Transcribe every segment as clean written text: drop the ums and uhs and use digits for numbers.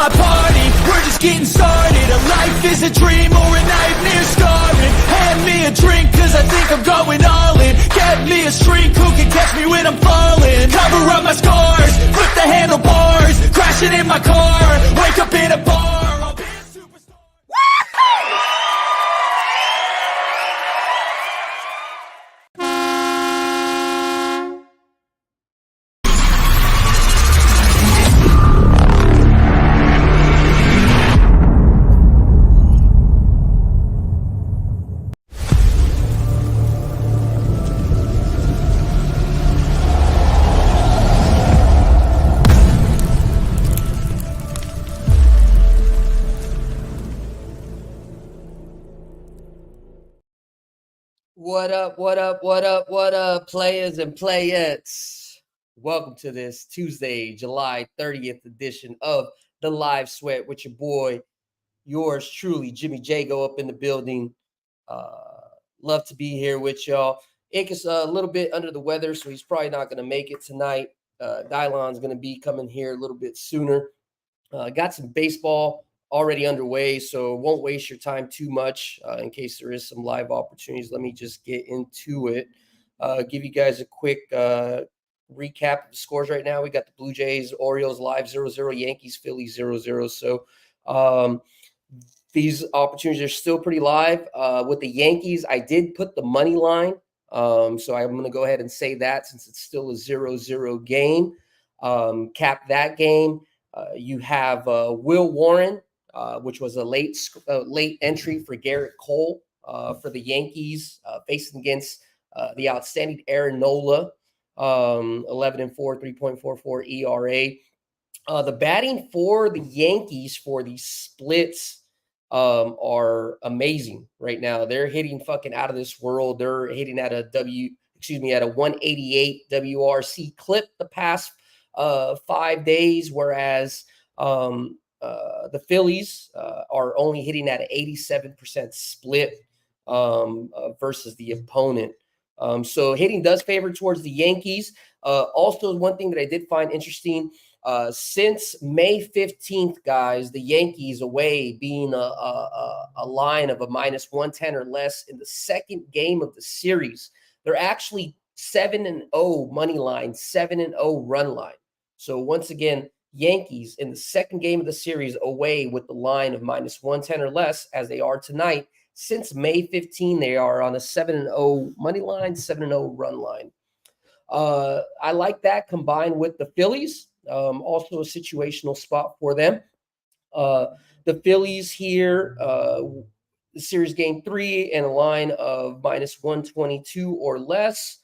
my party, we're just getting started. A life is a dream or a nightmare scarring. Hand me a drink cause I think I'm going all in. Get me a shrink who can catch me when I'm falling. Cover up my scars, flip the handlebars, crashing in my car, wake up in a bar. I'll be a superstar. What up, players and playettes? Welcome to this Tuesday, July 30th edition of the Live Sweat with your boy, yours truly, Jimmy Jago, up in the building. Love to be here with y'all. Ink is a little bit under the weather, so he's probably not going to make it tonight. Dylon's going to be coming here a little bit sooner. Got some baseball already underway, so won't waste your time too much in case there is some live opportunities. Let me just get into it. Give you guys a quick recap of the scores right now. We got the Blue Jays, Orioles live 0-0, Yankees, Phillies 0-0. So these opportunities are still pretty live. With the Yankees, I did put the money line. So I'm going to go ahead and say that since it's still a 0-0 game. Cap that game. You have Will Warren, which was a late entry for Garrett Cole for the Yankees, facing against the outstanding Aaron Nola, 11-4, 3.44 ERA. The batting for the Yankees for these splits are amazing right now. They're hitting fucking out of this world. They're hitting at a 188 WRC clip the past 5 days, whereas the Phillies are only hitting at an 87% split versus the opponent. So hitting does favor towards the Yankees. Also, one thing that I did find interesting, since May 15th, guys, the Yankees away being a line of a -110 or less in the second game of the series, they're actually 7-0 money line, 7-0 run line. So once again, Yankees in the second game of the series away with the line of -110 or less, as they are tonight. Since May 15, they are on a 7-0 money line, 7-0 run line. I like that combined with the Phillies. Also a situational spot for them. The Phillies here, the series game 3 and a line of -122 or less.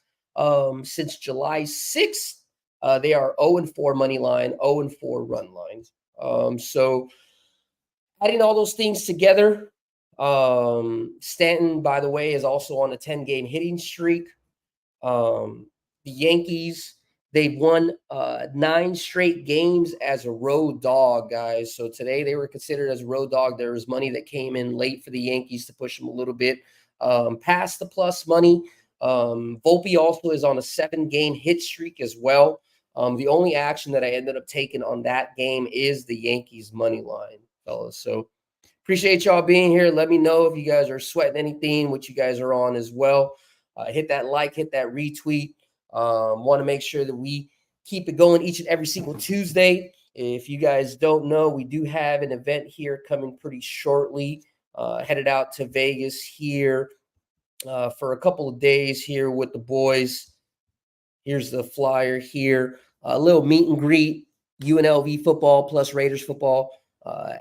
Since July 6th, they are 0-4 money line, 0-4 run lines. So adding all those things together, Stanton, by the way, is also on a 10-game hitting streak. The Yankees, they've won 9 straight games as a road dog, guys. So today they were considered as a road dog. There was money that came in late for the Yankees to push them a little bit past the plus money. Volpe also is on a 7-game hit streak as well. The only action that I ended up taking on that game is the Yankees money line, fellas. So appreciate y'all being here. Let me know if you guys are sweating anything, what you guys are on as well. Hit that like, hit that retweet. Want to make sure that we keep it going each and every single Tuesday. If you guys don't know, we do have an event here coming pretty shortly. Headed out to Vegas here for a couple of days here with the boys. Here's the flyer here. A little meet and greet, UNLV football plus Raiders football,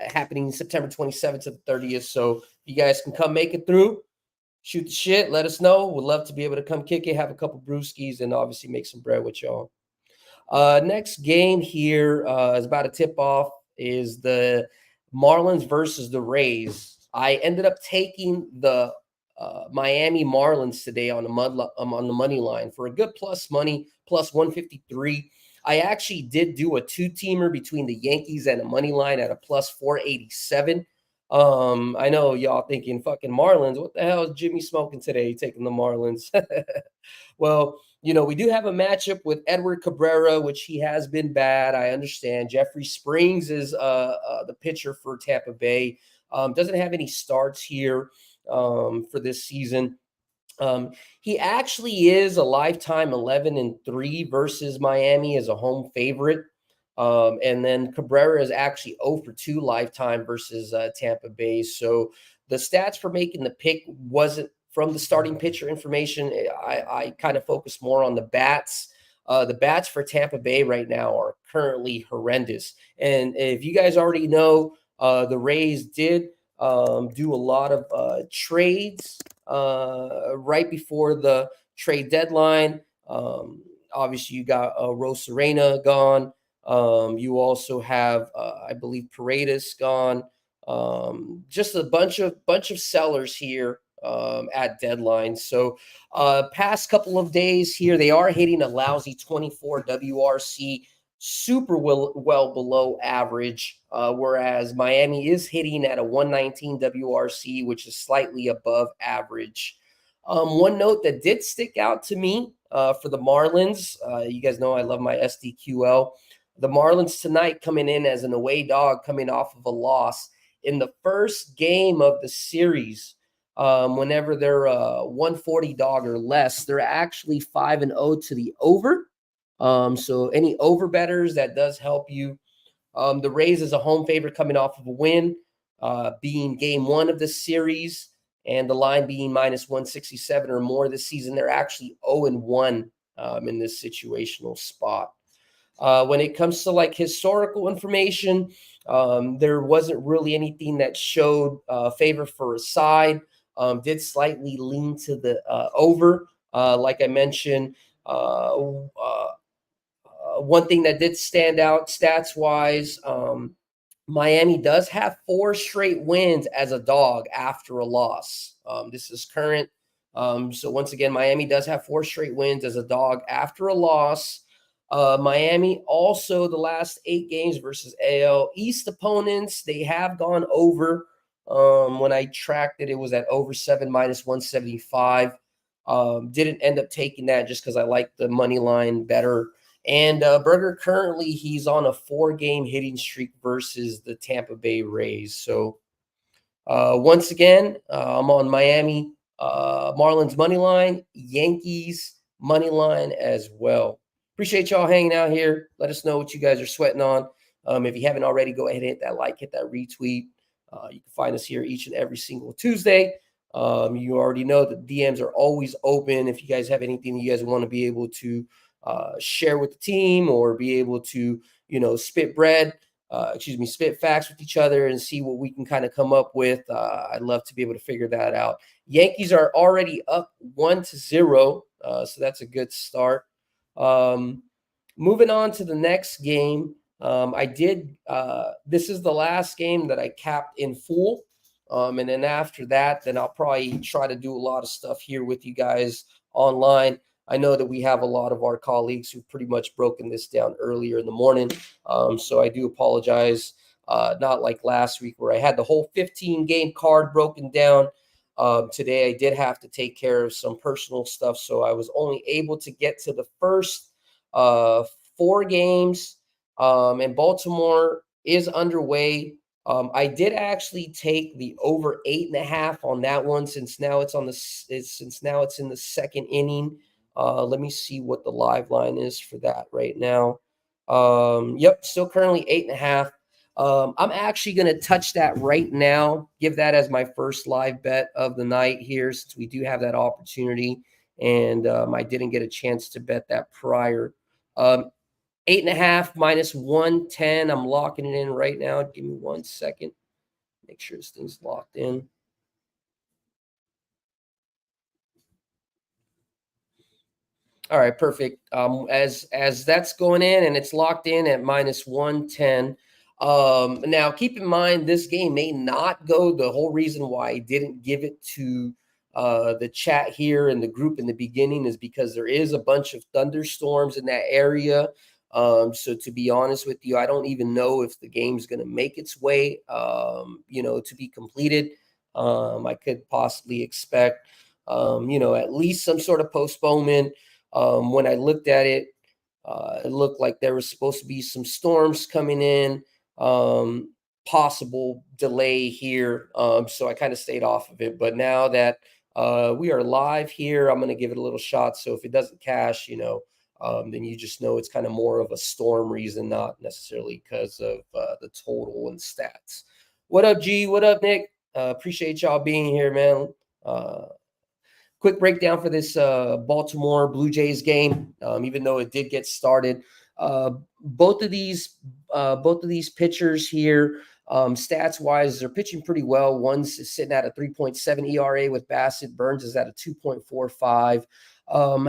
happening September 27th to the 30th. So you guys can come make it through, shoot the shit, let us know. We'd love to be able to come kick it, have a couple brewskis, and obviously make some bread with y'all. Next game here is about to tip off is the Marlins versus the Rays. I ended up taking the Miami Marlins today on the money line for a good plus money, plus 153. I actually did do a 2-teamer between the Yankees and a money line at a plus 487. I know y'all thinking fucking Marlins. What the hell is Jimmy smoking today taking the Marlins? Well, we do have a matchup with Edward Cabrera, which he has been bad. I understand. Jeffrey Springs is the pitcher for Tampa Bay. Doesn't have any starts here for this season. He actually is a lifetime 11-3 versus Miami as a home favorite. And then Cabrera is actually 0 for 2 lifetime versus Tampa Bay. So the stats for making the pick wasn't from the starting pitcher information. I kind of focus more on the bats. The bats for Tampa Bay right now are currently horrendous. And if you guys already know, the Rays did do a lot of trades right before the trade deadline. Obviously, you got Rosarena gone. You also have, I believe, Paredes gone. Just a bunch of sellers here at deadline. So, past couple of days here, they are hitting a lousy 24 WRC, super well below average, whereas Miami is hitting at a 119 WRC, which is slightly above average. One note that did stick out to me for the Marlins, you guys know I love my SDQL. The Marlins tonight coming in as an away dog, coming off of a loss in the first game of the series. Whenever they're 140 dog or less, they're actually 5-0 to the over. So any over betters, that does help you. The Rays is a home favorite coming off of a win, being game one of the series, and the line being minus 167 or more this season. They're actually 0-1 in this situational spot. When it comes to like historical information, there wasn't really anything that showed favor for a side. Did slightly lean to the over. Like I mentioned, one thing that did stand out stats wise, Miami does have 4 straight wins as a dog after a loss. This is current. So once again, Miami does have 4 straight wins as a dog after a loss. Miami also the last 8 games versus AL East opponents, they have gone over. When I tracked it, it was at over 7 minus 175. Didn't end up taking that just because I like the money line better. And Berger currently he's on a 4-game hitting streak versus the Tampa Bay Rays. So once again, I'm on Miami Marlins money line, Yankees money line as well. Appreciate y'all hanging out here. Let us know what you guys are sweating on. If you haven't already, go ahead and hit that like, hit that retweet. You can find us here each and every single Tuesday. You already know that DMs are always open. If you guys have anything you guys want to be able to share with the team or be able to, spit facts with each other and see what we can kind of come up with. I'd love to be able to figure that out. Yankees are already up 1-0. So that's a good start. Moving on to the next game. This is the last game that I capped in full. And then after that, then I'll probably try to do a lot of stuff here with you guys online. I know that we have a lot of our colleagues who've pretty much broken this down earlier in the morning. So I do apologize. Not like last week where I had the whole 15-game card broken down. Today I did have to take care of some personal stuff. So I was only able to get to the first 4 games. And Baltimore is underway. I did actually take the over 8.5 on that one since now it's in the second inning. Let me see what the live line is for that right now. Yep, still currently 8.5. I'm actually going to touch that right now. Give that as my first live bet of the night here, since we do have that opportunity. And I didn't get a chance to bet that prior. 8.5 minus 110. I'm locking it in right now. Give me 1 second. Make sure this thing's locked in. All right, perfect. As that's going in and it's locked in at minus 110. Now keep in mind this game may not go. The whole reason why I didn't give it to the chat here in the group in the beginning is because there is a bunch of thunderstorms in that area. So to be honest with you, I don't even know if the game's going to make its way, to be completed. I could possibly expect, at least some sort of postponement When I looked at it, it looked like there was supposed to be some storms coming in, possible delay here. So I kind of stayed off of it. But now that we are live here, I'm going to give it a little shot. So if it doesn't cash, then you just know it's kind of more of a storm reason, not necessarily because of the total and stats. What up, G? What up, Nick? Appreciate y'all being here, man. Quick breakdown for this Baltimore Blue Jays game. Even though it did get started, both of these pitchers here, stats wise, they're pitching pretty well. One's sitting at a 3.7 ERA with Bassett. Burns is at a 2.45.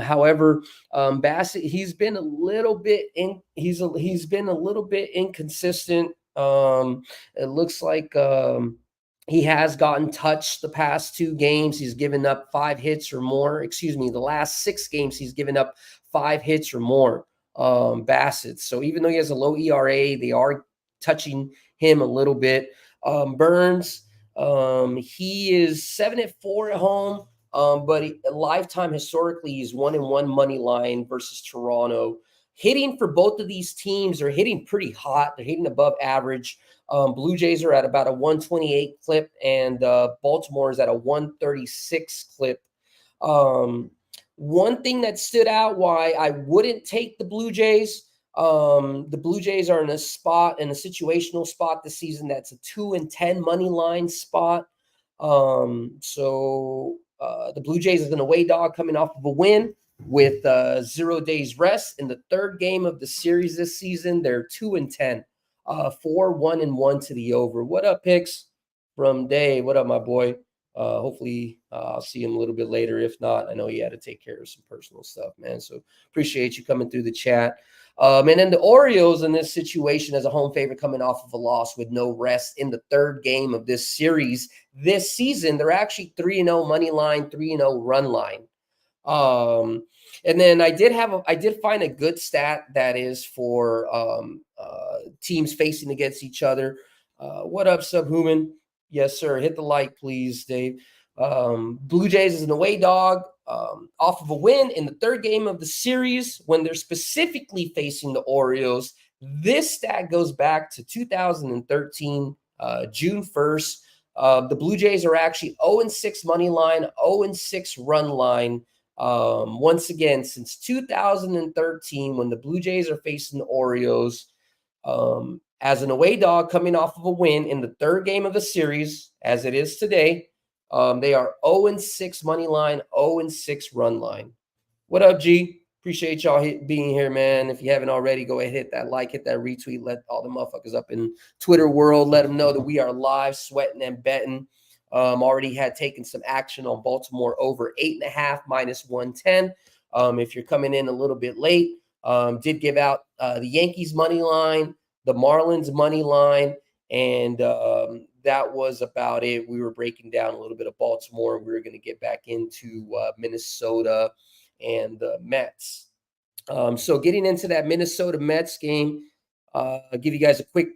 However, Bassett, he's been a little bit inconsistent. It looks like he has gotten touched the past 2 games. He's given up 5 hits or more. Excuse me, the last 6 games he's given up 5 hits or more. Bassett. So even though he has a low ERA, they are touching him a little bit. Burns, he is 7-4 at home. But lifetime historically, he's 1-1 money line versus Toronto. Hitting for both of these teams are hitting pretty hot. They're hitting above average. Blue Jays are at about a 128 clip, and Baltimore is at a 136 clip. One thing that stood out why I wouldn't take the Blue Jays. The Blue Jays are in a situational spot this season that's a 2-10 money line spot. So the Blue Jays is an away dog coming off of a win with 0 days rest. In the 3rd game of the series this season, they're 2-10, 4-1-1 to the over. What up, Picks from Dave? What up, my boy? Hopefully I'll see him a little bit later. If not, I know he had to take care of some personal stuff, man. So appreciate you coming through the chat. And then the Orioles in this situation as a home favorite coming off of a loss with no rest in the 3rd game of this series this season. They're actually 3-0 money line, 3-0 run line. And then I did find a good stat that is for teams facing against each other. What up, Subhuman? Yes, sir. Hit the like, please, Dave. Blue Jays is an away dog off of a win in the 3rd game of the series when they're specifically facing the Orioles. This stat goes back to 2013, June 1st. The Blue Jays are actually 0-6 money line, 0-6 run line. Once again, since 2013, when the Blue Jays are facing the Orioles, as an away dog coming off of a win in the 3rd game of the series, as it is today, they are 0-6 money line, 0-6 run line. What up, G? Appreciate y'all being here, man. If you haven't already, go ahead, hit that like, hit that retweet, let all the motherfuckers up in Twitter world, let them know that we are live, sweating and betting. Already had taken some action on Baltimore over 8.5 -110. If you're coming in a little bit late, did give out the Yankees money line, the Marlins money line, and that was about it. We were breaking down a little bit of Baltimore. We were going to get back into Minnesota and the Mets. So getting into that Minnesota Mets game, I'll give you guys a quick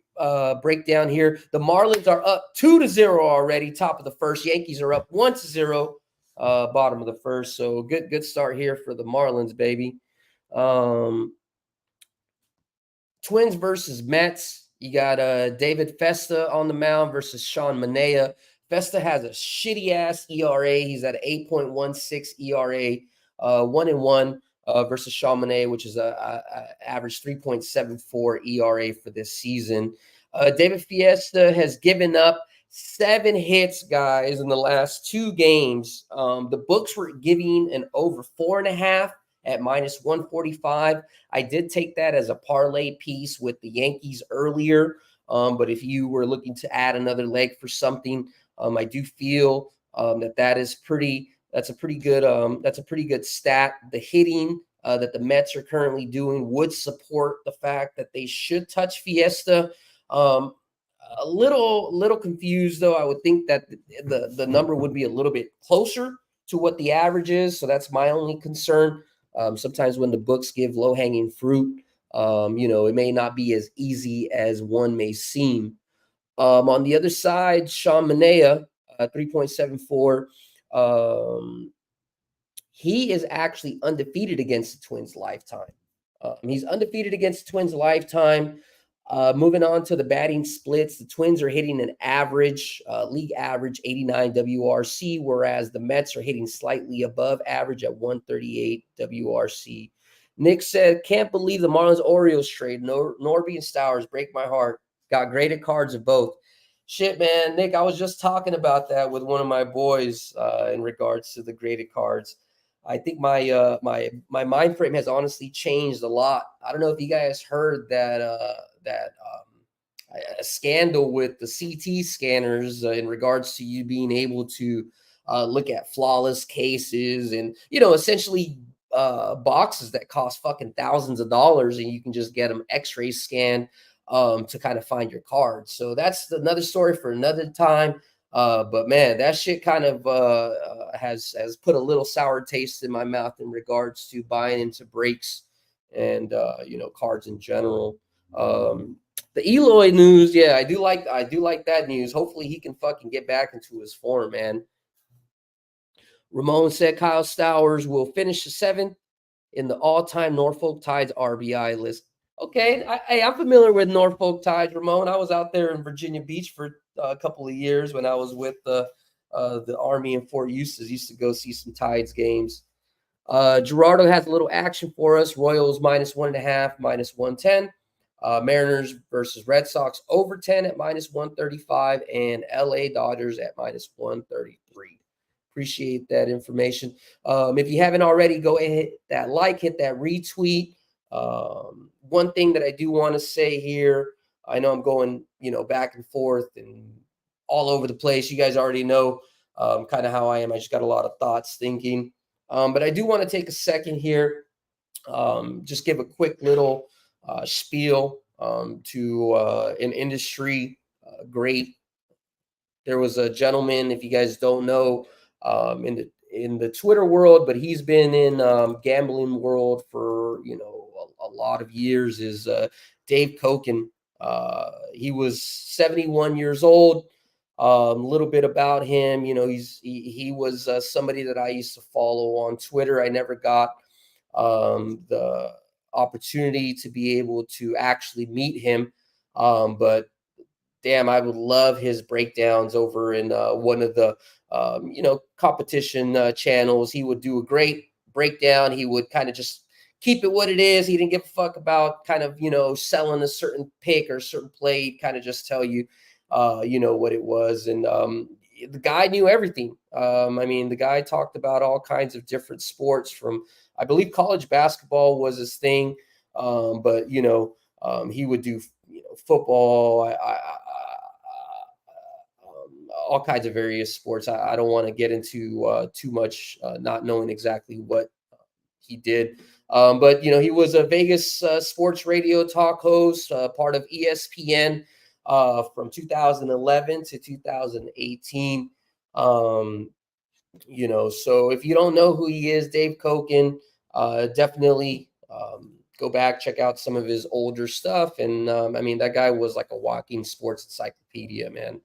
breakdown here. The Marlins are up 2-0 already, top of the 1st. Yankees are up 1-0, bottom of the 1st. So good start here for the Marlins, baby. Twins versus Mets. You got David Festa on the mound versus Sean Manaea. Festa has a shitty-ass ERA. He's at an 8.16 ERA, 1-1 versus Sean Manaea, which is a average 3.74 ERA for this season. David Fiesta has given up 7 hits, guys, in the last 2 games. The books were giving an over 4.5 at -145. I did take that as a parlay piece with the Yankees earlier. But if you were looking to add another leg for something, I do feel that's a pretty good stat. The hitting that the Mets are currently doing would support the fact that they should touch Fiesta. A little confused though. I would think that the number would be a little bit closer to what the average is. So that's my only concern. Sometimes when the books give low-hanging fruit, it may not be as easy as one may seem. On the other side, Sean Manaea, 3.74. he is actually undefeated against the Twins lifetime. He's undefeated against the Twins lifetime. Moving on to the batting splits, the Twins are hitting an average, league average 89 WRC, whereas the Mets are hitting slightly above average at 138 WRC. Nick said, can't believe the Marlins Orioles trade. Norby and Stowers break my heart. Got graded cards of both. Shit, man, Nick, I was just talking about that with one of my boys in regards to the graded cards. I think my mind frame has honestly changed a lot. I don't know if you guys heard that a scandal with the CT scanners in regards to you being able to look at flawless cases and essentially boxes that cost fucking thousands of dollars, and you can just get them X-ray scanned to kind of find your cards. So that's another story for another time. But man, that shit kind of has put a little sour taste in my mouth in regards to buying into breaks and cards in general. The Eloy news, yeah, I do like that news. Hopefully he can fucking get back into his form, man. Ramon said Kyle Stowers will finish the seventh in the all-time Norfolk Tides RBI list. Okay, I'm familiar with Norfolk Tides, Ramon. I was out there in Virginia Beach for a couple of years when I was with the Army in Fort Eustis. Used to go see some Tides games. Gerardo has a little action for us. Royals -1.5, -110. Mariners versus Red Sox over 10 at -135, and LA Dodgers at -133. Appreciate that information. If you haven't already, go ahead, hit that like, hit that retweet. One thing that I do want to say here, I know I'm going, back and forth and all over the place. You guys already know kind of how I am. I just got a lot of thoughts, thinking. But I do want to take a second here, just give a quick little spiel to an industry great. There was a gentleman, if you guys don't know, in the Twitter world, but he's been in gambling world for a lot of years. Is Dave Koken. He was 71 years old. A little bit about him, he was somebody that I used to follow on Twitter. I never got the opportunity to be able to actually meet him, but damn, I would love his breakdowns over in one of the competition channels. He would do a great breakdown. He would kind of just keep it what it is. He didn't give a fuck about kind of selling a certain pick or a certain play. He'd kind of just tell you what it was. And the guy knew everything. The guy talked about all kinds of different sports. From, I believe, college basketball was his thing, but he would do football, all kinds of various sports. I don't want to get into too much, not knowing exactly what he did. But he was a Vegas sports radio talk host, part of ESPN from 2011 to 2018. So if you don't know who he is, Dave Koken, definitely go back, check out some of his older stuff. And that guy was like a walking sports encyclopedia, man.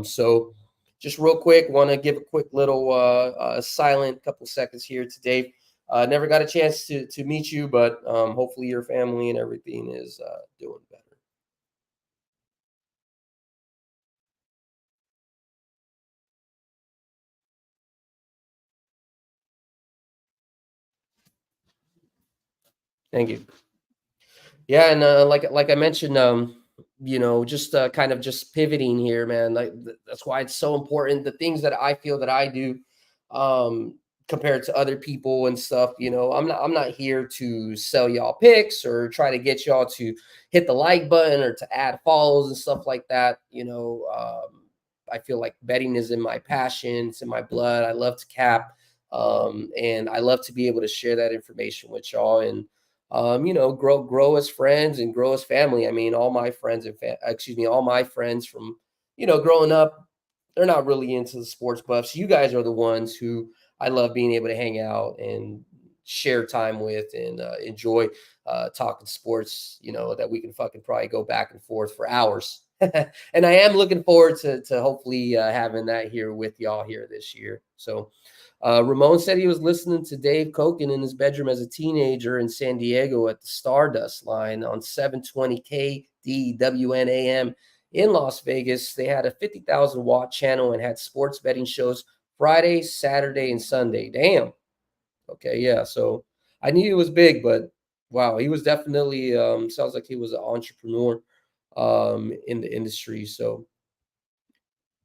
So just real quick, want to give a quick little silent couple seconds here to Dave. Never got a chance to meet you, but hopefully your family and everything is doing better. Thank you. Yeah, and like I mentioned, just kind of just pivoting here, man. Like that's why it's so important. The things that I feel that I do, compared to other people and stuff, I'm not here to sell y'all picks or try to get y'all to hit the like button or to add follows and stuff like that. I feel like betting is in my passion, it's in my blood. I love to cap, and I love to be able to share that information with y'all and grow as friends and grow as family. All my friends all my friends from, growing up, they're not really into the sports buffs. You guys are the ones who I love being able to hang out and share time with and enjoy talking sports, that we can fucking probably go back and forth for hours. And I am looking forward to hopefully having that here with y'all here this year. So Ramon said he was listening to Dave Koken in his bedroom as a teenager in San Diego at the Stardust line on 720 KDWNAM in Las Vegas. They had a 50,000 watt channel and had sports betting shows Friday, Saturday, and Sunday. Damn. Okay, yeah. So I knew it was big, but wow, he was definitely sounds like he was an entrepreneur in the industry. So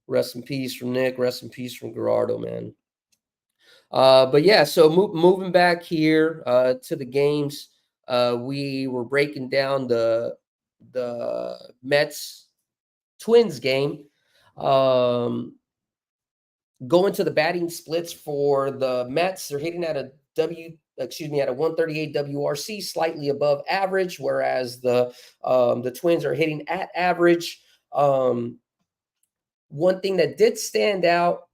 rest in peace from Nick, rest in peace from Gerardo, man. But yeah, so moving back here to the games, we were breaking down the Mets Twins game. Going to the batting splits for the Mets, they're hitting at a 138 WRC, slightly above average, whereas the Twins are hitting at average. One thing that did stand out.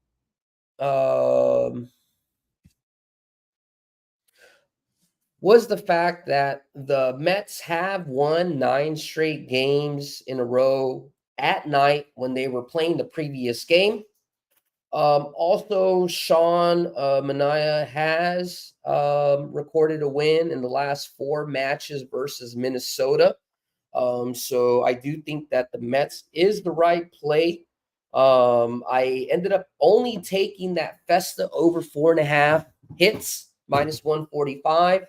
Was the fact that the Mets have won 9 straight games in a row at night when they were playing the previous game. Also, Sean Manaea has recorded a win in the last 4 matches versus Minnesota. So I do think that the Mets is the right play. I ended up only taking that Festa over 4.5 hits, minus 145.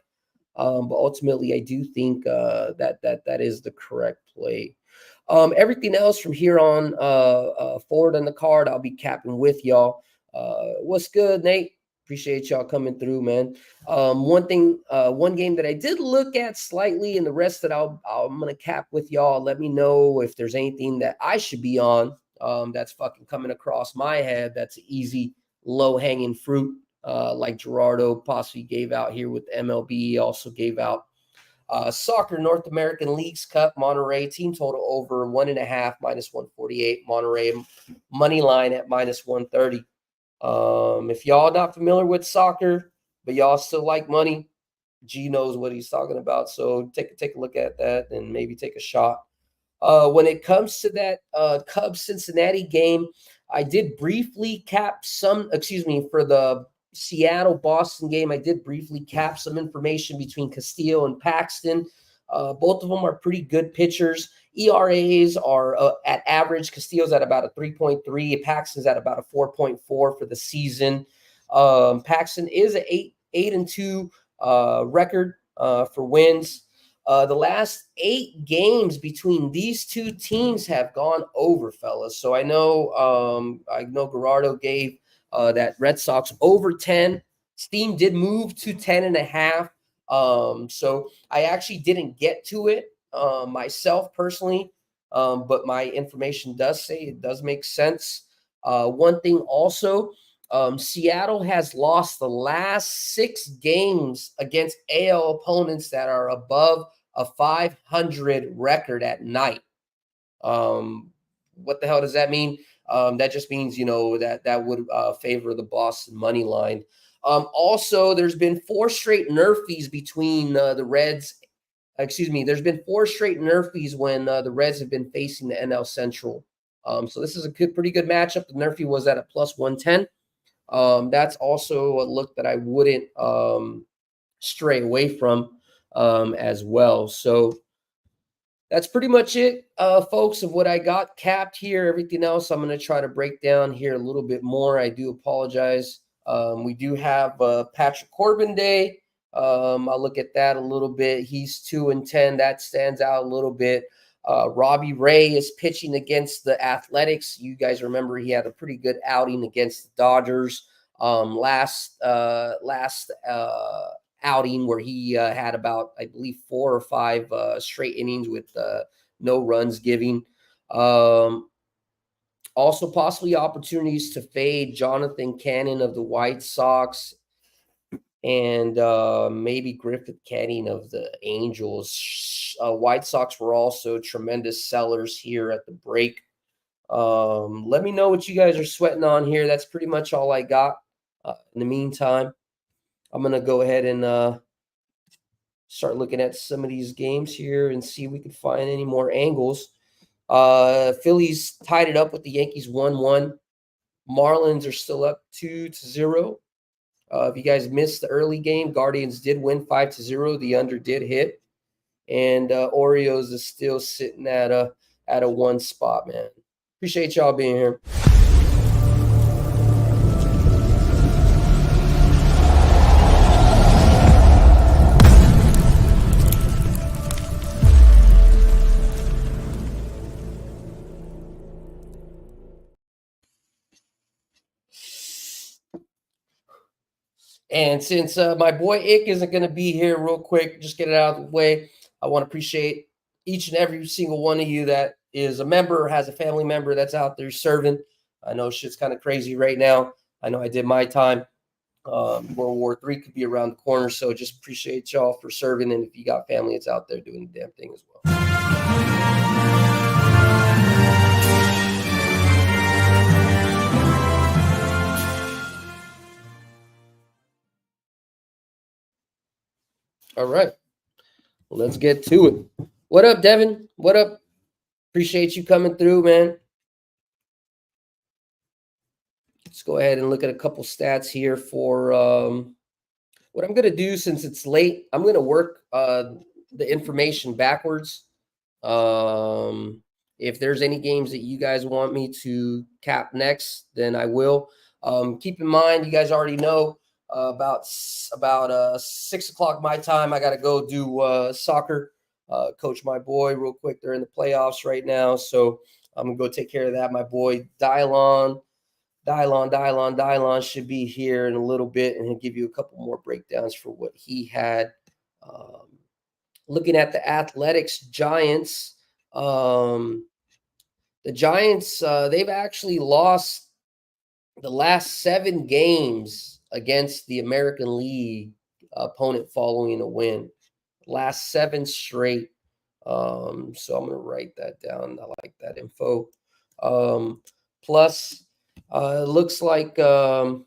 But ultimately, I do think that is the correct play. Everything else from here on forward on the card, I'll be capping with y'all. What's good, Nate? Appreciate y'all coming through, man. One game that I did look at slightly, and the rest that I'm gonna cap with y'all. Let me know if there's anything that I should be on that's fucking coming across my head. That's easy, low hanging fruit. Like Gerardo possibly gave out here with MLB, also gave out soccer North American Leagues Cup, Monterey, team total over 1.5, minus 148. Monterey money line at minus 130. If y'all not familiar with soccer, but y'all still like money, G knows what he's talking about. So take a look at that and maybe take a shot. When it comes to that Cubs Cincinnati game, I did briefly cap for the Seattle Boston game. I did briefly cap some information between Castillo and Paxton. Both of them are pretty good pitchers. ERAs are at average. Castillo's at about a 3.3. Paxton's at about a 4.4 for the season. Paxton is an 8-2 record for wins. The last 8 games between these two teams have gone over, fellas. So I know Gerardo gave that Red Sox over 10. Steam did move to 10.5. So I actually didn't get to it myself personally, but my information does say it does make sense. One thing also, Seattle has lost the last 6 games against AL opponents that are above a 500 record at night. What the hell does that mean? That just means, that would favor the Boston money line. Also, there's been 4 straight nerfies between the Reds. There's been 4 straight nerfies when the Reds have been facing the NL Central. So this is a pretty good matchup. The nerfie was at a plus 110. That's also a look that I wouldn't stray away from as well. So that's pretty much it, folks, of what I got capped here. Everything else I'm going to try to break down here a little bit more. I do apologize. We do have Patrick Corbin Day. I'll look at that a little bit. He's 2-10. That stands out a little bit. Robbie Ray is pitching against the Athletics. You guys remember he had a pretty good outing against the Dodgers last outing, where he had about, I believe, 4 or 5 straight innings with no runs giving. Also, possibly opportunities to fade Jonathan Cannon of the White Sox and maybe Griffith Canning of the Angels. White Sox were also tremendous sellers here at the break. Let me know what you guys are sweating on here. That's pretty much all I got. In the meantime, I'm going to go ahead and start looking at some of these games here and see if we can find any more angles. Phillies tied it up with the Yankees 1-1. Marlins are still up 2-0. If you guys missed the early game, Guardians did win 5-0. The under did hit, and Oreos is still sitting at a 1 spot, man. Appreciate y'all being here. And since my boy Ick isn't going to be here, real quick, just get it out of the way. I want to appreciate each and every single one of you that is a member or has a family member that's out there serving. I know shit's kind of crazy right now. I know I did my time. World War III could be around the corner, so just appreciate y'all for serving. And if you got family that's out there doing the damn thing as well. All right. Well, let's get to it. What up, Devin? What up? Appreciate you coming through, man. Let's go ahead and look at a couple stats here for what I'm going to do since it's late. I'm going to work the information backwards. If there's any games that you guys want me to cap next, then I will. Keep in mind, you guys already know about 6 o'clock my time. I got to go do soccer, coach my boy real quick. They're in the playoffs right now, so I'm gonna go take care of that. My boy Dylon should be here in a little bit, and he'll give you a couple more breakdowns for what he had. Looking at the Athletics Giants, the Giants, they've actually lost the last 7 games against the American League opponent following a win. Last 7 straight. So I'm going to write that down. I like that info. Plus, it looks like bear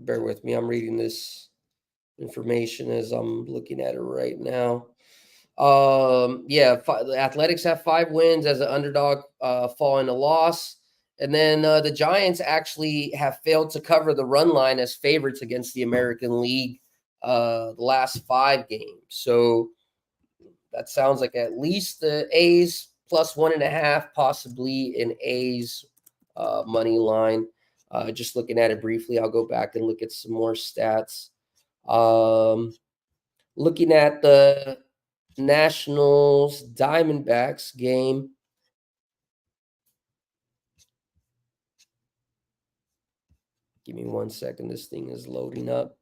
with me. I'm reading this information as I'm looking at it right now. The Athletics have 5 wins as an underdog, following a loss. And then the Giants actually have failed to cover the run line as favorites against the American League the last 5 games. So that sounds like at least the A's plus 1.5, possibly an A's money line. Just looking at it briefly, I'll go back and look at some more stats. Looking at the Nationals Diamondbacks game. Give me 1 second. This thing is loading up.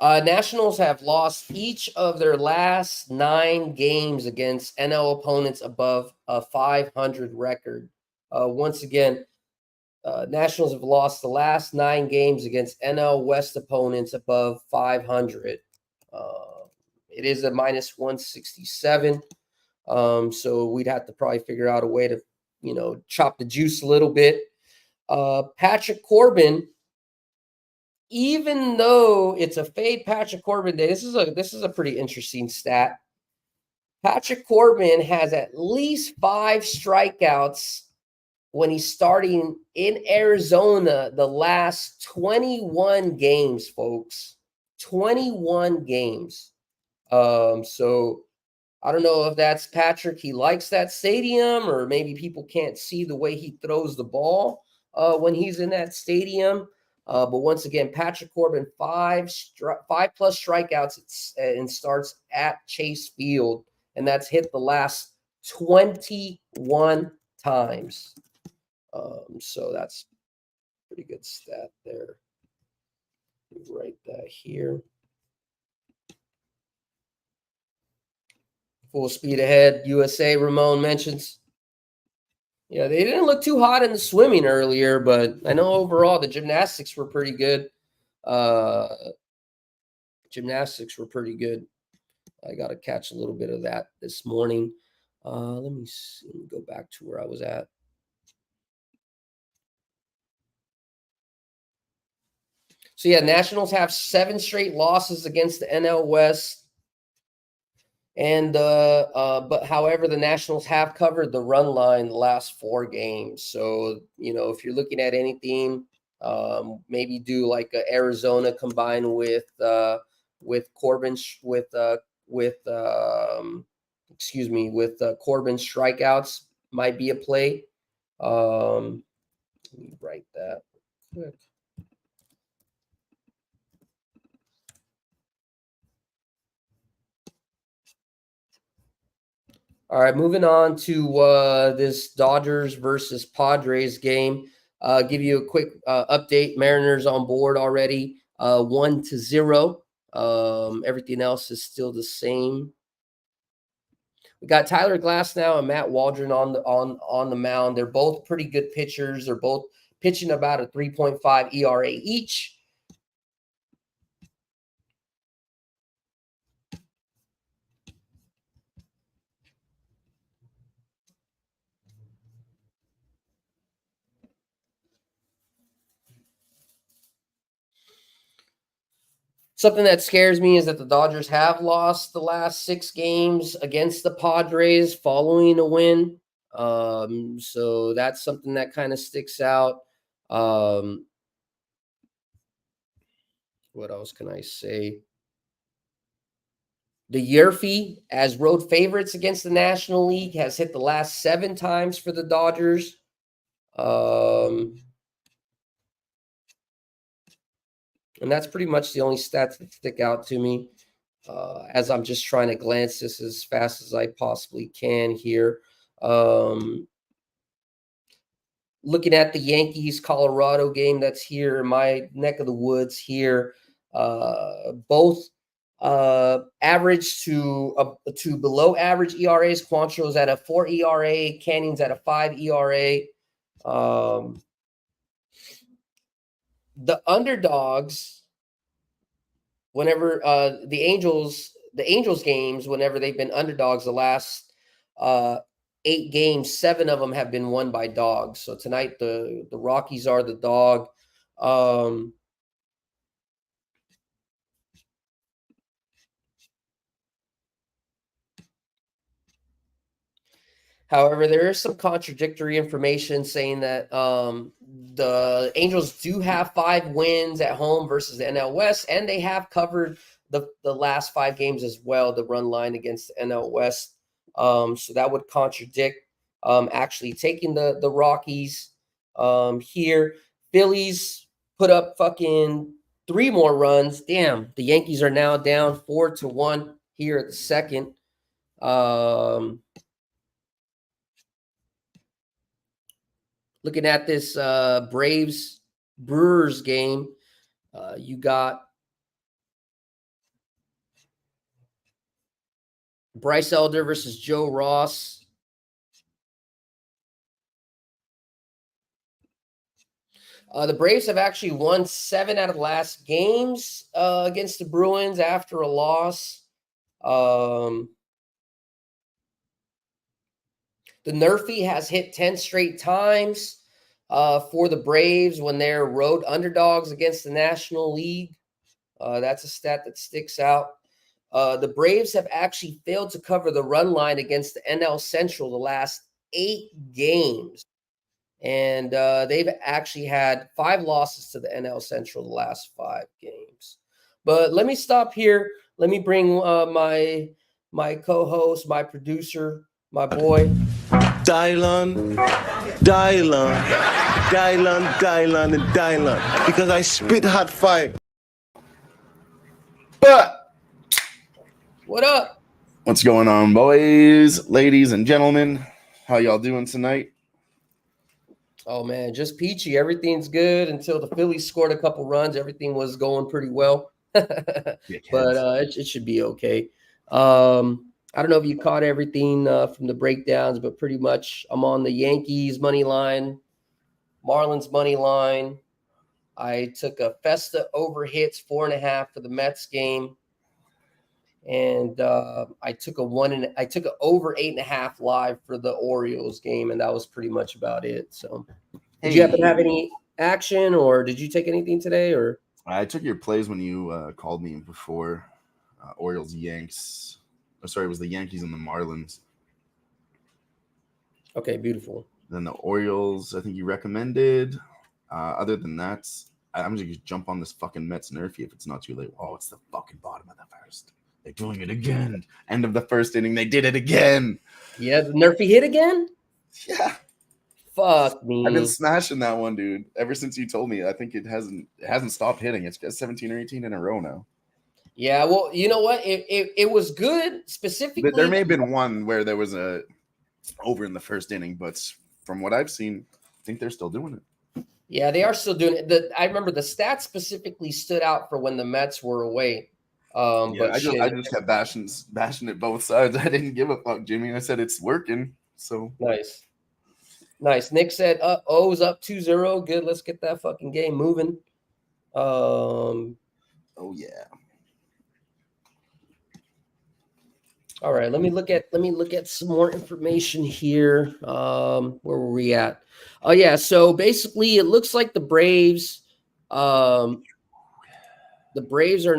Nationals have lost each of their last 9 games against NL opponents above a 500 record. Once again, Nationals have lost the last 9 games against NL West opponents above 500. It is a minus 167. So we'd have to probably figure out a way to, chop the juice a little bit. Patrick Corbin, even though it's a fade Patrick Corbin day, this is a pretty interesting stat. Patrick Corbin has at least 5 strikeouts when he's starting in Arizona the last 21 games, folks. 21 games. So I don't know if that's Patrick. He likes that stadium, or maybe people can't see the way he throws the ball when he's in that stadium. But once again, Patrick Corbin, 5+ strikeouts and starts at Chase Field, and that's hit the last 21 times. So that's a pretty good stat there. Write that here. Full speed ahead, USA, Ramon mentions. Yeah, they didn't look too hot in the swimming earlier, but I know overall the gymnastics were pretty good. I got to catch a little bit of that this morning. Let me see. Let me go back to where I was at. So, yeah, Nationals have 7 straight losses against the NL West. And but however, the Nationals have covered the run line the last 4 games. So if you're looking at anything, maybe do like Arizona combined with Corbin strikeouts might be a play. Let me write that quick. All right, moving on to this Dodgers versus Padres game. Give you a quick update. Mariners on board already, 1-0. Everything else is still the same. We got Tyler Glasnow and Matt Waldron on the mound. They're both pretty good pitchers. They're both pitching about a 3.5 ERA each. Something that scares me is that the Dodgers have lost the last 6 games against the Padres following a win. So that's something that kind of sticks out. What else can I say? The Yerfie, as road favorites against the National League, has hit the last 7 times for the Dodgers. And that's pretty much the only stats that stick out to me as I'm just trying to glance this as fast as I possibly can here. Looking at the Yankees-Colorado game that's here in my neck of the woods here, both average to below average ERAs. Quantrill's at a 4 ERA, Cannon's at a 5 ERA. The underdogs, whenever the Angels games, whenever they've been underdogs, the last 8 games, 7 of them have been won by dogs. So tonight the Rockies are the dog. However, there is some contradictory information saying that the Angels do have 5 wins at home versus the NL West, and they have covered the last 5 games as well, the run line against the NL West. So that would contradict actually taking the Rockies here. Phillies put up fucking 3 more runs. Damn, the Yankees are now down 4-1 here at the second. Looking at this Braves-Brewers game, you got Bryce Elder versus Joe Ross. The Braves have actually won 7 out of the last games against the Bruins after a loss. The Nerfy has hit 10 straight times for the Braves when they're road underdogs against the National League. That's a stat that sticks out. The Braves have actually failed to cover the run line against the NL Central the last 8 games. And they've actually had 5 losses to the NL Central the last 5 games. But let me stop here. Let me bring my co-host, my producer, my boy. Dylan, and Dylan. Because I spit hot fire. But What up? what's going on, boys, ladies, and gentlemen? How y'all doing tonight? Oh, man, just peachy. Everything's good until the Phillies scored a couple runs. Everything was going pretty well. But it should be okay. I don't know if you caught everything from the breakdowns, but pretty much I'm on the Yankees money line, Marlins money line. I took a Festa over hits 4.5 for the Mets game, and I took a over 8.5 live for the Orioles game, and that was pretty much about it. So, did you happen to have any action, or did you take anything today? Or I took your plays when you called me before Orioles Yanks. Sorry, it was the Yankees and the Marlins. Okay, beautiful. Then the Orioles, I think you recommended. Other than that, I'm just gonna jump on this fucking Mets Nerfy if it's not too late. Oh, it's the fucking bottom of the first. They're doing it again. End of the first inning, they did it again. Yeah, the Nerfy hit again? Yeah. Fuck me. I've been smashing that one, dude. Ever since you told me, I think it hasn't stopped hitting. It's got 17 or 18 in a row now. Yeah, well, you know what? It was good specifically. There may have been one where there was a over in the first inning, but from what I've seen, I think they're still doing it. Yeah, they are still doing it. I remember the stats specifically stood out for when the Mets were away. But I just kept bashing it both sides. I didn't give a fuck, Jimmy. I said it's working. So nice. Nick said, O's up 2-0. Good. Let's get that fucking game moving. Oh yeah. All right, let me look at some more information here. Where were we at? Oh yeah, so basically it looks like the Braves are in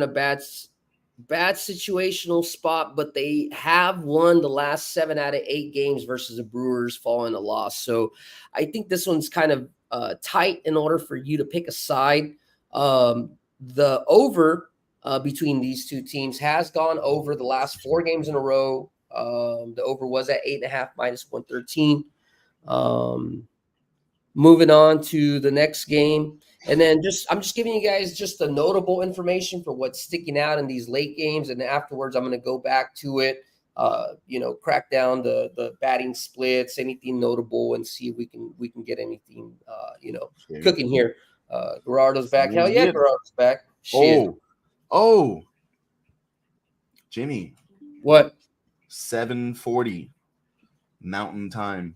a bad situational spot, but they have won the last 7 out of 8 games versus the Brewers, following a loss. So I think this one's kind of tight in order for you to pick a side. The over between these two teams has gone over the last 4 games in a row. The over was at 8.5 minus 113. Moving on to the next game. And then I'm just giving you guys just the notable information for what's sticking out in these late games. And afterwards, I'm going to go back to it, crack down the batting splits, anything notable, and see if we can get anything, cooking here. Gerardo's back. Hell yeah, Gerardo's back. Shit. Oh, Jimmy. What? 7:40 Mountain Time.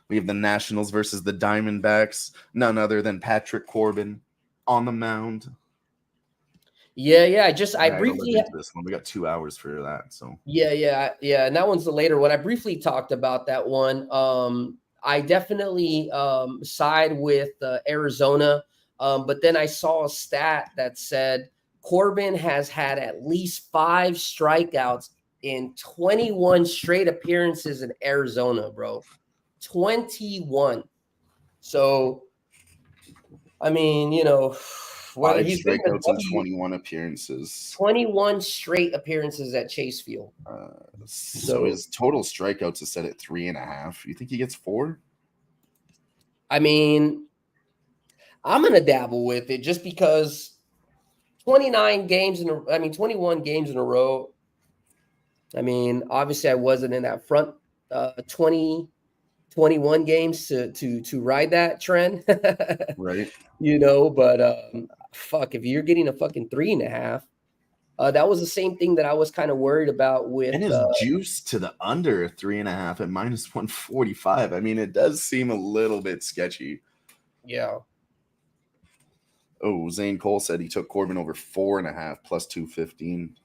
We have the Nationals versus the Diamondbacks. None other than Patrick Corbin on the mound. Yeah. I briefly this one. We got 2 hours for that. So yeah. And that one's the later one. I briefly talked about that one. I definitely side with Arizona. But then I saw a stat that said Corbin has had at least 5 strikeouts in 21 straight appearances in Arizona, bro. 21. So, I mean, whether 5 he's strikeouts in 21 appearances. 21 straight appearances at Chase Field. So his total strikeouts is set at 3.5. You think he gets 4? I mean, I'm gonna dabble with it just because 21 games in a row. I mean, obviously I wasn't in that front 21 games to ride that trend. Right. But fuck, if you're getting a fucking 3.5, that was the same thing that I was kind of worried about with. And his juice to the under 3.5 at minus 145. I mean, it does seem a little bit sketchy. Yeah. Oh, Zane Cole said he took Corbin over 4.5 plus 215.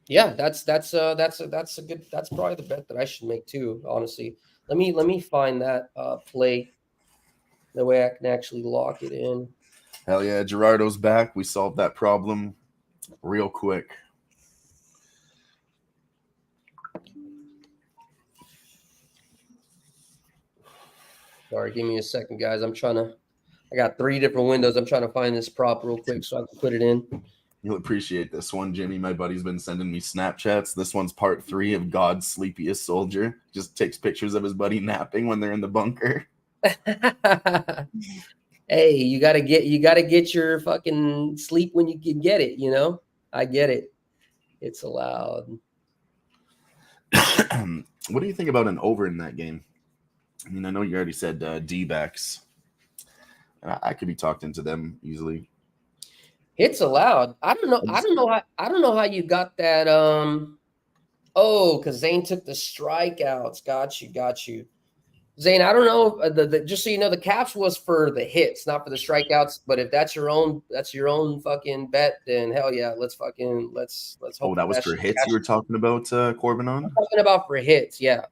Yeah, that's a good. That's probably the bet that I should make too. Honestly, let me find that play. The way I can actually lock it in. Hell yeah, Gerardo's back. We solved that problem real quick. Sorry, give me a second, guys. I got 3 different windows. I'm trying to find this prop real quick so I can put it in. You'll appreciate this one, Jimmy. My buddy's been sending me Snapchats. This one's part 3 of God's Sleepiest Soldier. Just takes pictures of his buddy napping when they're in the bunker. Hey, you gotta get your fucking sleep when you can get it, I get it. It's allowed. What do you think about an over in that game? I mean, I know you already said D-backs. I could be talked into them easily. It's allowed. I don't know how you got that. Because Zane took the strikeouts. Got you. Zane, I don't know. Just so you know, the caps was for the hits, not for the strikeouts. But if that's your own fucking bet, then hell yeah, let's hope. Oh, that was for hits you were talking about, Corbin on? I'm talking about for hits, yeah.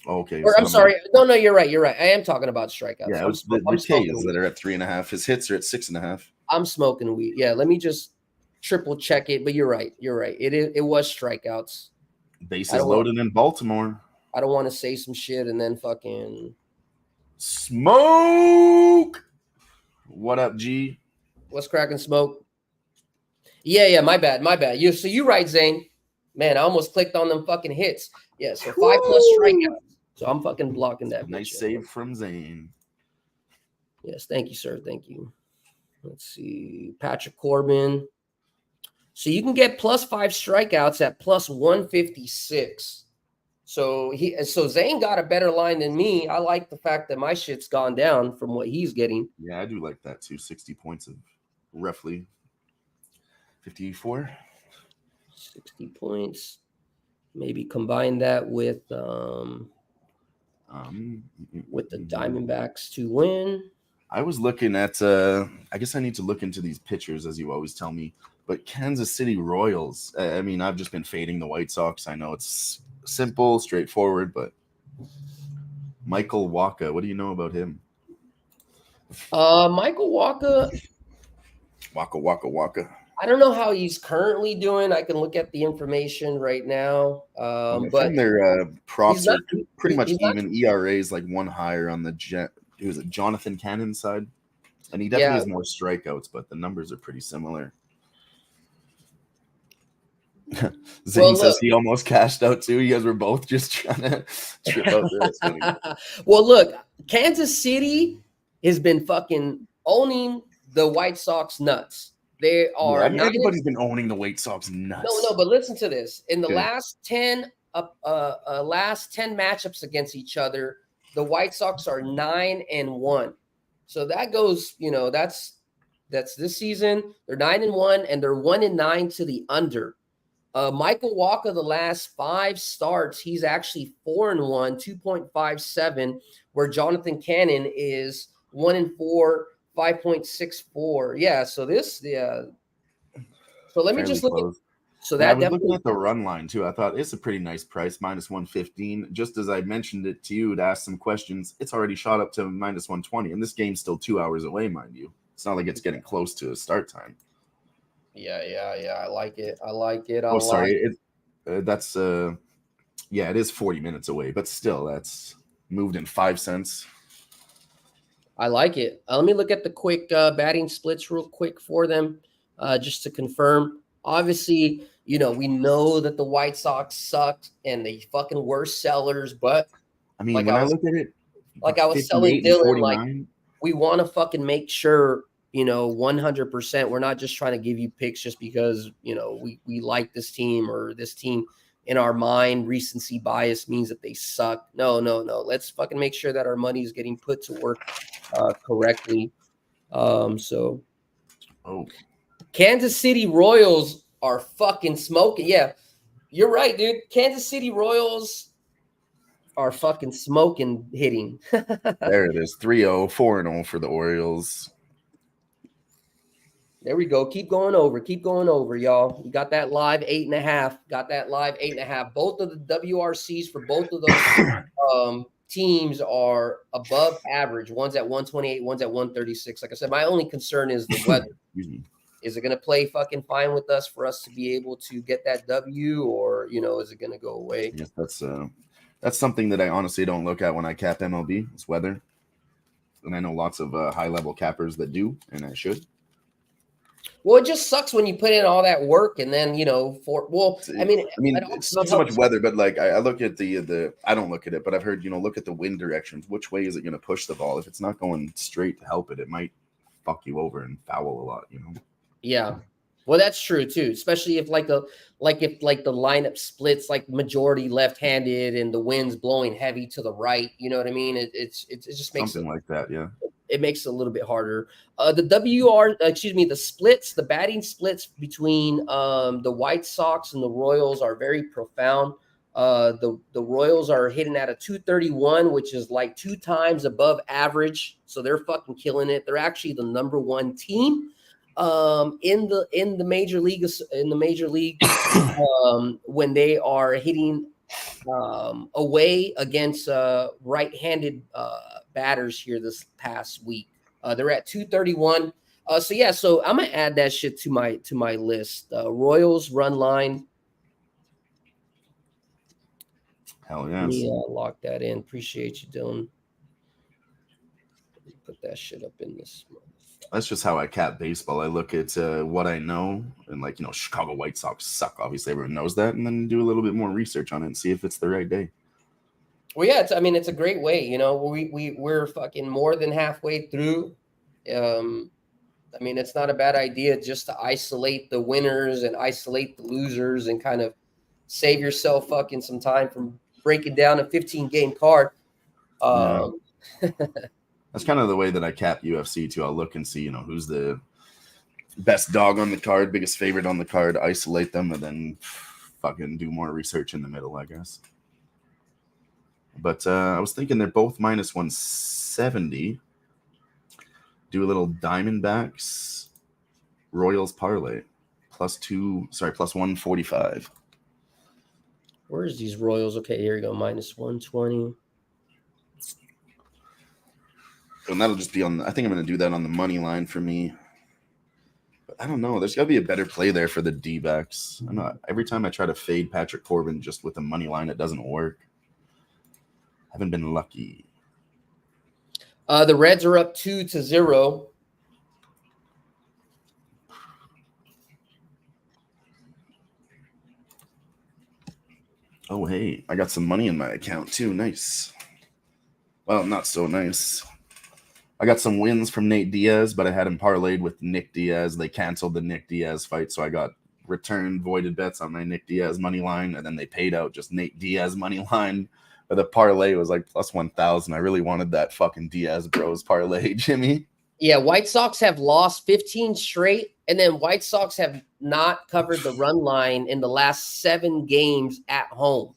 Okay. Or, I'm sorry. No, you're right. I am talking about strikeouts. Yeah, it was the Ks that are at 3.5. His hits are at 6.5. I'm smoking weed. Yeah, let me just triple check it. But you're right. It was strikeouts. Bases loaded in Baltimore. I don't want to say some shit and then fucking smoke. What up, G? What's cracking, Smoke? Yeah, my bad. You right, Zane. Man, I almost clicked on them fucking hits. Yeah, so 5+ strikeouts. So I'm fucking blocking that. Nice save from Zane. Yes, thank you, sir. Thank you. Let's see. Patrick Corbin. So you can get +5 strikeouts at +156. So Zane got a better line than me. I like the fact that my shit's gone down from what he's getting. Yeah, I do like that too. 60 points of roughly 54. 60 points. Maybe combine that with the Diamondbacks to win. I was looking at I guess I need to look into these pitchers, as you always tell me. But Kansas City Royals, I mean, I've just been fading the White Sox. I know it's simple, straightforward, but Michael Wacha, what do you know about him? Michael Wacha. Waka. I don't know how he's currently doing. I can look at the information right now. But their props are pretty much even. ERAs like one higher on the Jonathan Cannon side, and he definitely has more strikeouts, but the numbers are pretty similar. Zane says he almost cashed out too. You guys were both just trying to trip out there. Well, look, Kansas City has been fucking owning the White Sox nuts. They are. Everybody's been owning the White Sox nuts. No, but listen to this. In the last 10 matchups against each other, the White Sox are 9-1. So that goes, that's this season. They're 9-1 and they're 1-9 to the under. Michael Wacha, the last 5 starts, he's actually 4-1, 2.57, where Jonathan Cannon is 1-4, 5.64. Yeah, so so let me just look at. So that I was looking at the run line too. I thought it's a pretty nice price, -115. Just as I mentioned it to you to ask some questions, it's already shot up to -120, and this game's still 2 hours away, mind you. It's not like it's getting close to a start time. Yeah. I like it. That's it is 40 minutes away, but still, that's moved in 5 cents. I like it. Let me look at the quick batting splits real quick for them, just to confirm. Obviously, we know that the White Sox sucked and they fucking were sellers, but I mean, when I look at it, like I was telling Dylan, like we want to fucking make sure 100%. We're not just trying to give you picks just because, we like this team or this team in our mind. Recency bias means that they suck. No. Let's fucking make sure that our money is getting put to work correctly. Kansas City Royals are fucking smoking. Yeah, you're right, dude. Kansas City Royals are fucking smoking hitting. There it is. 3-0, 4-0 for the Orioles. There we go. Keep going over, y'all. You got that live 8.5. Both of the WRCs for both of those teams are above average. One's at 128, one's at 136. Like I said, my only concern is the weather. Is it going to play fucking fine with us for us to be able to get that W, or is it going to go away? Yes, that's something that I honestly don't look at when I cap MLB. It's weather, and I know lots of high-level cappers that do, and I should. Well, it just sucks when you put in all that work and then, it's not so much weather, but like I look at the I don't look at it, but I've heard, look at the wind directions. Which way is it going to push the ball? If it's not going straight to help it, it might fuck you over and foul a lot, Yeah. Well, that's true too, especially if the lineup splits like majority left-handed and the wind's blowing heavy to the right. You know what I mean? It just makes something like that. Yeah. It makes it a little bit harder. The splits, the batting splits between the White Sox and the Royals are very profound. The Royals are hitting at a 231, which is like 2 times above average. So they're fucking killing it. They're actually the number 1 team in the major league when they are hitting away against right-handed batters here this past week. They're at 231. So I'm gonna add that shit to my list. Royals run line. Hell Let yes. me lock that in. Appreciate you, Dylan. Put that shit up in this. That's just how I cap baseball. I look at what I know, and like, Chicago White Sox suck. Obviously, everyone knows that, and then do a little bit more research on it and see if it's the right day. Well, yeah, it's a great way. We're fucking more than halfway through. It's not a bad idea just to isolate the winners and isolate the losers and kind of save yourself fucking some time from breaking down a 15-game card. Yeah. That's kind of the way that I cap UFC too. I'll look and see, who's the best dog on the card, biggest favorite on the card, isolate them, and then fucking do more research in the middle, I guess. But I was thinking they're both minus 170. Do a little Diamondbacks Royals parlay. Plus 145. Where's these Royals? Okay, here we go. Minus 120. And that'll just be I think I'm going to do that on the money line for me. But I don't know. There's got to be a better play there for the D-backs. Every time I try to fade Patrick Corbin just with the money line, it doesn't work. Haven't been lucky. The Reds are up 2-0. Oh, hey, I got some money in my account too. Nice. Well, not so nice. I got some wins from Nate Diaz, but I had him parlayed with Nick Diaz. They canceled the Nick Diaz fight, so I got returned voided bets on my Nick Diaz money line, and then they paid out just Nate Diaz money line. But the parlay was like plus 1,000. I really wanted that fucking Diaz Bros parlay, Jimmy. Yeah, White Sox have lost 15 straight, and then White Sox have not covered the run line in the last 7 games at home.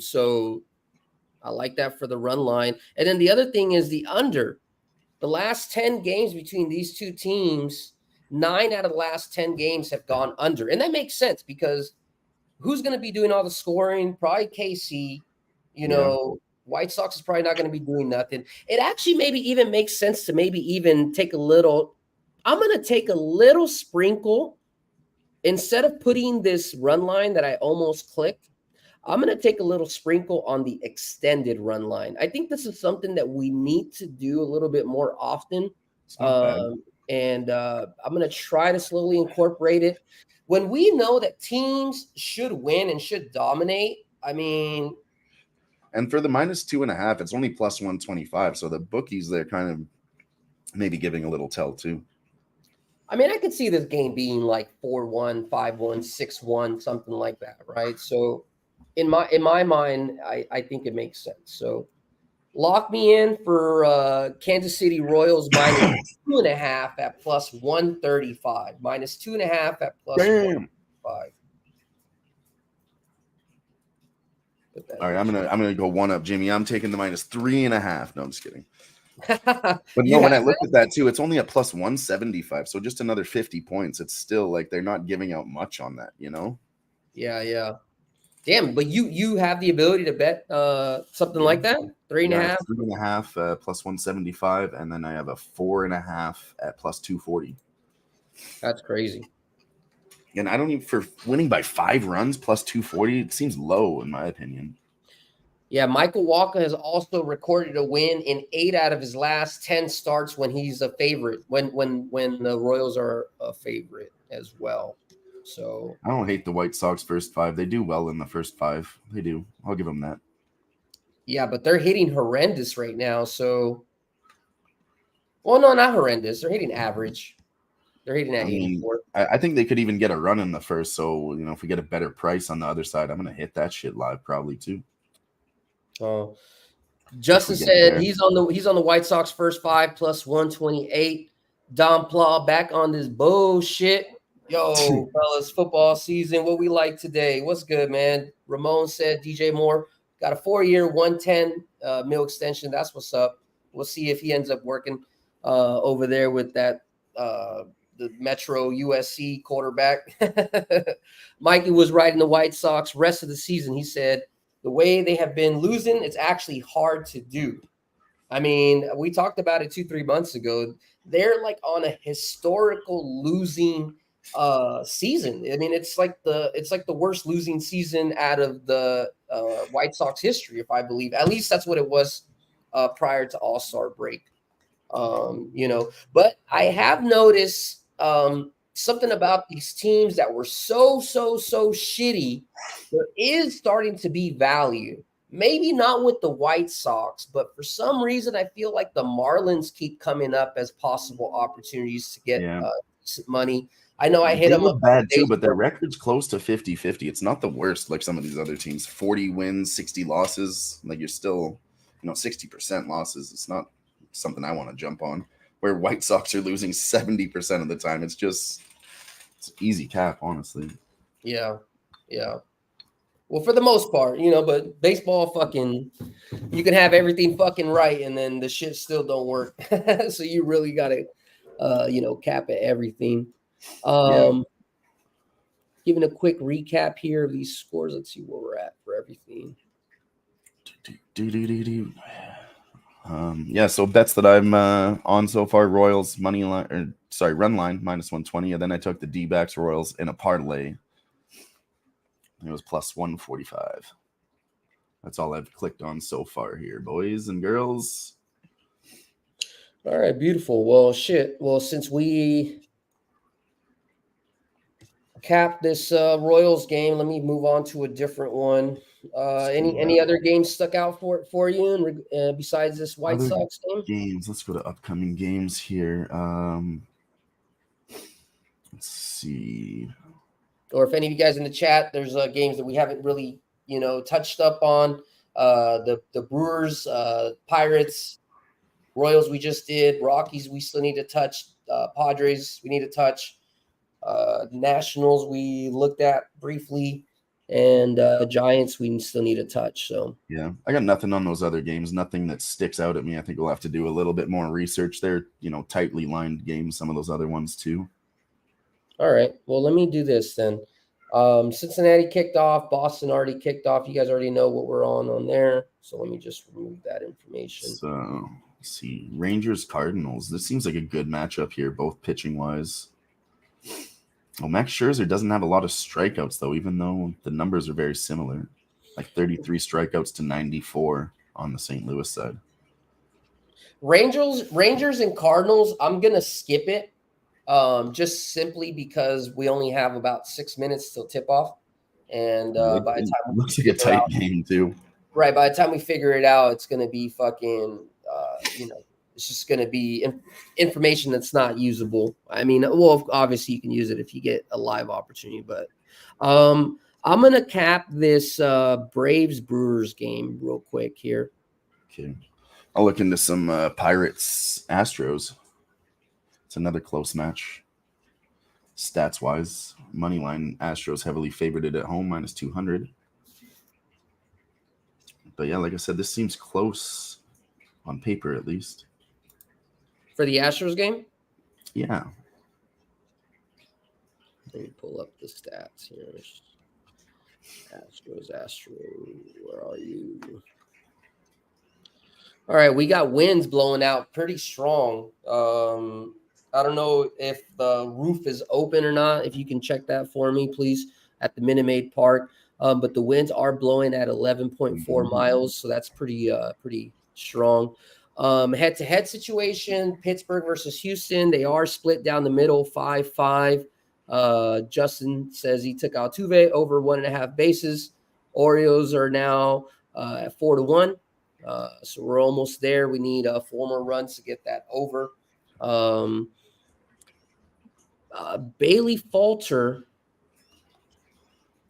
So I like that for the run line. And then the other thing is the under. The last 10 games between these two teams, 9 out of the last 10 games have gone under. And that makes sense because who's going to be doing all the scoring? Probably KC. White Sox is probably not going to be doing nothing. It actually maybe even makes sense to maybe even take a little. I'm going to take a little sprinkle instead of putting this run line that I almost clicked. I'm going to take a little sprinkle on the extended run line. I think this is something that we need to do a little bit more often. And I'm going to try to slowly incorporate it. When we know that teams should win and should dominate, and for the minus 2.5, it's only plus 125. So the bookies, they're kind of maybe giving a little tell too. I could see this game being like 4-1, 5-1, 6-1, something like that, right? So in my mind, I think it makes sense. So lock me in for Kansas City Royals minus 2.5 at plus 135. Minus 2.5 at plus 135. All right, I'm gonna go one up, Jimmy. I'm taking the minus 3.5. No, I'm just kidding. But no, when I looked at that too, it's only at plus 175. So just another 50 points. It's still like they're not giving out much on that, Yeah. Damn, but you have the ability to bet something like that? 3.5? 3.5 plus 175, and then I have a 4.5 at plus 240. That's crazy. And I don't even for winning by 5 runs plus 240. It seems low in my opinion. Yeah, Michael Walker has also recorded a win in 8 out of his last 10 starts when he's a favorite. When the Royals are a favorite as well. So I don't hate the White Sox first 5. They do well in the first 5. They do. I'll give them that. Yeah, but they're hitting horrendous right now. So, well, no, not horrendous. They're hitting average. They're hitting at 84. I think they could even get a run in the first. So, if we get a better price on the other side, I'm going to hit that shit live probably too. Oh, Justin said he's on the White Sox first 5 plus 128. Don Pla back on this bullshit. Yo, fellas, football season. What we like today? What's good, man? Ramon said DJ Moore got a 4-year, 110 mil extension. That's what's up. We'll see if he ends up working over there with that the Metro USC quarterback. Mikey was riding the White Sox rest of the season. He said the way they have been losing, it's actually hard to do. We talked about it 2-3 months ago. They're like on a historical losing season. I mean, it's like the worst losing season out of the White Sox history, if I believe. At least that's what it was prior to All-Star break. But I have noticed something about these teams that were so shitty. There is starting to be value. Maybe not with the White Sox, but for some reason, I feel like the Marlins keep coming up as possible opportunities to get Yeah. decent money. I know I hit They them up look bad too, days but their ago. record's close to 50-50. It's not the worst like some of these other teams. 40 wins, 60 losses. Like you're still, 60% losses. It's not something I want to jump on. Where White Sox are losing 70% of the time. It's easy cap, honestly. Yeah. Well, for the most part, but baseball fucking, you can have everything fucking right, and then the shit still don't work. So you really got to, cap at everything. Yeah. Giving a quick recap here of these scores. Let's see where we're at for everything. So bets that I'm on so far: Royals money line, run line -120, and then I took the D-backs Royals in a parlay. It was +145. That's all I've clicked on so far here, boys and girls. All right, beautiful. Well, shit. Well, since we capped this Royals game, let me move on to a different one. Any other games stuck out for you, besides this White Other Sox game? games. Let's go to upcoming games here. Let's see. Or if any of you guys in the chat, there's games that we haven't really, touched up on. The Brewers, Pirates, Royals we just did. Rockies we still need to touch. Padres we need to touch. Nationals we looked at briefly. And Giants we still need to touch. So Yeah, I got nothing on those other games. Nothing that sticks out at me. I think we'll have to do a little bit more research. They're, tightly lined games. Some of those other ones too. all right. Well, let me do this then. Cincinnati kicked off. Boston already kicked off. You guys already know what we're on there. So let me just remove that information. So let's see. Rangers Cardinals. This seems like a good matchup here, both pitching wise. Well, Max Scherzer doesn't have a lot of strikeouts though, even though the numbers are very similar. Like 33 strikeouts to 94 on the St. Louis side. Rangers and Cardinals, I'm gonna skip it. Just simply because we only have about 6 minutes till tip off. And by the time looks like a tight game too. Right. By the time we figure it out, it's going to be fucking, it's just going to be information that's not usable. I mean, well, obviously you can use it if you get a live opportunity, but I'm going to cap this Braves Brewers game real quick here. Okay. I'll look into some Pirates Astros. It's another close match. Stats wise, moneyline Astros heavily favored it at home -200. But yeah, like I said, this seems close on paper at least. For the Astros game? Yeah. Let me pull up the stats here. Astros, where are you? All right, we got winds blowing out pretty strong. I don't know if the roof is open or not. If you can check that for me, please, at the Minute Maid Park. But the winds are blowing at 11.4 miles, so that's pretty strong. Head-to-head situation: Pittsburgh versus Houston. They are split down the middle, 5-5. Justin says he took Altuve over 1.5 bases. Orioles are now at 4-1. So we're almost there. We need 4 more runs to get that over. Bailey Falter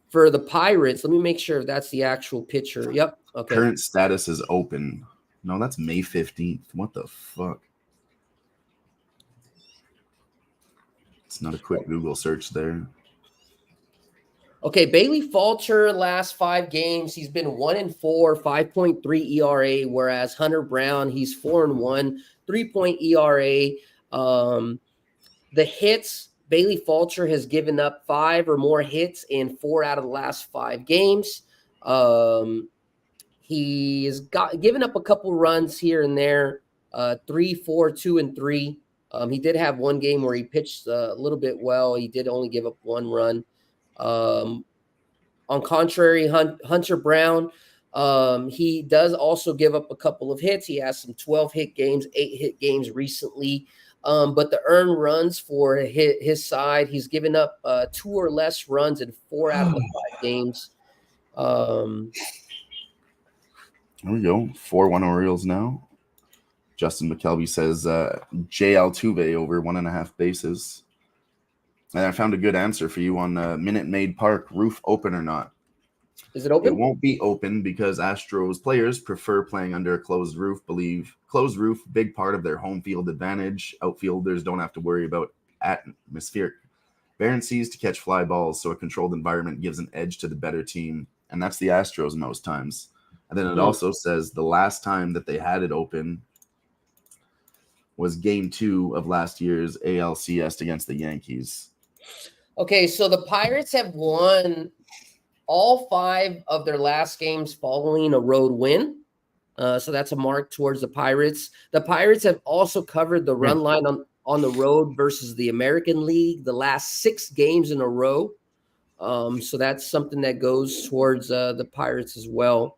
for the Pirates. Let me make sure if that's the actual pitcher. Yep. Okay. Current status is open. No, that's May 15th. What the fuck? It's not a quick Google search there. Okay, Bailey Falter last 5 games, he's been 1-4, 5.3 ERA, whereas Hunter Brown, he's 4-1, 3 ERA. The hits, Bailey Falter has given up 5 or more hits in 4 out of the last 5 games. He has given up a couple runs here and there, 3, 4, 2, and 3. He did have one game where he pitched a little bit well. He did only give up 1 run. On contrary, Hunter Brown, he does also give up a couple of hits. He has some 12-hit games, 8-hit games recently. But the earned runs for his side, he's given up 2 or less runs in 4 out of the 5 games. There we go. 4-1 Orioles now. Justin McKelvey says J. Altuve over 1.5 bases. And I found a good answer for you on Minute Maid Park. Roof open or not? Is it open? It won't be open because Astros players prefer playing under a closed roof. Believe closed roof, big part of their home field advantage. Outfielders don't have to worry about atmospheric variances to catch fly balls, so a controlled environment gives an edge to the better team. And that's the Astros most times. And then it also says the last time that they had it open was game 2 of last year's ALCS against the Yankees. Okay, so the Pirates have won all 5 of their last games following a road win. So that's a mark towards the Pirates. The Pirates have also covered the run line on the road versus the American League the last 6 games in a row. So that's something that goes towards the Pirates as well.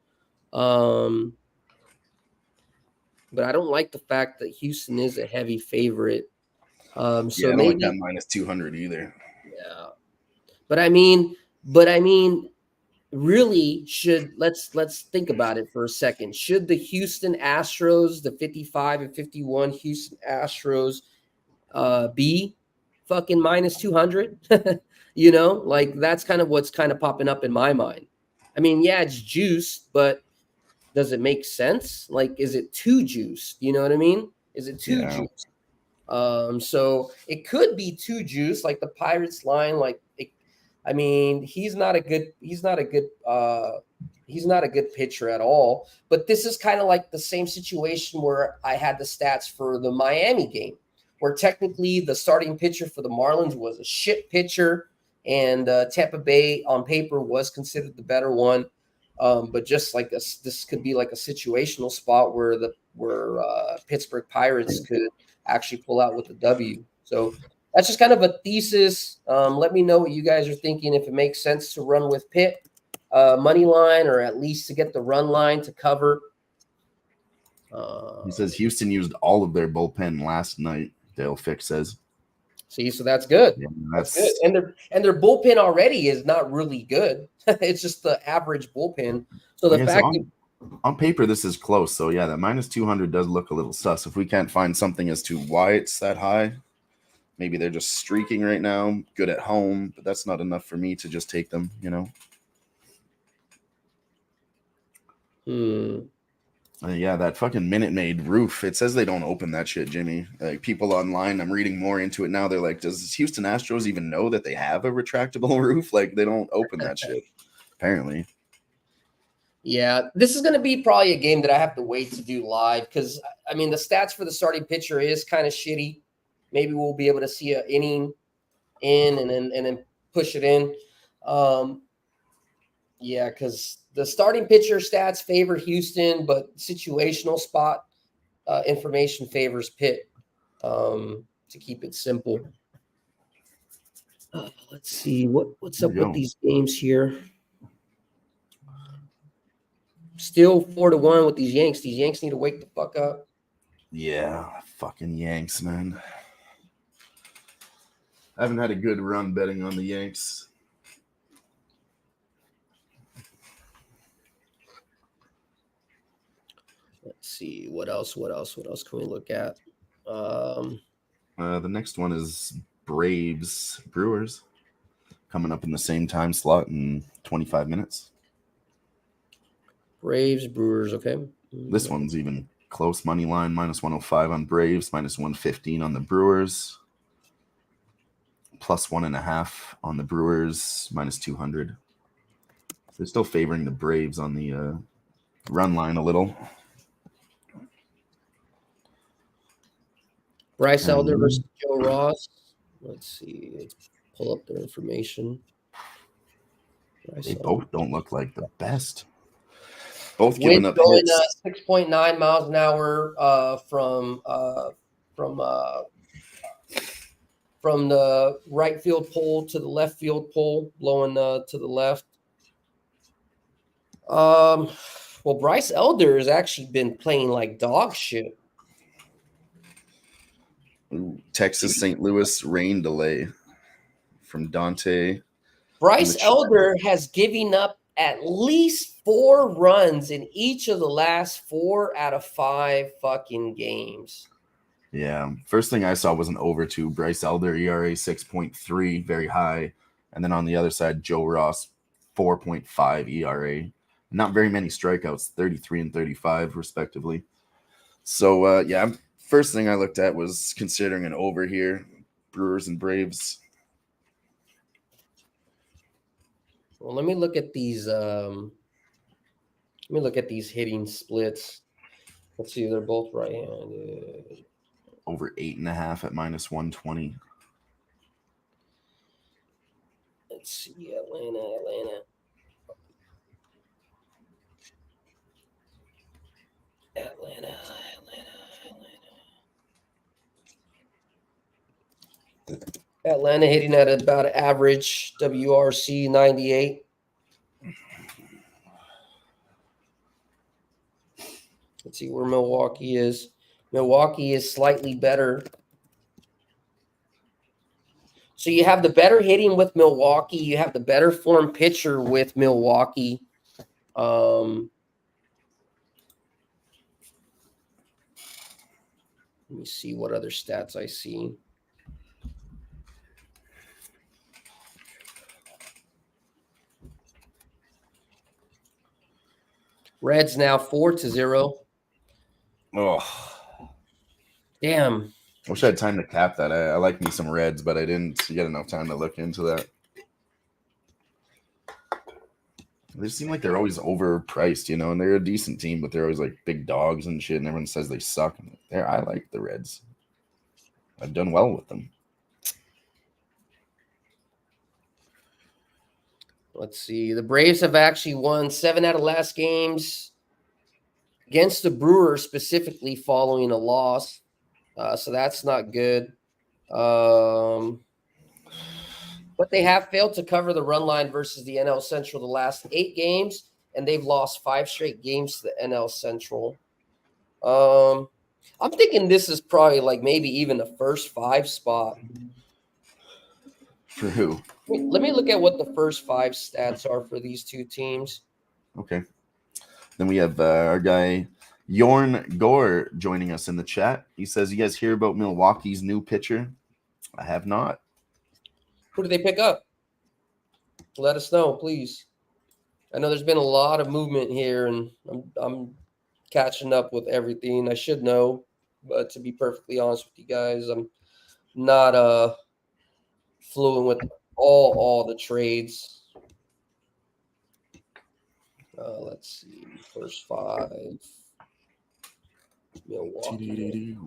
But I don't like the fact that Houston is a heavy favorite. So I don't maybe like that minus 200 either. Yeah, but I mean, really, let's think about it for a second. Should the Houston Astros, the 55-51 Houston Astros, be fucking minus 200? Like that's kind of what's kind of popping up in my mind. I mean, yeah, it's juiced, but does it make sense? Like, is it too juiced? You know what I mean? Is it too juiced? So it could be too juiced, like the Pirates line. Like, he's not a good pitcher at all. But this is kind of like the same situation where I had the stats for the Miami game, where technically the starting pitcher for the Marlins was a shit pitcher, and Tampa Bay on paper was considered the better one. But just like this could be like a situational spot where Pittsburgh Pirates could actually pull out with the W. So that's just kind of a thesis. Let me know what you guys are thinking, if it makes sense to run with Pitt money line, or at least to get the run line to cover. He says Houston used all of their bullpen last night. Dale Fick says. See, so that's good. Yeah, that's good. And their bullpen already is not really good. It's just the average bullpen. So the fact on paper this is close. So yeah, that minus 200 does look a little sus. If we can't find something as to why it's that high, maybe they're just streaking right now, good at home, but that's not enough for me to just take them, Yeah, that fucking Minute Maid roof. It says they don't open that shit, Jimmy. Like, people online, I'm reading more into it now. They're like, does Houston Astros even know that they have a retractable roof? Like, they don't open that shit, apparently. Yeah, this is going to be probably a game that I have to wait to do live because, the stats for the starting pitcher is kind of shitty. Maybe we'll be able to see an inning in and then push it in. Yeah, because the starting pitcher stats favor Houston, but situational spot information favors Pitt, to keep it simple. Let's see. What's up with these games here? Still 4-1 with these Yanks. These Yanks need to wake the fuck up. Yeah, fucking Yanks, man. I haven't had a good run betting on the Yanks. Let's see. What else can we look at? The next one is Braves Brewers, coming up in the same time slot in 25 minutes. Braves Brewers, okay. This one's even close. Money line minus 105 on Braves, minus 115 on the Brewers, plus 1.5 on the Brewers, minus 200. They're still favoring the Braves on the run line a little. Bryce Elder versus Joe Ross. Let's see. Let's pull up their information. They both don't look like the best. Both giving up going hits. 6.9 miles an hour from from the right field pole to the left field pole, blowing to the left. Well, Bryce Elder has actually been playing like dog shit. Ooh, Texas St. Louis rain delay from Dante. Bryce Elder has given up at least 4 runs in each of the last 4 out of 5 fucking games. Yeah. First thing I saw was an over 2. Bryce Elder, ERA 6.3, very high. And then on the other side, Joe Ross, 4.5 ERA. Not very many strikeouts, 33 and 35, respectively. So, yeah, first thing I looked at was considering an over here. Brewers and Braves. Well, let me look at these. Let me look at these hitting splits. Let's see, they're both right-handed. Over 8.5 at -120. Let's see, Atlanta. Atlanta hitting at about an average WRC 98. Let's see where Milwaukee is. Milwaukee is slightly better. So you have the better hitting with Milwaukee. You have the better form pitcher with Milwaukee. Let me see what other stats I see. Reds now 4-0. Oh, damn. I wish I had time to cap that. I like me some Reds, but I didn't get enough time to look into that. They seem like they're always overpriced, and they're a decent team, but they're always like big dogs and shit, and everyone says they suck. I like the Reds. I've done well with them. Let's see. The Braves have actually won 7 out of last games against the Brewers, specifically following a loss. So that's not good. But they have failed to cover the run line versus the NL Central the last 8 games, and they've lost 5 straight games to the NL Central. I'm thinking this is probably like maybe even the first 5 spot. For who? Let me look at what the first 5 stats are for these two teams. Okay. Then we have our guy Yorn Gore joining us in the chat. He says, "You guys hear about Milwaukee's new pitcher?" I have not. Who did they pick up? Let us know, please. I know there's been a lot of movement here, and I'm catching up with everything. I should know, but to be perfectly honest with you guys, I'm not fluent with all the trades. Let's see, first 5. Milwaukee.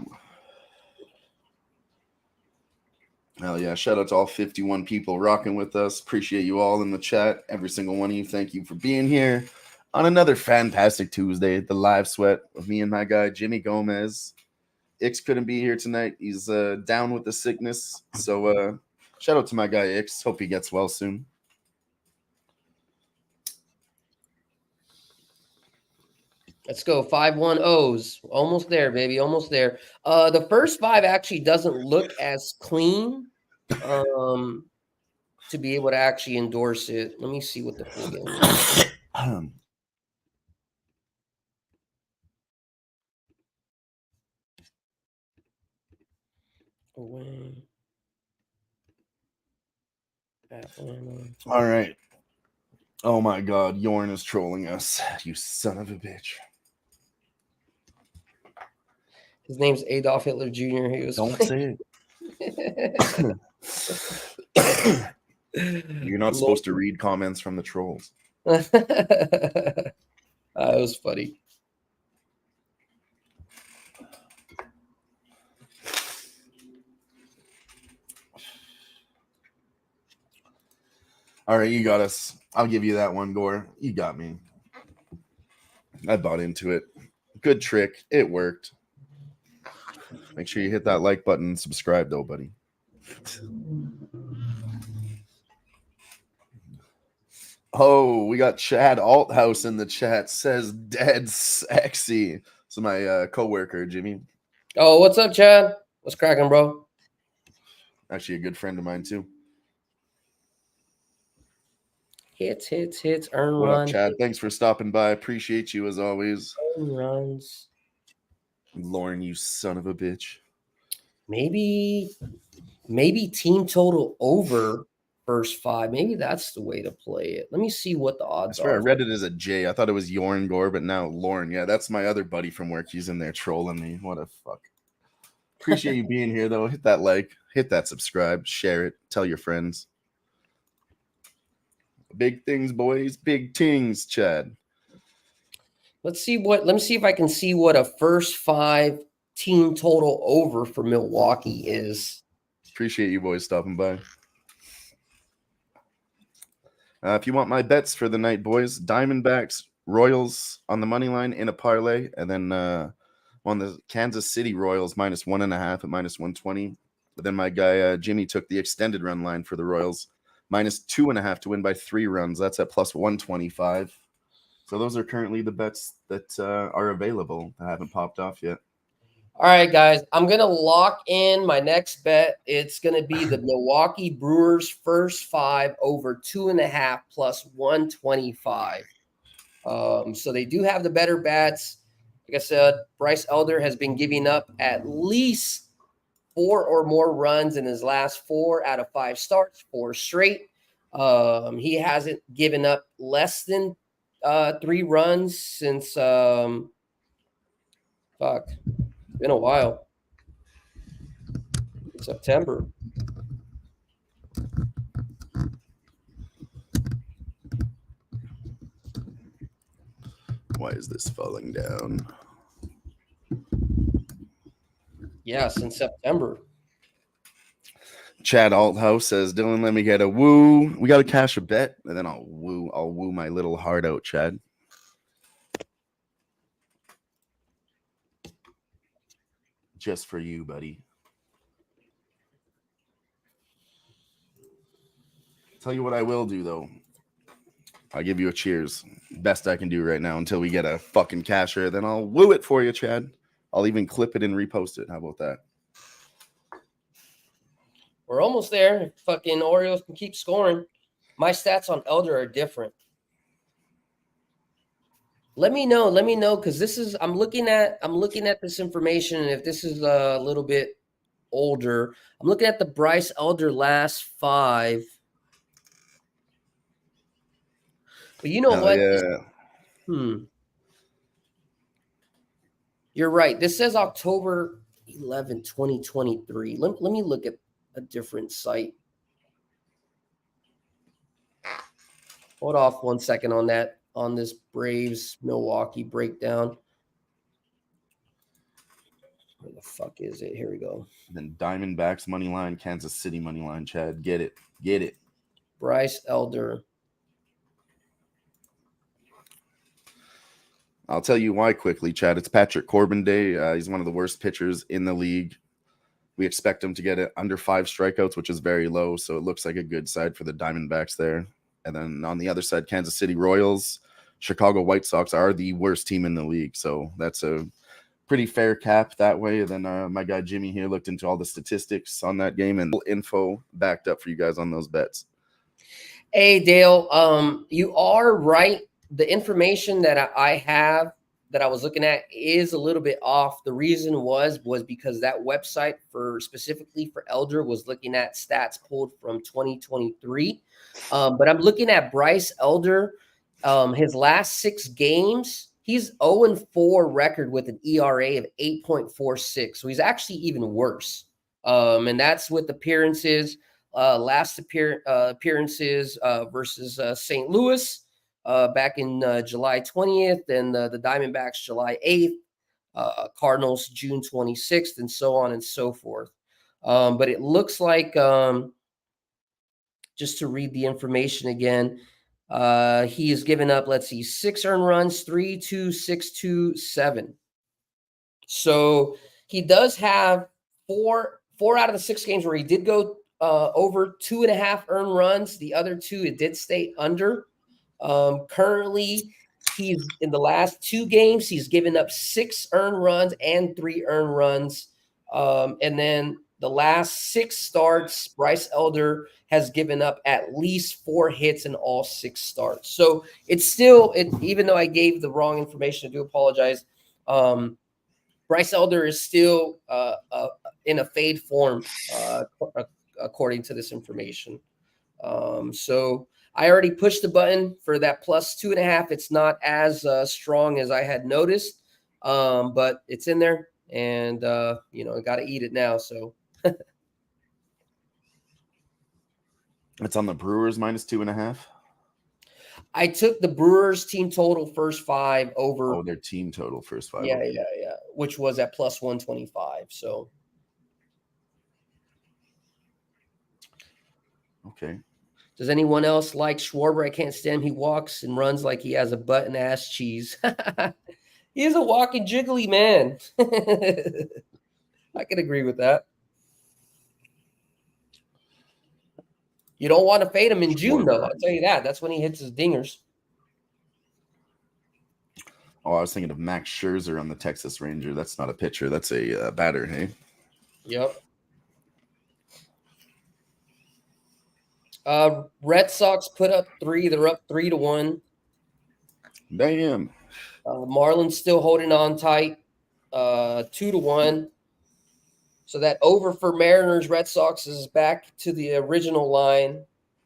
Hell yeah. Shout out to all 51 people rocking with us. Appreciate you all in the chat. Every single one of you. Thank you for being here on another fantastic Tuesday, the live sweat of me and my guy, Jimmy Gomez. Ix couldn't be here tonight. He's down with the sickness. So shout out to my guy, Ix. Hope he gets well soon. Let's go. 5-1-0s. Almost there, baby. Almost there. The first 5 actually doesn't look as clean to be able to actually endorse it. Let me see what the full game is. Away. All right. Oh my God, Yorn is trolling us. You son of a bitch. His name's Adolf Hitler Jr. He was. Don't say it. You're not supposed to read comments from the trolls. It was funny. All right, you got us. I'll give you that one, Gore. You got me. I bought into it. Good trick. It worked. Make sure you hit that like button and subscribe, though, buddy. Oh, we got Chad Althouse in the chat. Says dead sexy. So my coworker Jimmy, Oh, what's up, Chad? What's cracking, bro? actually a good friend of mine too. Hits, earn What run, up, Chad? Thanks for stopping by. Appreciate you as always. earn runs. Lauren, you son of a bitch. Maybe team total over first 5. Maybe that's the way to play it. Let me see what the I odds swear I are. read it as a J. I thought it was Yorn Gore, but now Lauren. Yeah, that's my other buddy from work. He's in there trolling me. What a fuck. Appreciate you being here, though. Hit that like, hit that subscribe, share it, tell your friends. Big things, boys. Big things, Chad. Let me see if I can see what a first 5 team total over for Milwaukee is. Appreciate you boys stopping by. If you want my bets for the night, boys, Diamondbacks, Royals on the money line in a parlay, and then on the Kansas City Royals -1.5 at -120. But then my guy Jimmy took the extended run line for the Royals -2.5 to win by 3 runs. That's at +125. So those are currently the bets that are available that haven't popped off yet. All right, guys, I'm going to lock in my next bet. It's going to be the Milwaukee Brewers first 5 over 2.5 +125. So they do have the better bats. Like I said, Bryce Elder has been giving up at least 4 or more runs in his last 4 out of 5 starts, 4 straight. He hasn't given up less than 3 runs since been a while. September. Why is this falling down? Yeah, since September. Chad Althouse says, Dylan, let me get a woo. We got to cash a bet, and then I'll woo my little heart out, Chad. Just for you, buddy. Tell you what I will do, though. I'll give you a cheers. Best I can do right now until we get a fucking casher. Then I'll woo it for you, Chad. I'll even clip it and repost it. How about that? We're almost there. Fucking Orioles can keep scoring. My stats on Elder are different. Let me know, because this is I'm looking at this information, and if this is a little bit older, I'm looking at the Bryce Elder last 5. But you know what? Yeah. You're right. This says October 11, 2023. Let me look at a different site. Hold off 1 second on that, on this Braves Milwaukee breakdown. Where the fuck is it? Here we go. And then Diamondbacks money line, Kansas City money line, Chad. Get it. Bryce Elder. I'll tell you why quickly, Chad. It's Patrick Corbin Day. He's one of the worst pitchers in the league. We expect him to get it under 5 strikeouts, which is very low. So it looks like a good side for the Diamondbacks there. And then on the other side, Kansas City Royals, Chicago White Sox are the worst team in the league. So that's a pretty fair cap that way. And then my guy Jimmy here looked into all the statistics on that game and info backed up for you guys on those bets. Hey, Dale, you are right. The information that I have that I was looking at is a little bit off. The reason was because that website specifically for Elder was looking at stats pulled from 2023. But I'm looking at Bryce Elder, his last 6 games, he's 0-4 record with an ERA of 8.46. So he's actually even worse. And that's with appearances, appearances versus St. Louis. Back in July 20th, and the Diamondbacks July 8th, Cardinals June 26th, and so on and so forth. But it looks like, just to read the information again, he has given up, 6 earned runs, 3, 2, 6, 2, 7. So he does have 4 out of the 6 games where he did go over 2.5 earned runs. The other two, it did stay under. Currently, he's in the last 2 games, he's given up 6 earned runs and 3 earned runs. And then the last 6 starts, Bryce Elder has given up at least 4 hits in all 6 starts. So it's still, even though I gave the wrong information, I do apologize. Bryce Elder is still in a fade form, according to this information. So I already pushed the button for that plus 2.5. It's not as strong as I had noticed, but it's in there, and I got to eat it now. So It's on the Brewers minus 2.5. I took the Brewers team total first 5 over. Oh, their team total first 5. Yeah, Okay. yeah, which was at plus 125. So Okay. does anyone else like Schwarber? I can't stand him. He walks and runs like he has a button ass cheese. He's a walking jiggly man. I can agree with that. You don't want to fade him in June, though. I'll tell you that. That's when he hits his dingers. Oh, I was thinking of Max Scherzer on the Texas Ranger. That's not a pitcher. That's a batter, hey? Yep. Red Sox put up 3. They're up 3-1. Damn. Marlins still holding on tight, 2-1. So that over for Mariners, Red Sox is back to the original line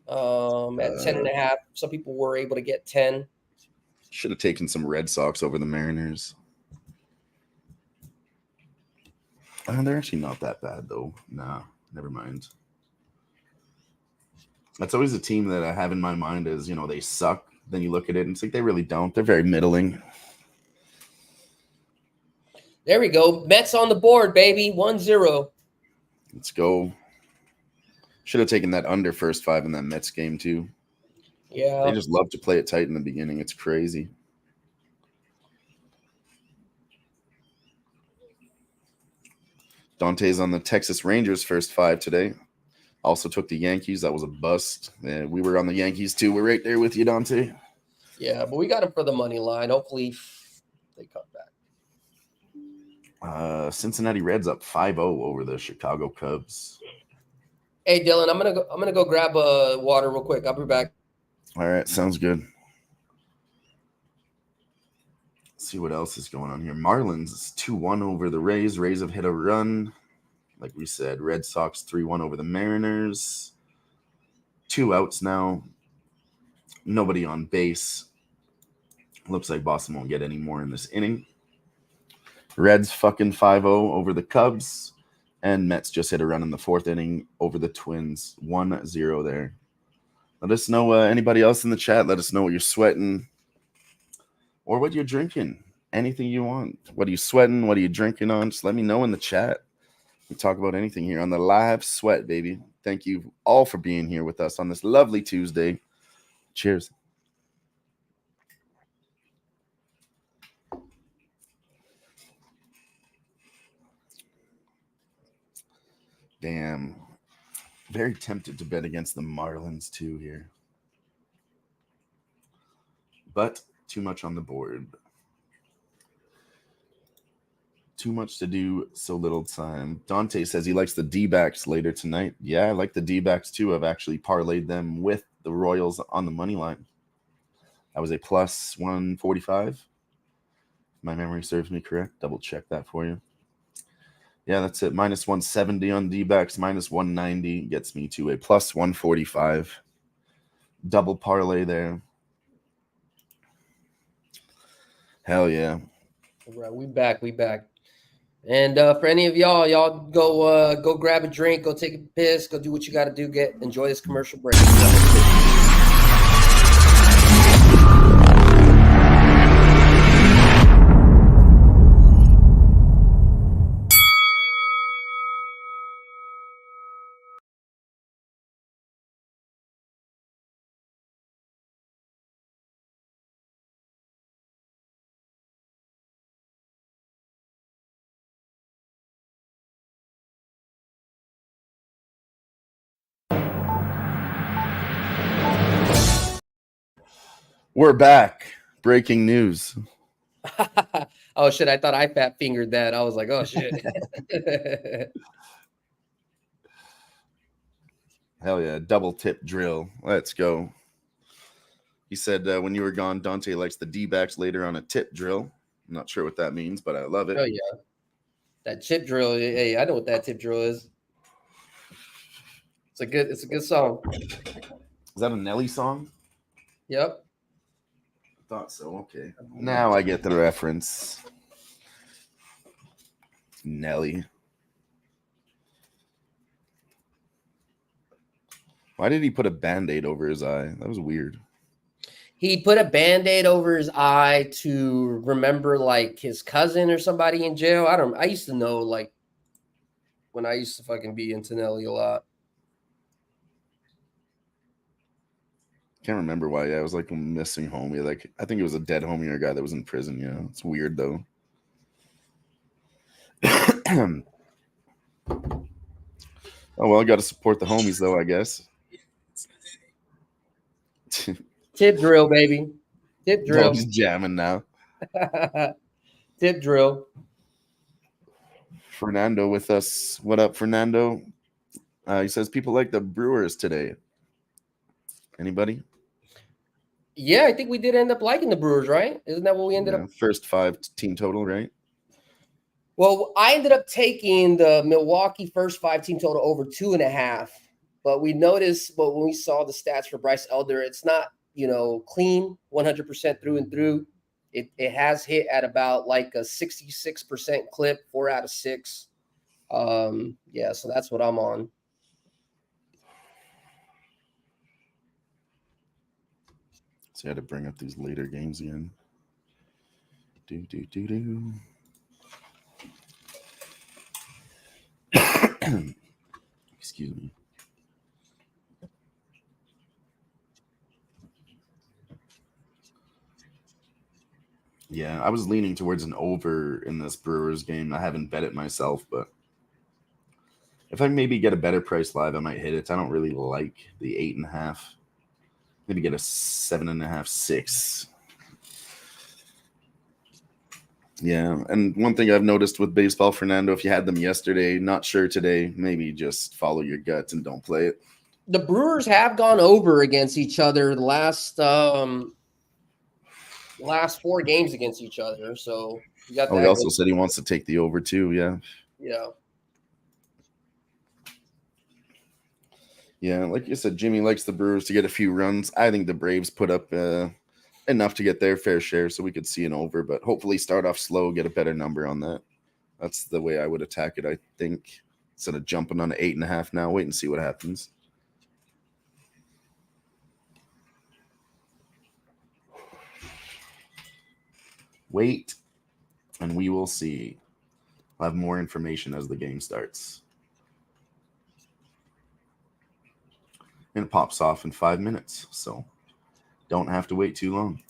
at 10.5. Some people were able to get 10. Should have taken some Red Sox over the Mariners. They're actually not that bad, though. Nah, never mind. That's always a team that I have in my mind is, they suck. Then you look at it and it's like they really don't. They're very middling. There we go. Mets on the board, baby. 1-0. Let's go. Should have taken that under first 5 in that Mets game, too. Yeah. They just love to play it tight in the beginning. It's crazy. Dante's on the Texas Rangers first 5 today. Also took the Yankees. That was a bust. Yeah, we were on the Yankees, too. We're right there with you, Dante. Yeah, but we got him for the money line. Hopefully they come back. Cincinnati Reds up 5-0 over the Chicago Cubs. Hey Dylan, I'm gonna go grab a water real quick. I'll be back. All right, sounds good. Let's see what else is going on here. Marlins is 2-1 over the Rays. Rays have hit a run. Like we said, Red Sox 3-1 over the Mariners. 2 outs now. Nobody on base. Looks like Boston won't get any more in this inning. Reds fucking 5-0 over the Cubs. And Mets just hit a run in the 4th inning over the Twins. 1-0 there. Let us know, anybody else in the chat, let us know what you're sweating or what you're drinking. Anything you want. What are you sweating? What are you drinking on? Just let me know in the chat. We talk about anything here on the live sweat, baby. Thank you all for being here with us on this lovely Tuesday. Cheers. Damn. Very tempted to bet against the Marlins too here. But too much on the board. Too much to do, so little time. Dante says he likes the D-backs later tonight. Yeah, I like the D-backs too. I've actually parlayed them with the Royals on the money line. That was a plus 145. My memory serves me correct. Double check that for you. Yeah, that's it. Minus 170 on D-backs. Minus 190 gets me to a plus 145. Double parlay there. Hell yeah. All right, we back. And for any of y'all go grab a drink, go take a piss, go do what you got to do. Enjoy this commercial break. We're back. Breaking news. Oh shit! I thought I fat fingered that. I was like, oh shit. Hell yeah. Double tip drill. Let's go. He said when you were gone, Dante likes the D-backs later on a tip drill. I'm not sure what that means, but I love it. Oh yeah, that tip drill. Hey, I know what that tip drill is. It's a good song. Is that a Nelly song? Yep. I thought so. Okay. Now I get the reference. Nelly. Why did he put a Band-Aid over his eye? That was weird. He put a Band-Aid over his eye to remember like his cousin or somebody in jail. I used to know like when I used to fucking be in Nelly a lot. Can't remember why. Yeah, it was like a missing homie. Like I think it was a dead homie or a guy that was in prison. Yeah, it's weird though. Oh well, I got to support the homies though, I guess. Tip drill, baby. Tip drill. He's jamming now. Tip drill. Fernando with us. What up, Fernando? He says people like the Brewers today. Anybody? Yeah, I think we did end up liking the Brewers, right? Isn't that what we ended up? First 5 team total, right? Well, I ended up taking the Milwaukee first 5 team total over 2.5. But we noticed, but when we saw the stats for Bryce Elder, it's not, clean 100% through and through. It has hit at about like a 66% clip, 4 out of 6. Yeah, so that's what I'm on. So I had to bring up these later games again. Excuse me. Yeah, I was leaning towards an over in this Brewers game. I haven't bet it myself, but if I maybe get a better price live, I might hit it. I don't really like the 8.5. Maybe get a 7.5, 6. Yeah, and one thing I've noticed with baseball, Fernando, if you had them yesterday, not sure today, maybe just follow your guts and don't play it. The Brewers have gone over against each other the last 4 games against each other. So you got that. He also said he wants to take the over too. Yeah. Yeah. Yeah, like you said, Jimmy likes the Brewers to get a few runs. I think the Braves put up enough to get their fair share, so we could see an over, but hopefully start off slow, get a better number on that. That's the way I would attack it, I think. Instead of jumping on an 8.5 now, wait and see what happens. Wait, and we will see. I'll have more information as the game starts. And it pops off in 5 minutes, so don't have to wait too long.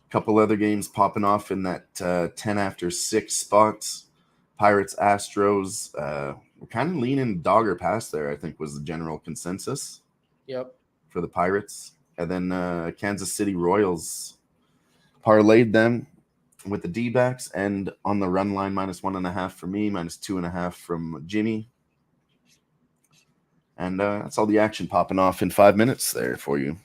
A couple other games popping off in that 10 after 6 spots. Pirates, Astros. We're kind of leaning dog or pass there, I think, was the general consensus. Yep. For the Pirates. And then Kansas City Royals parlayed them with the D-backs and on the run line -1.5 for me, -2.5 from Jimmy. And that's all the action popping off in 5 minutes there for you.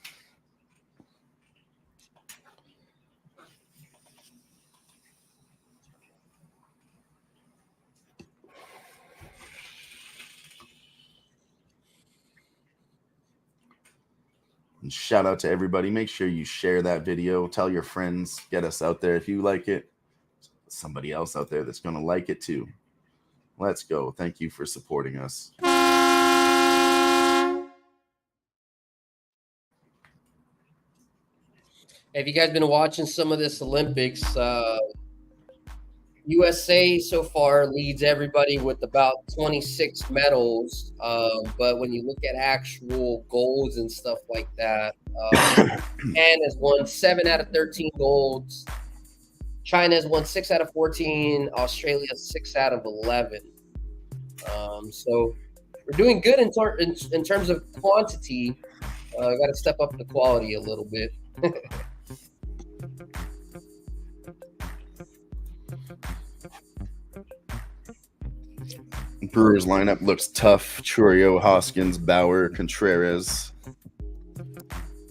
And shout out to everybody. Make sure you share that video. Tell your friends. Get us out there. If you like it, somebody else out there that's going to like it too. Let's go. Thank you for supporting us. Have you guys been watching some of this Olympics? USA so far leads everybody with about 26 medals. But when you look at actual golds and stuff like that, Japan has won 7 out of 13 golds. China has won 6 out of 14. Australia 6 out of 11. So we're doing good in terms of quantity. Got to step up the quality a little bit. Brewers lineup looks tough. Churio, Hoskins, Bauer, Contreras.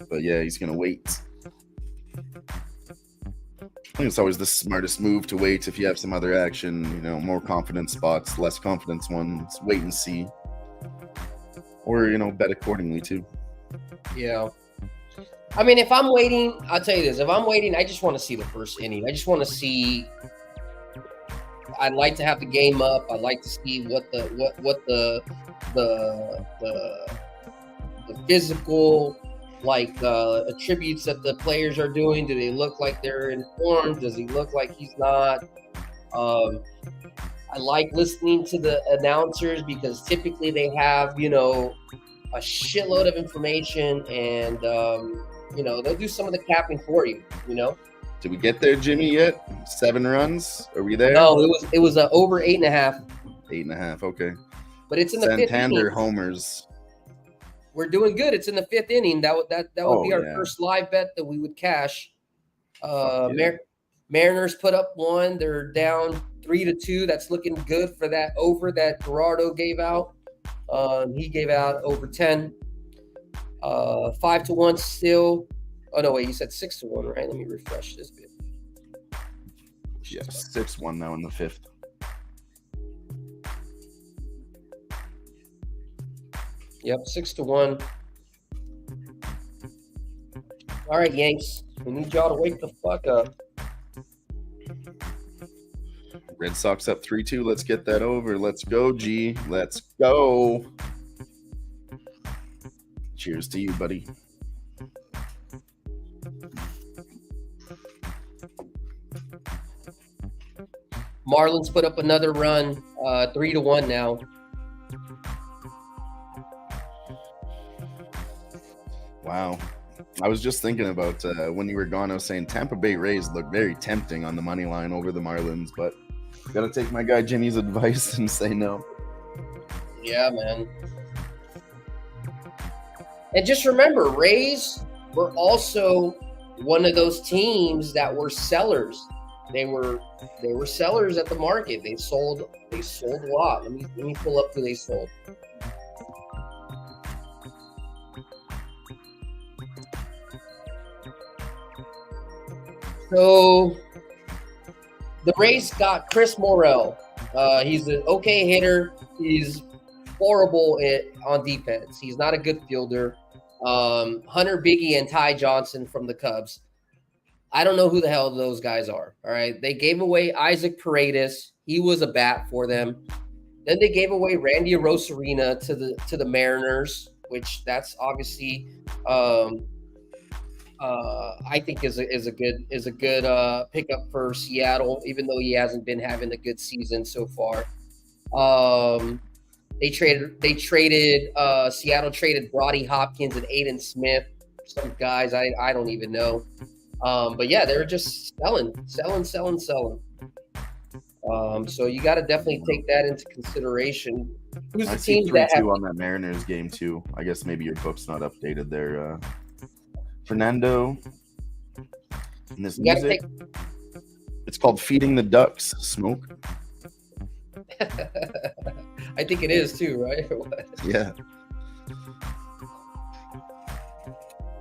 But yeah, he's going to wait. I think it's always the smartest move to wait if you have some other action, you know, more confident spots, less confidence ones. Wait and see. Or, you know, bet accordingly too. Yeah. I mean, if I'm waiting, I'll tell you this. If I'm waiting, I just want to see the first inning. I just want to see. I'd like to have the game up. I'd like to see what the physical attributes that the players are doing. Do they look like they're informed? Does he look like he's not? I like listening to the announcers because typically they have, you know, a shitload of information and, you know, they'll do some of the capping for you, you know? Did we get there, Jimmy, yet? 7 runs? Are we there? No, it was over 8.5. 8.5, okay. But it's in the fifth Santander inning. Homers. We're doing good. It's in the 5th inning. That would be our first live bet that we would cash. Yeah. Mariners put up one. They're down 3-2. That's looking good for that over that Gerardo gave out. He gave out over 10. 5-1 still. Oh no, wait, you said 6-1, right? Let me refresh this bit. Yeah, 6-1 now in the 5th. Yep, 6-1. All right, Yanks. We need y'all to wake the fuck up. Red Sox up 3-2. Let's get that over. Let's go, G. Let's go. Cheers to you, buddy. Marlins put up another run, 3-1 now. Wow. I was just thinking about when you were gone, I was saying Tampa Bay Rays look very tempting on the money line over the Marlins, but got to take my guy Jimmy's advice and say no. Yeah, man. And just remember, Rays were also one of those teams that were sellers. They were sellers at the market. They sold a lot. Let me pull up who they sold. So the Rays got Chris Morel. He's an okay hitter. He's horrible on defense. He's not a good fielder. Hunter Biggie and Ty Johnson from the Cubs. I don't know who the hell those guys are. All right. They gave away Isaac Paredes. He was a bat for them. Then they gave away Randy Arozarena to the Mariners, which that's obviously I think is a good pickup for Seattle, even though he hasn't been having a good season so far. Seattle traded Brody Hopkins and Aiden Smith, some guys I don't even know. But yeah, they're just selling. So you got to definitely take that into consiation. Who's the team that have on that Mariners game too? I guess maybe your book's not updated there. Fernando. And this music. It's called Feeding the Ducks. Smoke. I think it is too, right? Yeah.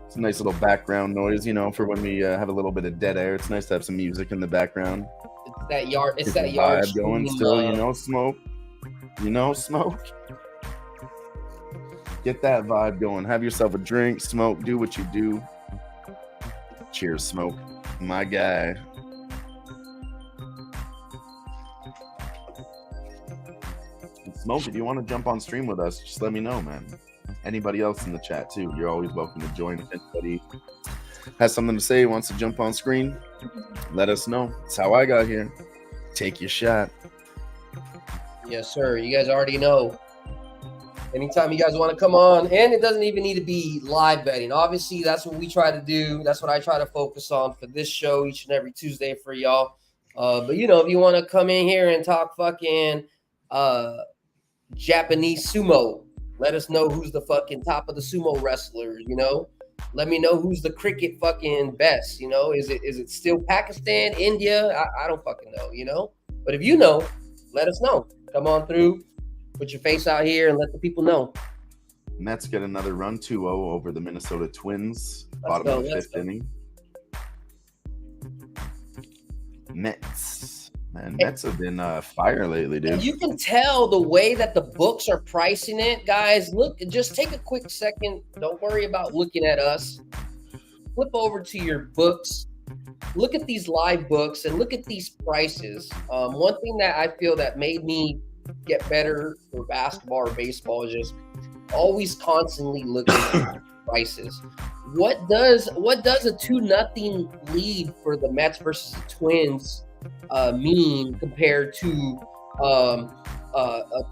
It's a nice little background noise, you know, for when we have a little bit of dead air. It's nice to have some music in the background. It's that yard. It's Get that the yard vibe going still, you know, smoke. You know, smoke. Get that vibe going. Have yourself a drink, smoke, do what you do. Cheers, smoke. My guy. Smoke, if you want to jump on stream with us, just let me know, man. Anybody else in the chat, too. You're always welcome to join. If anybody has something to say, wants to jump on screen, let us know. That's how I got here. Take your shot. Yes, sir. You guys already know. Anytime you guys want to come on, and it doesn't even need to be live betting. Obviously, that's what we try to do. That's what I try to focus on for this show each and every Tuesday for y'all. But, you know, if you want to come in here and talk fucking Japanese sumo, let us know who's the fucking top of the sumo wrestlers, you know? Let me know who's the cricket fucking best. Is it still Pakistan, India? I don't fucking know. But if you know, let us know. Come on through, put your face out here, and let the people know. Mets get another run, 2-0 over the Minnesota Twins. Bottom of the fifth inning. Mets. Man, Mets have been fire lately, dude. You can tell the way that the books are pricing it, guys. Look, just take a quick second. Don't worry about looking at us. Flip over to your books. Look at these live books and look at these prices. One thing that I feel that made me get better for basketball or baseball is just always constantly looking at prices. What does a 2-0 lead for the Mets versus the Twins mean compared to a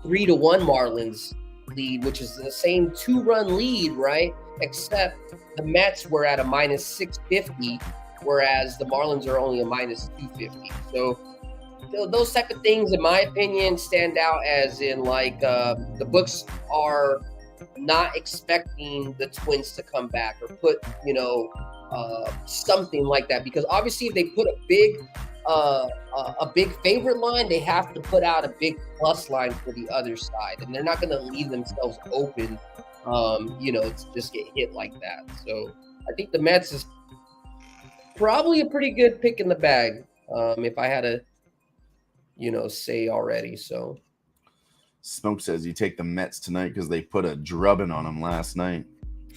3-1 Marlins lead, which is the same 2-run lead, right? Except the Mets were at a minus 650, whereas the Marlins are only a minus 250. So those type of things, in my opinion, stand out as in like the books are not expecting the Twins to come back or put something like that, because obviously if they put a big favorite line, they have to put out a big plus line for the other side, and they're not going to leave themselves open to just get hit like that. So I think the Mets is probably a pretty good pick in the bag, if I had to say already. So Smoke says you take the Mets tonight because they put a drubbing on them last night.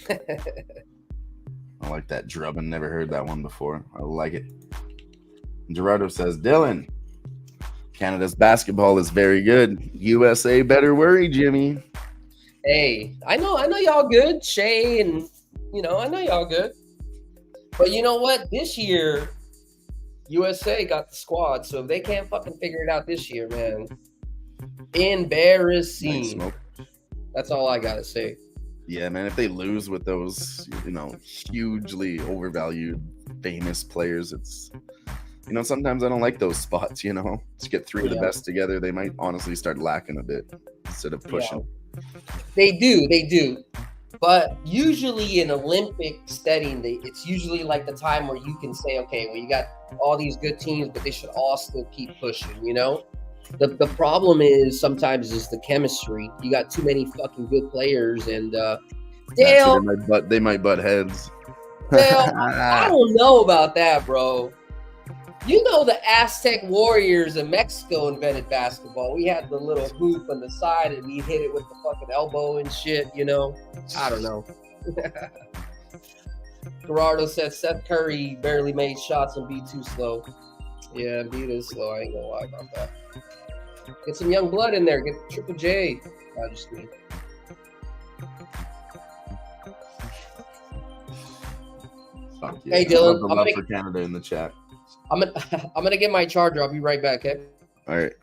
I like that drubbing. Never heard that one before. I like it. Gerardo says, Dylan, Canada's basketball is very good. USA better worry, Jimmy. Hey, I know y'all good, Shay, and I know y'all good. But you know what? This year, USA got the squad, so if they can't fucking figure it out this year, man, embarrassing. Nice. That's all I gotta say. Yeah, man, if they lose with those, hugely overvalued, famous players, it's, sometimes I don't like those spots, to get three of the best together, they might honestly start lacking a bit instead of pushing. Yeah. They do. But usually in Olympic setting, it's usually like the time where you can say, okay, well, you got all these good teams, but they should all still keep pushing, The problem is sometimes is the chemistry. You got too many fucking good players, and Dale, they might butt heads. Dale, I don't know about that, bro. The Aztec Warriors in Mexico invented basketball. We had the little hoop on the side, and we hit it with the fucking elbow and shit. I don't know. Gerardo said Seth Curry barely made shots and beat too slow. Yeah, beat is slow. I ain't gonna lie about that. Get some young blood in there. Get Triple J. Just me. Fuck yeah. Hey Dylan, I'm love for Canada in the chat. I'm gonna get my charger. I'll be right back. Okay. All right.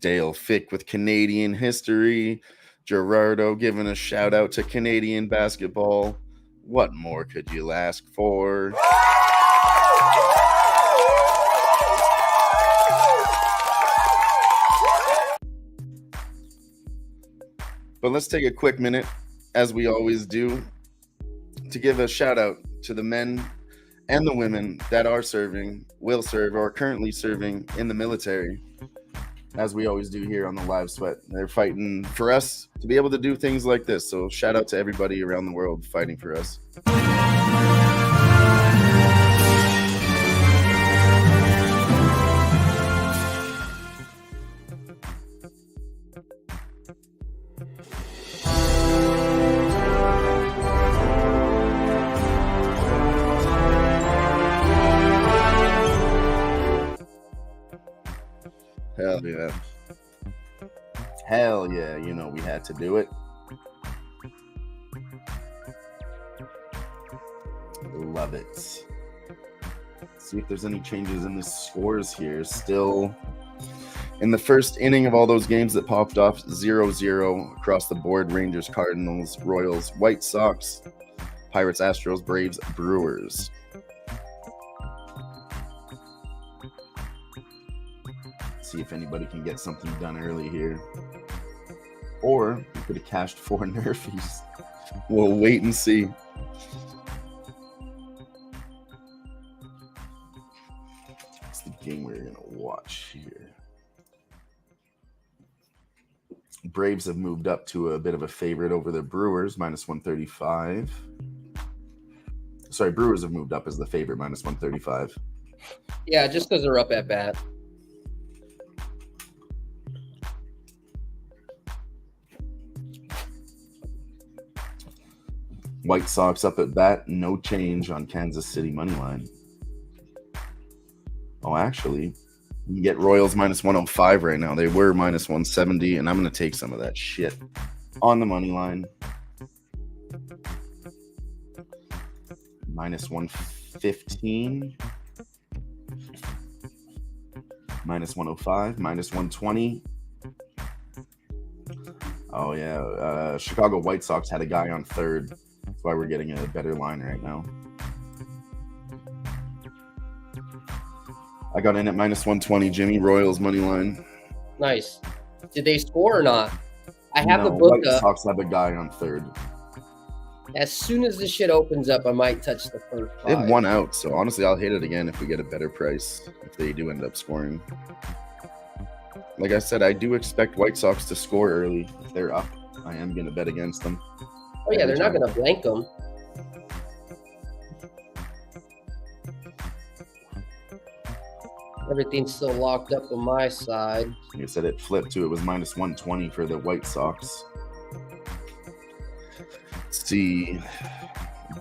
Dale Fick with Canadian history. Gerardo giving a shout out to Canadian basketball. What more could you ask for? But let's take a quick minute, as we always do, to give a shout out to the men and the women that are serving, will serve, or are currently serving in the military, as we always do here on the Live Sweat. They're fighting for us to be able to do things like this. So shout out to everybody around the world fighting for us. Hell yeah. Hell yeah, we had to do it. Love it. See if there's any changes in the scores here. Still in the first inning of all those games that popped off, 0-0 across the board. Rangers, Cardinals, Royals, White Sox, Pirates, Astros, Braves, Brewers. See if anybody can get something done early here. Or you could have cashed 4 Nerfies. We'll wait and see. It's the game we're gonna watch here. Braves have moved up to a bit of a favorite over the Brewers, -135. Sorry, Brewers have moved up as the favorite, -135. Yeah, just because they're up at bat. White Sox up at bat, no change on Kansas City money line. Oh, actually, you can get Royals -105 right now. They were -170, and I'm going to take some of that shit on the money line. -115, -105, -120. Oh, yeah. Chicago White Sox had a guy on third. That's why we're getting a better line right now. I got in at -120, Jimmy. Royals money line. Nice. Did they score or not? I have the No, book White up. Sox have a guy on third. As soon as this shit opens up, I might touch the first They have five. one out, so honestly, I'll hit it again if we get a better price, if they do end up scoring. Like I said, I do expect White Sox to score early. If they're up, I am going to bet against them. Oh, yeah, they're not going to blank them. Everything's still locked up on my side. Like I said, it flipped to it was -120 for the White Sox. Let's see.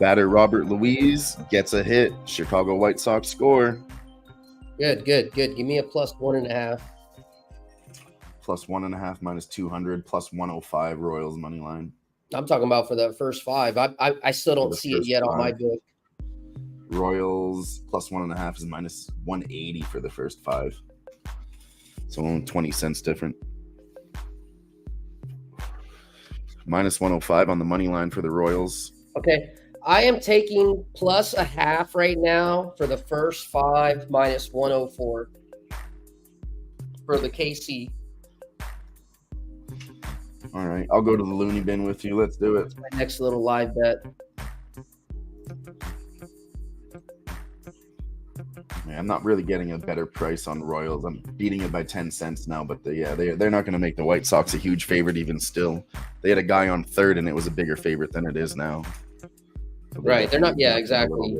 Batter Robert Louise gets a hit. Chicago White Sox score. Good, good, good. Give me a +1.5. +1.5, -200, +105 Royals money line. I'm talking about for the first five. I still don't see it yet on my book. Royals +1.5 is -180 for the first five. So only 20 cents different. -105 on the money line for the Royals. Okay. I am taking +0.5 right now for the first five, -104 for the KC. All right. I'll go to the loony bin with you. Let's do it. My next little live bet. Man, I'm not really getting a better price on Royals. I'm beating it by 10 cents now, but they're not going to make the White Sox a huge favorite even still. They had a guy on third, and it was a bigger favorite than it is now. So Right. They're not. Yeah, exactly.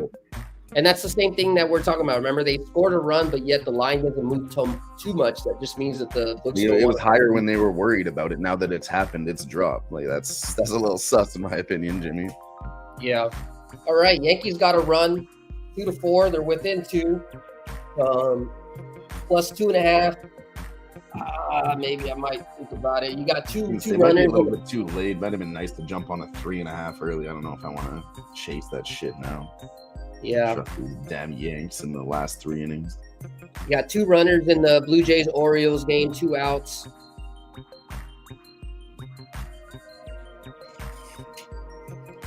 And that's the same thing that we're talking about. Remember, they scored a run, but yet the line doesn't move too much. That just means that the books. It was higher when they were worried about it. Now that it's happened, it's dropped. Like that's a little sus in my opinion, Jimmy. Yeah. All right. Yankees got a run 2-4. They're within 2. +2.5. Maybe I might think about it. You got two Might be runners. a little bit too late. Might have been nice to jump on a 3.5 early. I don't know if I want to chase that shit now. Yeah. Trust these damn Yanks in the last 3 innings. You got 2 runners in the Blue Jays Orioles game, 2 outs.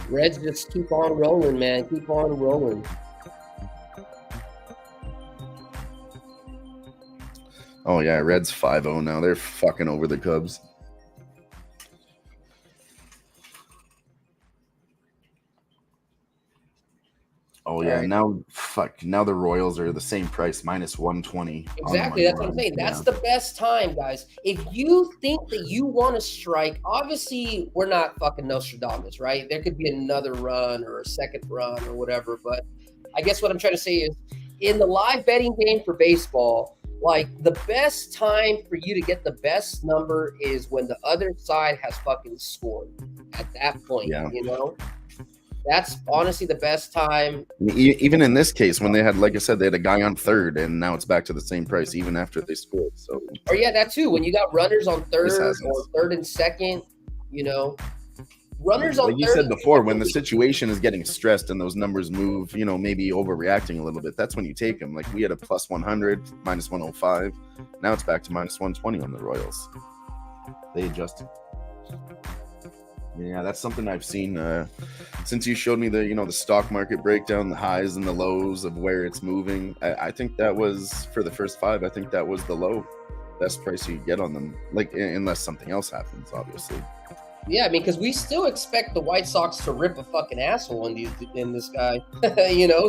Reds just keep on rolling, man. Keep on rolling. Oh yeah, Reds 5-0 now. They're fucking over the Cubs. Oh yeah, Right. now the Royals are the same price, -120. Exactly, that's what I'm saying. That's the best time, guys. If you think that you want to strike, obviously we're not fucking Nostradamus, right? There could be another run or a second run or whatever, but I guess what I'm trying to say is in the live betting game for baseball, like the best time for you to get the best number is when the other side has fucking scored at that point, you know? That's honestly the best time. Even in this case, when they had, like I said, they had a guy on third, and now it's back to the same price, even after they scored. So, or yeah, that too. When you got runners on third or third and second, you know, runners on like you third. said before, when the situation is getting stressed and those numbers move, you know, maybe overreacting a little bit, that's when you take them. Like we had a +100, -105. Now it's back to -120 on the Royals. They adjusted. Yeah, that's something I've seen since you showed me the stock market breakdown, the highs and the lows of where it's moving. I think that was for the first 5. I think that was the low, best price you could get on them. Like unless something else happens, obviously. Yeah, I mean, because we still expect the White Sox to rip a fucking asshole in this guy,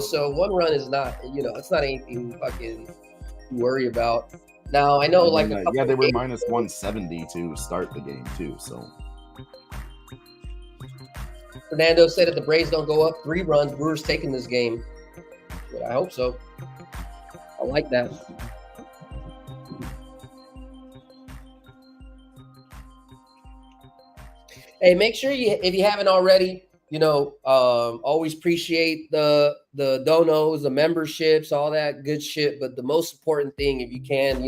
So 1 run is not, it's not anything fucking to worry about. Now I know, And like then, a couple they of were games minus ago, 170 to start the game too. So Fernando said if the Braves don't go up 3 runs, Brewers taking this game. But I hope so. I like that. Hey, make sure if you haven't already, always appreciate the donos, the memberships, all that good shit. But the most important thing, if you can,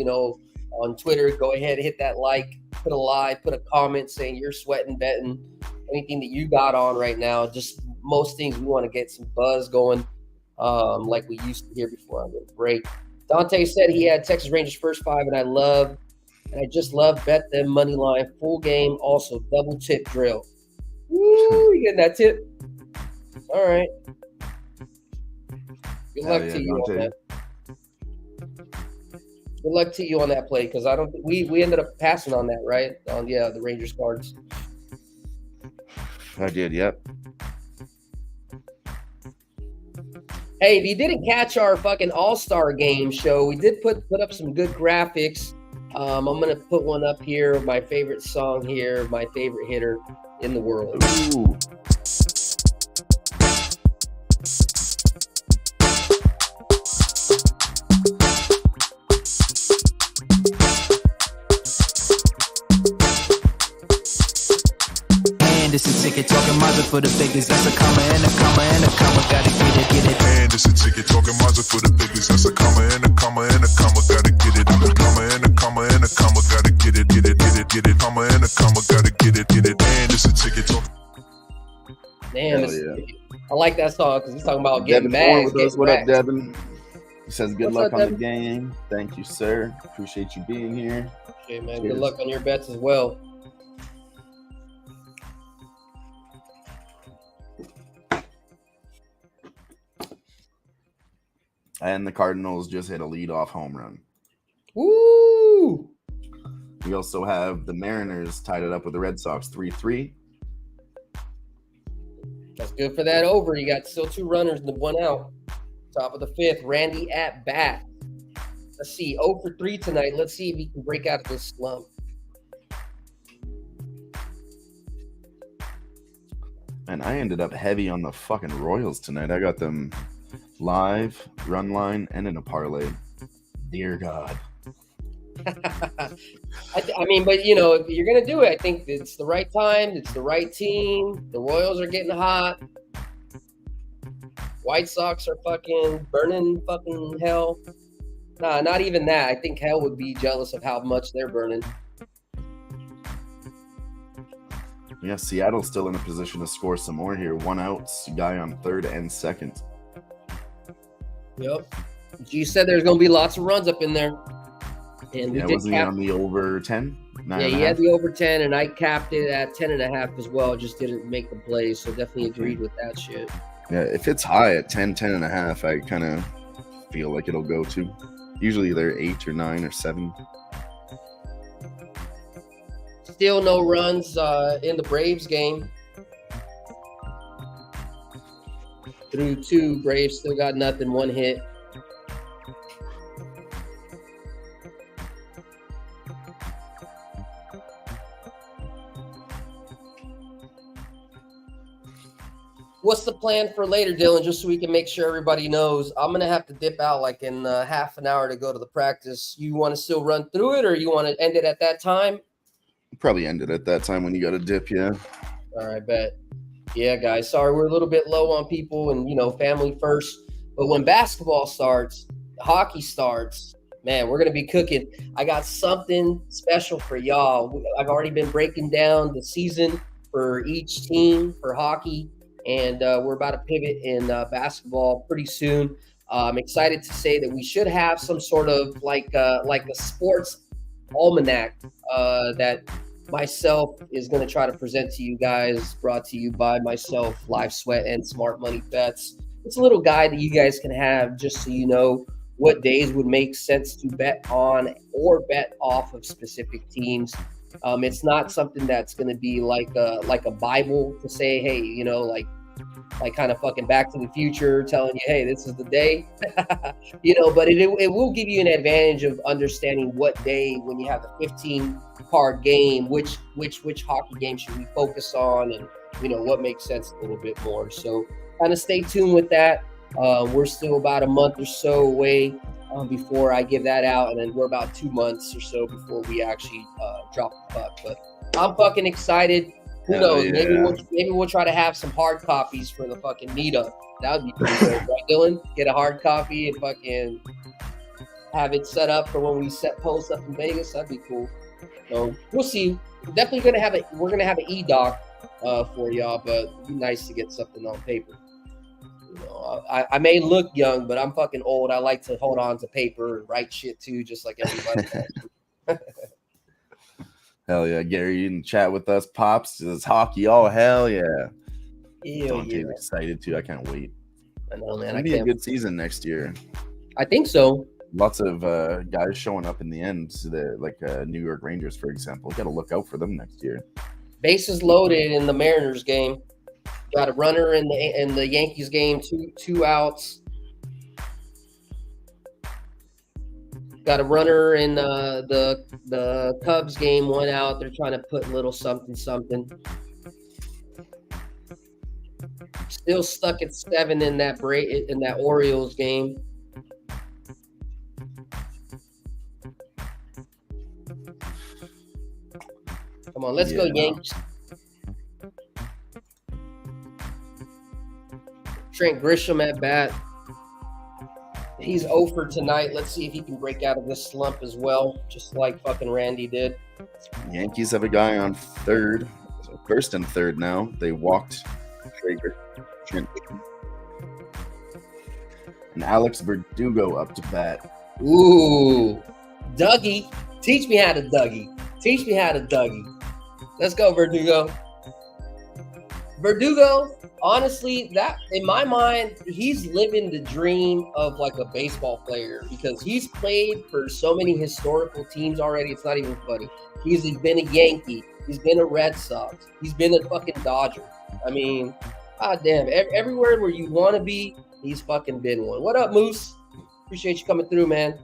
on Twitter, go ahead, hit that like, put a like, put a comment saying you're sweating, betting, anything that you got on right now. Just most things we want to get some buzz going, like we used to hear before on the break. Dante said he had Texas Rangers first 5, and I just love bet them money line, full game, also double tip drill. Woo, you getting that tip? All right. Good luck to you on that. Good luck to you on that play, because I don't think we ended up passing on that, right? On the Rangers cards. I did, yep. Hey, if you didn't catch our fucking All-Star Game show, we did put up some good graphics. I'm going to put one up here, my favorite song here, my favorite hitter in the world. Ooh. And it's a ticket talking Mazda for the biggest. That's a comma and a comma and a comma. Gotta get it. And it's a ticket talking Mazda for the biggest. That's a comma and a comma and a comma. Gotta get it. I'm a comma and a comma and a comma. Gotta get it. Comma and a comma. Gotta get it. And it's a ticket talking. Damn, I like that song because he's talking about getting Devin bags. with us. What up, Devin? He says, good What's luck up, on Devin? the game. Thank you, sir. Appreciate you being here. Okay, man. Cheers. Good luck on your bets as well. And the Cardinals just hit a leadoff home run. Woo! We also have the Mariners tied it up with the Red Sox 3-3. That's good for that over. You got still 2 runners and 1 out. Top of the 5th, Randy at bat. Let's see, 0 for 3 tonight. Let's see if he can break out of this slump. And I ended up heavy on the fucking Royals tonight. I got them live, run line, and in a parlay. Dear God. I mean, but if you're gonna do it, I think it's the right time. It's the right team. The Royals are getting hot. White Sox are fucking burning fucking hell. Nah, not even that. I think hell would be jealous of how much they're burning. Yeah, Seattle's still in a position to score some more here. 1 out, guy on 3rd and 2nd. Yep. G said there's gonna be lots of runs up in there. And we did wasn't he on the over 10? Yeah, he had the over 10, and I capped it at 10.5 as well. Just didn't make the play, so definitely agreed with that shit. Yeah, if it's high at 10, 10.5, I kind of feel like it'll go to. Usually they're 8 or 9 or 7. Still no runs in the Braves game. Through 2, Braves still got nothing, 1 hit. What's the plan for later, Dylan, just so we can make sure everybody knows? I'm going to have to dip out like in half an hour to go to the practice. You want to still run through it, or you want to end it at that time? Probably end it at that time when you got a dip, yeah. All right, bet. Yeah, guys, sorry we're a little bit low on people and, family first. But when basketball starts, hockey starts, man, we're going to be cooking. I got something special for y'all. I've already been breaking down the season for each team for hockey. And we're about to pivot in basketball pretty soon. I'm excited to say that we should have some sort of like a sports almanac that myself is going to try to present to you guys, brought to you by myself, Live Sweat and Smart Money Bets. It's a little guide that you guys can have just so you know what days would make sense to bet on or bet off of specific teams. It's not something that's going to be like a Bible to say, hey, like kind of fucking Back to the Future, telling you, hey, this is the day, But it will give you an advantage of understanding what day, when you have the 15 card game, which hockey game should we focus on, and what makes sense a little bit more. So kind of stay tuned with that. We're still about a month or so away before I give that out, and then we're about 2 months or so before we actually drop the puck. But I'm fucking excited. Who knows? Yeah. Maybe we'll try to have some hard copies for the fucking meetup. That would be pretty cool, right, Dylan? Get a hard copy and fucking have it set up for when we set posts up in Vegas. That'd be cool. So we'll see. Definitely we're gonna have an e-doc for y'all, but it'd be nice to get something on paper. I may look young, but I'm fucking old. I like to hold on to paper and write shit too, just like everybody else. Hell yeah, Gary, you can chat with us, Pops. It's hockey. Oh, hell yeah. Dante's excited too. I can't wait. I know, man. It'll be a good season next year. I think so. Lots of guys showing up in the end. So like New York Rangers, for example. Got to look out for them next year. Bases loaded in the Mariners game. Got a runner in the Yankees game. Two outs. Got a runner in the Cubs game, 1 out. They're trying to put a little something. Still stuck at 7 in that Orioles game. Come on, let's go Yankees. Trent Grisham at bat. He's 0 for tonight. Let's see if he can break out of this slump as well, just like fucking Randy did. Yankees have a guy on third, so first and third now. They walked Trent and Alex Verdugo up to bat. Ooh, Dougie, teach me how to Dougie. Teach me how to Dougie. Let's go, Verdugo. Verdugo, honestly, that in my mind, he's living the dream of like a baseball player, because he's played for so many historical teams already. It's not even funny. He's been a Yankee. He's been a Red Sox. He's been a fucking Dodger. I mean, god damn, everywhere where you want to be, he's fucking been one. What up, Moose? Appreciate you coming through, man.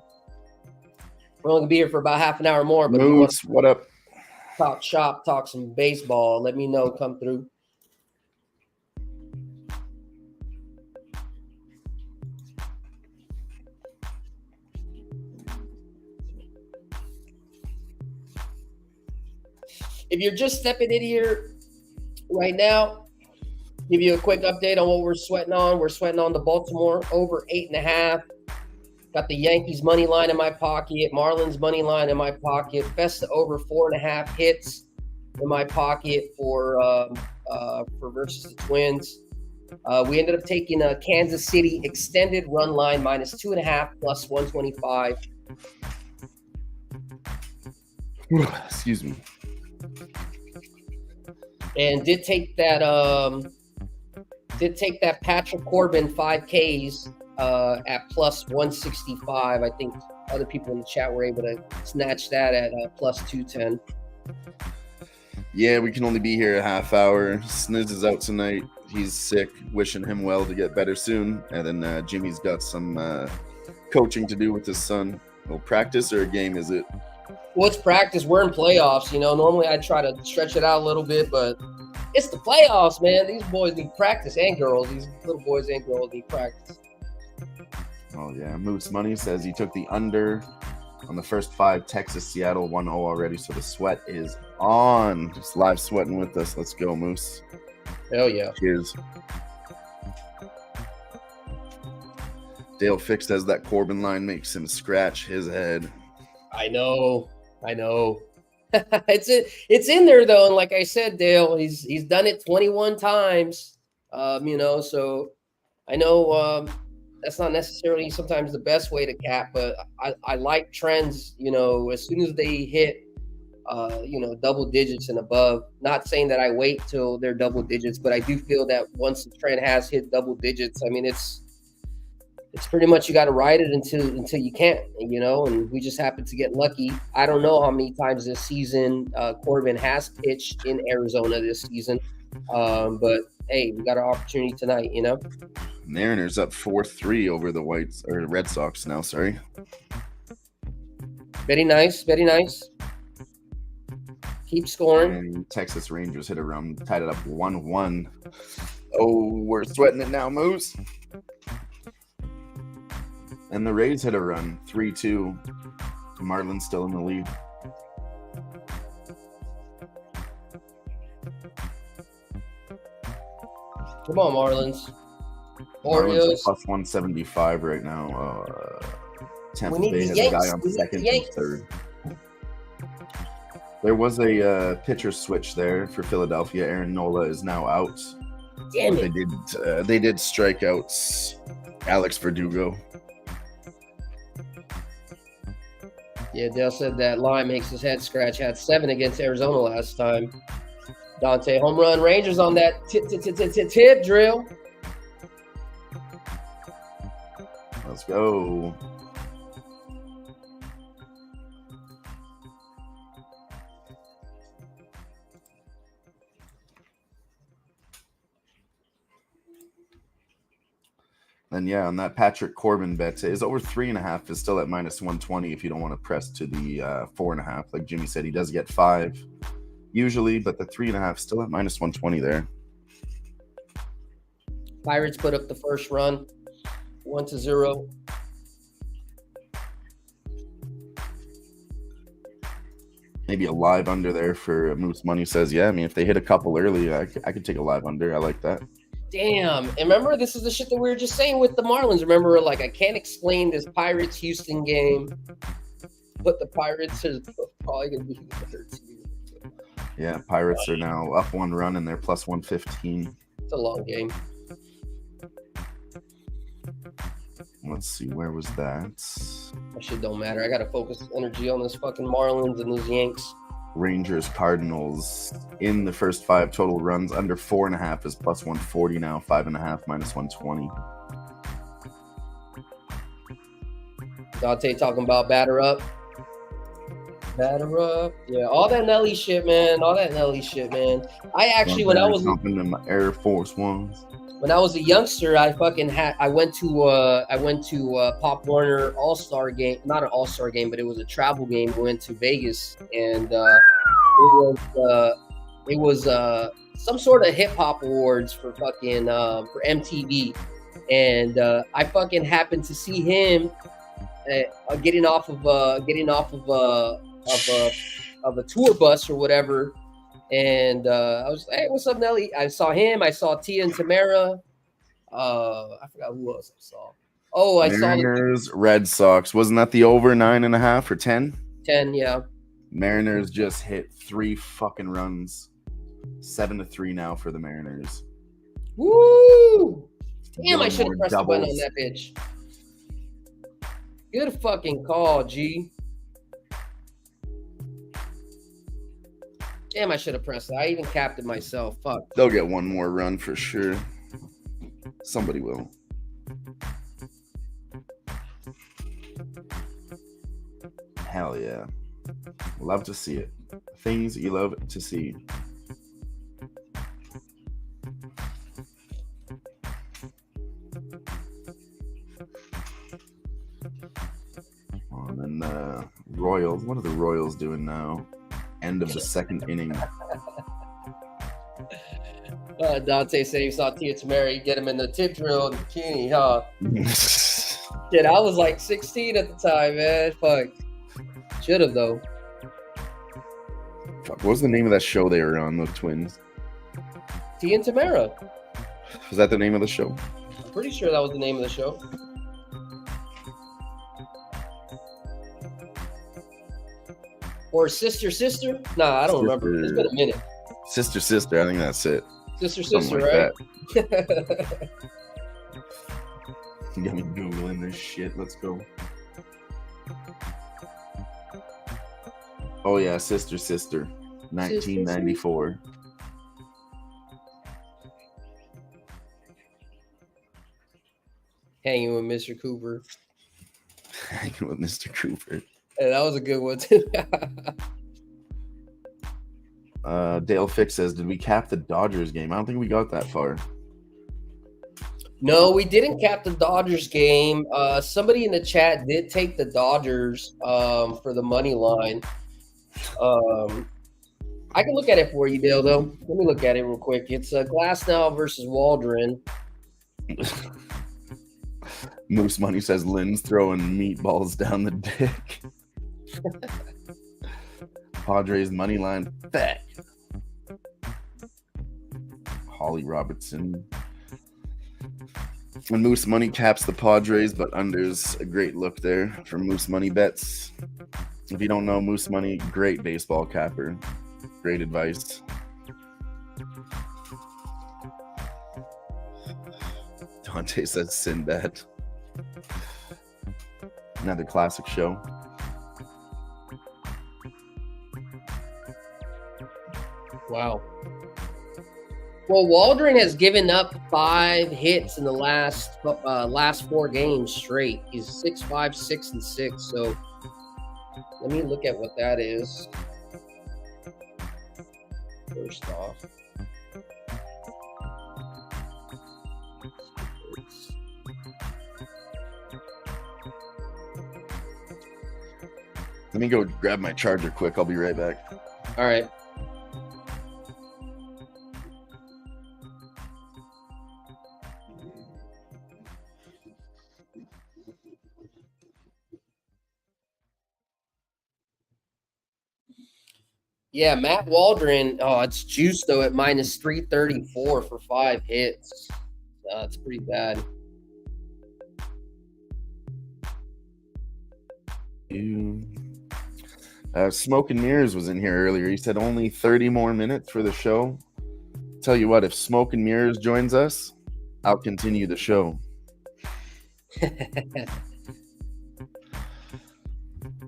We're only gonna be here for about half an hour more, but Moose, what up? Talk shop, talk some baseball. Let me know. Come through. If you're just stepping in here right now, give you a quick update on what we're sweating on. We're sweating on the Baltimore over 8.5. Got the Yankees money line in my pocket, Marlins money line in my pocket, Festa over 4.5 hits in my pocket for versus the Twins. We ended up taking a Kansas City extended run line -2.5 plus 125. Excuse me. And did take that Patrick Corbin 5Ks at plus 165. I think other people in the chat were able to snatch that at plus 210. Yeah, we can only be here a half hour. Sniz is out tonight. He's sick. Wishing him well to get better soon. And then Jimmy's got some coaching to do with his son. Well, practice or a game, is it? Well, it's practice. We're in playoffs. Normally I try to stretch it out a little bit, but it's the playoffs, man. These boys need practice, and girls. These little boys and girls need practice. Oh, yeah. Moose Money says he took the under on the first 5. Texas, Seattle 1-0 already, so the sweat is on. Just live sweating with us. Let's go, Moose. Hell yeah. Cheers. Dale Fix says that Corbin line makes him scratch his head. I know. It's in there though, and like I said, Dale, he's done it 21 times. So I know that's not necessarily sometimes the best way to cap, but I like trends. As soon as they hit, double digits and above. Not saying that I wait till they're double digits, but I do feel that once the trend has hit double digits, I mean it's pretty much you got to ride it until you can't, you know. And we just happened to get lucky. I don't know how many times this season Corbin has pitched in Arizona this season, but hey, we got an opportunity tonight, you know. Mariners up 4-3 over the Red Sox now. Sorry. Very nice, very nice. Keep scoring. And Texas Rangers hit a run, tied it up 1-1. Oh, we're sweating it now, Moose. And the Rays hit a run, 3-2. Marlins still in the lead. Come on, Marlins. Marlins Orioles. are plus 175 right now. Tampa We need Bay the has a guy Yanks. on We need second the and Yanks. third. There was a pitcher switch there for Philadelphia. Aaron Nola is now out. Damn But it. they did strike out Alex Verdugo. Yeah, Dale said that line makes his head scratch. Had 7 against Arizona last time. Dante, home run. Rangers on that tip drill. Let's go. Then yeah, on that Patrick Corbin bet is over 3.5 is still at minus 120 if you don't want to press to the 4.5. Like Jimmy said, he does get 5 usually, but the 3.5 still at minus 120 there. Pirates put up the first run, 1-0. Maybe a live under there for Moose Money says, yeah, I mean, if they hit a couple early, I could take a live under. I like that. Damn. And remember, this is the shit that we were just saying with the Marlins. Remember, like, I can't explain this Pirates-Houston game, but the Pirates are probably going to be the better team. Yeah, Pirates are now up 1 run and they're plus 115. It's a long game. Let's see, where was that? That shit don't matter. I got to focus energy on this fucking Marlins and these Yanks. Rangers, Cardinals in the first 5 total runs under 4.5 is plus 140 now, 5.5 minus 120. Dante talking about batter up. Batter up. Yeah, all that Nelly shit, man. All that Nelly shit, man. I actually, when I was jumping in my Air Force Ones. When I was a youngster, I went to Pop Warner All-Star game, not an All-Star game, but it was a travel game. We went to Vegas, and it was some sort of hip hop awards for fucking for MTV, and I fucking happened to see him getting off of a tour bus or whatever. And I was like, hey, what's up, Nelly? I saw him. I saw Tia and Tamara. I forgot who else I saw. Oh, I saw Mariners, Red Sox. Wasn't that the over 9.5 or 10? 10, yeah. Mariners just hit 3 fucking runs. 7-3 now for the Mariners. Woo! Damn, I Doing should more have pressed the button on doubles. that bitch. Good fucking call, G. Damn, I should have pressed it. I even capped it myself. Fuck. They'll get 1 more run for sure. Somebody will. Hell yeah. Love to see it. Things you love to see. And the Royals. What are the Royals doing now? End of the 2nd inning. Dante said he saw Tia Tamara get him in the tip drill in the bikini, huh? Shit, I was like 16 at the time, man. Fuck. Should have, though. Fuck, what was the name of that show they were on, the twins? Tia and Tamara. Was that the name of the show? I'm pretty sure that was the name of the show. Or Sister? Nah, I don't remember. It's been a minute. Sister, I think that's it. Sister, Something like right? that. You got me Googling this shit. Let's go. Oh, yeah. Sister. 1994. Hanging with Mr. Cooper. Hanging with Mr. Cooper. Yeah, that was a good one too. Dale Fix says, did we cap the Dodgers game? I don't think we got that far. No, we didn't cap the Dodgers game. Somebody in the chat did take the Dodgers for the money line. I can look at it for you, Dale, though. Let me look at it real quick. It's Glasnow versus Waldron. Moose Money says Lynn's throwing meatballs down the dick. Padres money line fat. Holly Robertson. And Moose Money caps the Padres, but under's a great look there for Moose Money bets. If you don't know Moose Money, great baseball capper. Great advice. Dante says Sinbad. Another classic show. Wow. Well, Waldron has given up 5 hits in the last 4 games straight. He's 6-5, 6-6. So let me look at what that is. First off, let me go grab my charger quick. I'll be right back. All right. Yeah, Matt Waldron. Oh, it's juiced though at minus 334 for 5 hits. It's pretty bad. Smoke and Mirrors was in here earlier. He said only 30 more minutes for the show. Tell you what, if Smoke and Mirrors joins us, I'll continue the show. Let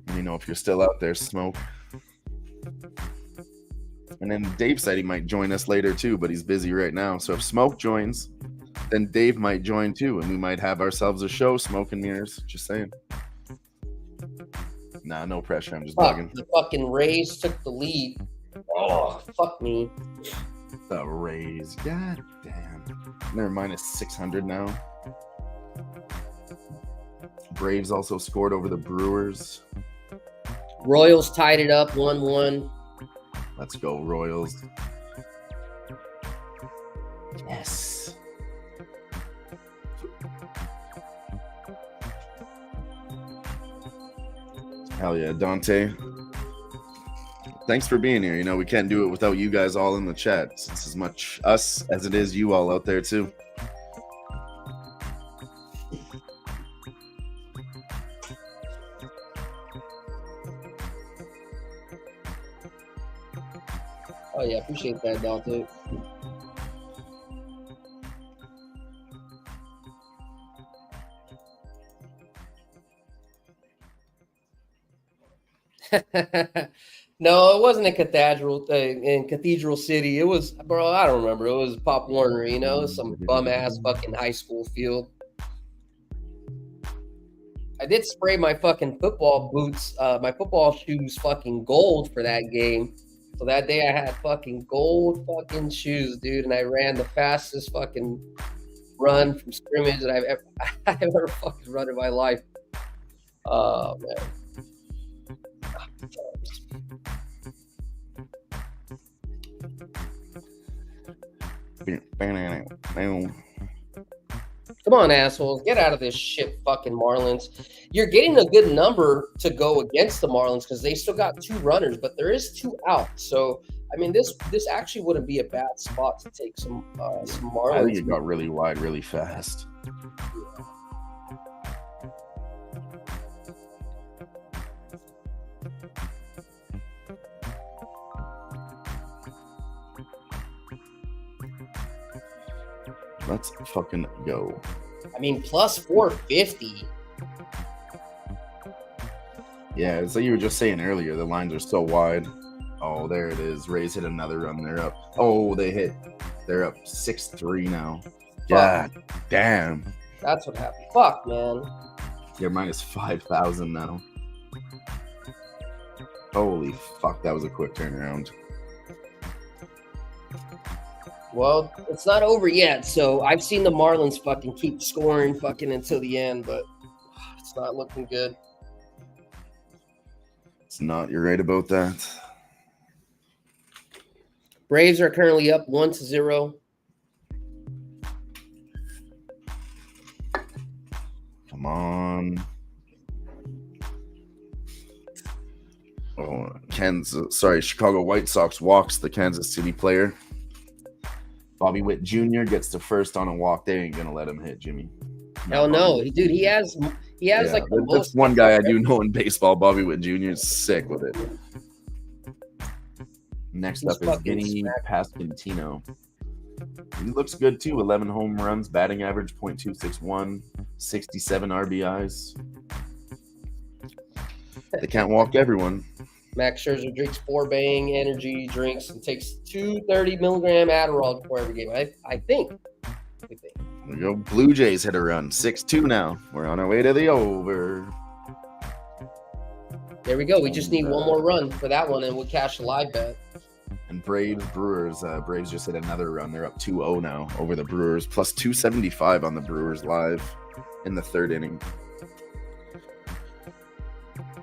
me know if you're still out there, Smoke. And then Dave said he might join us later too, but he's busy right now. So if Smoke joins, then Dave might join too, and we might have ourselves a show, Smoke and Mirrors. Just saying. Nah, no pressure. I'm just bugging. The fucking Rays took the lead. Oh, fuck me. The Rays. God damn. They're minus 600 now. Braves also scored over the Brewers. Royals tied it up 1-1. Let's go, Royals. Yes. Hell yeah, Dante. Thanks for being here. You know, we can't do it without you guys all in the chat. It's as much us as it is you all out there, too. Oh, yeah, appreciate that, Dante. No, it wasn't in Cathedral City. It was, bro, I don't remember. It was Pop Warner, you know, some bum-ass fucking high school field. I did spray my fucking football boots, my football shoes fucking gold for that game. So that day I had fucking gold fucking shoes, dude, and I ran the fastest fucking run from scrimmage that I've ever fucking run in my life. Oh, man. Come on, assholes. Get out of this shit, fucking Marlins. You're getting a good number to go against the Marlins because they still got 2 runners, but there is 2 out. So, I mean, this actually wouldn't be a bad spot to take some Marlins. I think it got really wide really fast. Let's fucking go. I mean, plus 450. Yeah, it's like you were just saying earlier. The lines are so wide. Oh, there it is. Rays hit another run. They're up. Oh, they hit. They're up 6-3 now. God damn. That's what happened. Fuck, man. They're minus 5,000 now. Holy fuck, that was a quick turnaround. Well, it's not over yet, so I've seen the Marlins fucking keep scoring fucking until the end, but it's not looking good. It's not. You're right about that. Braves are currently up 1-0. Come on. Oh, Chicago White Sox walks the Kansas City player. Bobby Witt Jr. gets to first on a walk. They ain't gonna let him hit, Jimmy. Hell no, dude. He has like the that's most. one guy I do know in baseball. Bobby Witt Jr. is sick with it. Next up is Vinny Pasquantino. He looks good too. 11 home runs, batting average .261, 67 RBIs. They can't walk everyone. Max Scherzer drinks 4 Bang energy drinks and takes 230 milligram Adderall before every game. I think. There we go. Blue Jays hit a run. 6-2 now. We're on our way to the over. There we go. We just need one more run for that one, and we'll cash a live bet. And Braves Brewers. Braves just hit another run. They're up 2-0 now over the Brewers. Plus 275 on the Brewers live in the third inning.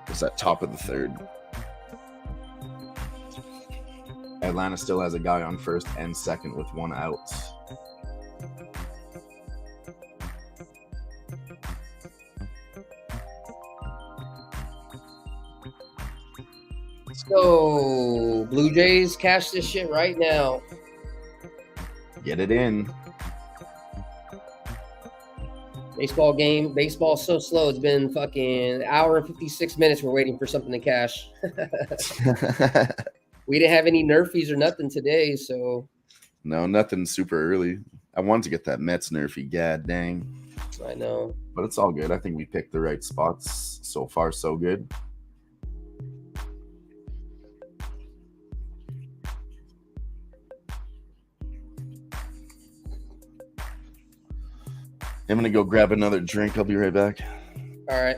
It's at top of the third. Atlanta still has a guy on first and second with one out. Let's go. Blue Jays, cash this shit right now. Get it in. Baseball's so slow. It's been fucking an hour and 56 minutes. We're waiting for something to cash. We didn't have any nerfies or nothing today, so. No, nothing super early. I wanted to get that Mets nerfy. God dang. I know. But it's all good. I think we picked the right spots. So far, so good. I'm going to go grab another drink. I'll be right back. All right.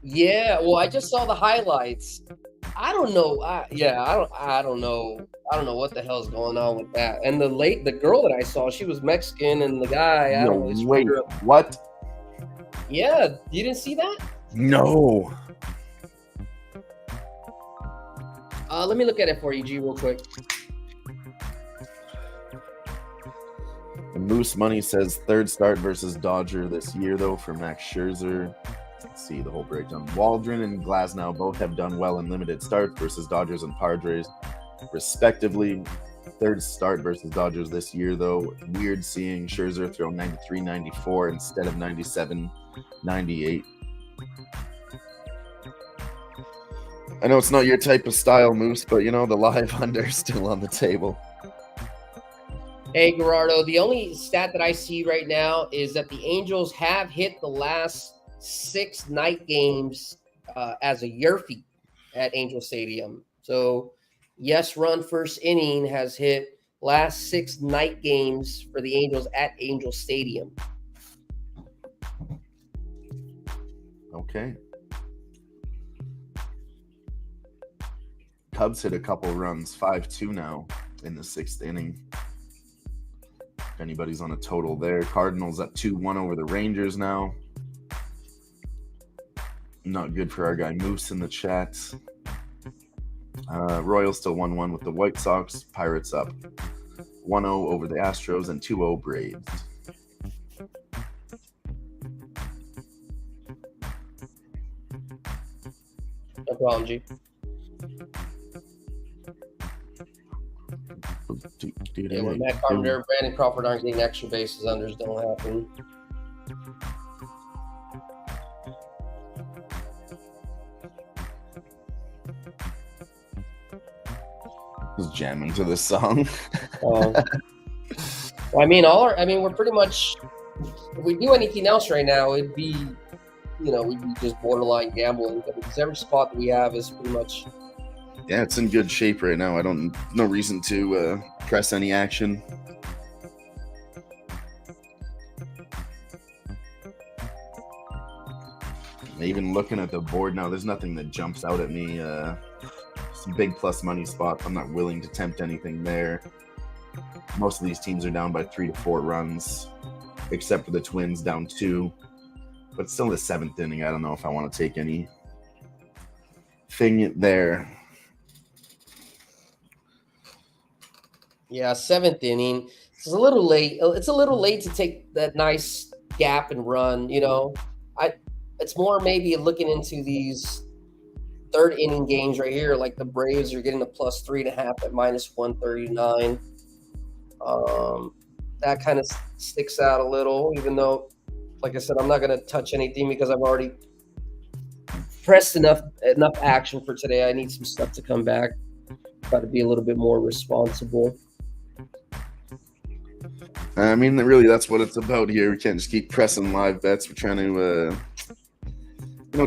Yeah, well, I just saw the highlights. I don't know. I don't know. I don't know what the hell's going on with that. And the girl that I saw, she was Mexican, and the guy, I don't know. Wait, what? Yeah, you didn't see that? No. Let me look at it for you, G, real quick. The Moose Money says third start versus Dodger this year, though, for Max Scherzer. Let's see the whole breakdown. Waldron and Glasnow both have done well in limited starts versus Dodgers and Padres, respectively. Third start versus Dodgers this year, though. Weird seeing Scherzer throw 93-94 instead of 97-98. I know it's not your type of style, Moose, but, you know, the live under is still on the table. Hey, Gerardo, the only stat that I see right now is that the Angels have hit the last 6 night games as a Yerfie at Angel Stadium. So, yes, run first inning has hit last 6 night games for the Angels at Angel Stadium. Okay. Cubs hit a couple runs, 5-2 now in the 6th inning. If anybody's on a total there. Cardinals up 2-1 over the Rangers now. Not good for our guy Moose in the chat. Royals still 1-1 with the White Sox. Pirates up 1-0 over the Astros and 2-0 Braves. No problem, G. Yeah, when Matt Carpenter, Brandon Crawford aren't getting extra bases, unders don't happen. was jamming to this song. Well, we're pretty much. If we do anything else right now, it'd be, we'd be just borderline gambling. Because every spot that we have is pretty much. Yeah, it's in good shape right now. No reason to press any action. Even looking at the board now, there's nothing that jumps out at me. Some big plus money spots. I'm not willing to tempt anything there. Most of these teams are down by 3 to 4 runs, except for the Twins down 2. But still in the 7th inning, I don't know if I want to take anything there. Yeah, 7th inning. It's a little late. It's a little late to take that nice gap and run. It's more maybe looking into these 3rd inning games right here, like the Braves are getting a plus 3.5 at minus 139. That kind of sticks out a little, even though, like I said, I'm not going to touch anything because I've already pressed enough action for today. I need some stuff to come back. Try to be a little bit more responsible. I mean, really, that's what it's about here. We can't just keep pressing live bets. We're trying to,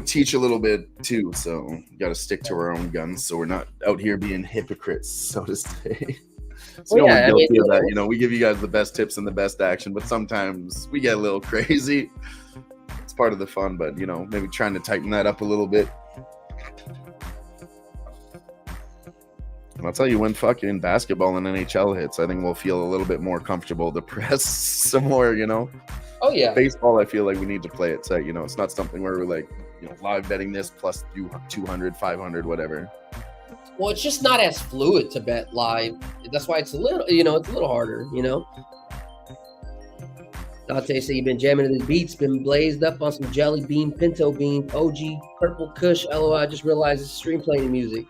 teach a little bit too. So we got to stick to our own guns, so we're not out here being hypocrites, so to say. So we're guilty of that. We give you guys the best tips and the best action, but sometimes we get a little crazy. It's part of the fun, but maybe trying to tighten that up a little bit. And I'll tell you, when fucking basketball and NHL hits, I think we'll feel a little bit more comfortable to press some more, Oh, yeah. Baseball, I feel like we need to play it tight. It's not something where we're like, live betting this plus 200, 500, whatever. Well, it's just not as fluid to bet live. That's why it's a little, it's a little harder, Dante say you've been jamming to the beats, been blazed up on some jelly bean, pinto bean, OG, purple kush, LOL. I just realized it's stream playing music.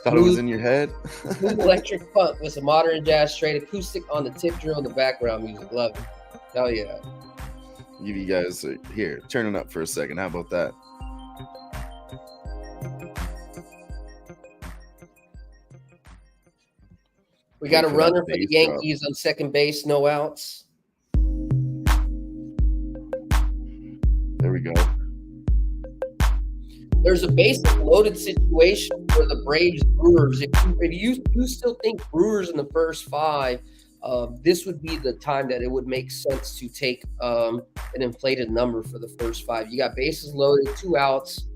Thought it was in your head. Smooth electric funk with some modern jazz, straight acoustic on the tip drill in the background music. Love it. Hell yeah. Give you guys here, turn it up for a second. How about that? We got a runner for the Yankees on second base, no outs. There we go. There's a basic loaded situation for the Braves Brewers. If you still think Brewers in the first 5, this would be the time that it would make sense to take an inflated number for the first 5. You got bases loaded, 2 outs.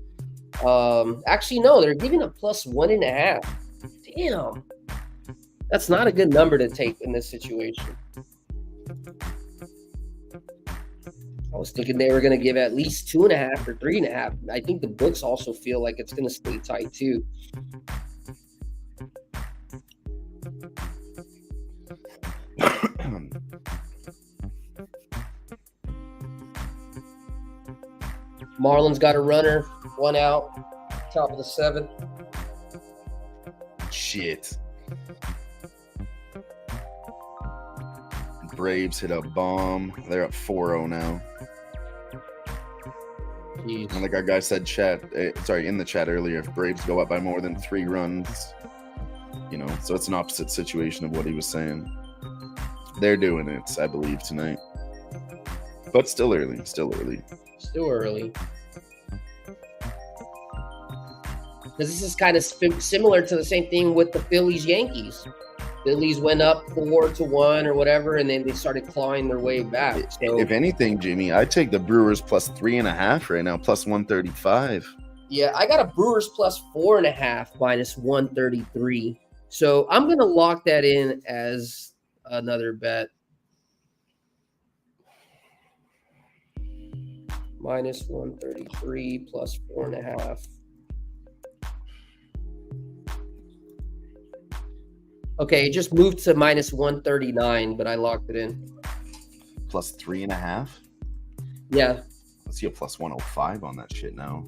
Actually, no, they're giving a plus 1.5. Damn. That's not a good number to take in this situation. I was thinking they were going to give at least 2.5 or 3.5. I think the books also feel like it's going to stay tight too. Marlins got a runner, 1 out, top of the 7th. Shit. Braves hit a bomb. They're up 4-0 now. Jeez. And like our guy said, in the chat earlier, if Braves go up by more than 3 runs, so it's an opposite situation of what he was saying. They're doing it, I believe, tonight. But still early. Still early. Because this is kind of similar to the same thing with the Phillies-Yankees. Phillies went up 4-1 or whatever, and then they started clawing their way back. So, if anything, Jimmy, I'd take the Brewers plus 3.5 right now, plus 135. Yeah, I got a Brewers plus 4.5 minus 133. So I'm going to lock that in as another bet. Minus 133 plus 4.5. Okay, it just moved to minus 139, but I locked it in. Plus 3.5? Yeah. Let's see a plus 105 on that shit now.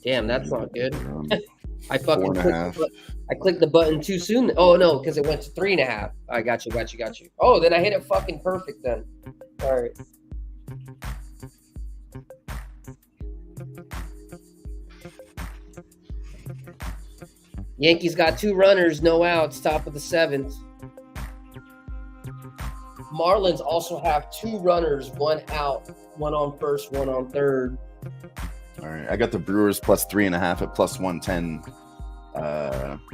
Damn, that's not good. I fucking clicked the button too soon. Oh, no, because it went to 3.5. I got you. Oh, then I hit it fucking perfect then. All right. Yankees got 2 runners, no outs, top of the 7th. Marlins also have 2 runners, 1 out, 1 on first, 1 on third. All right, I got the Brewers plus 3.5 at plus 110.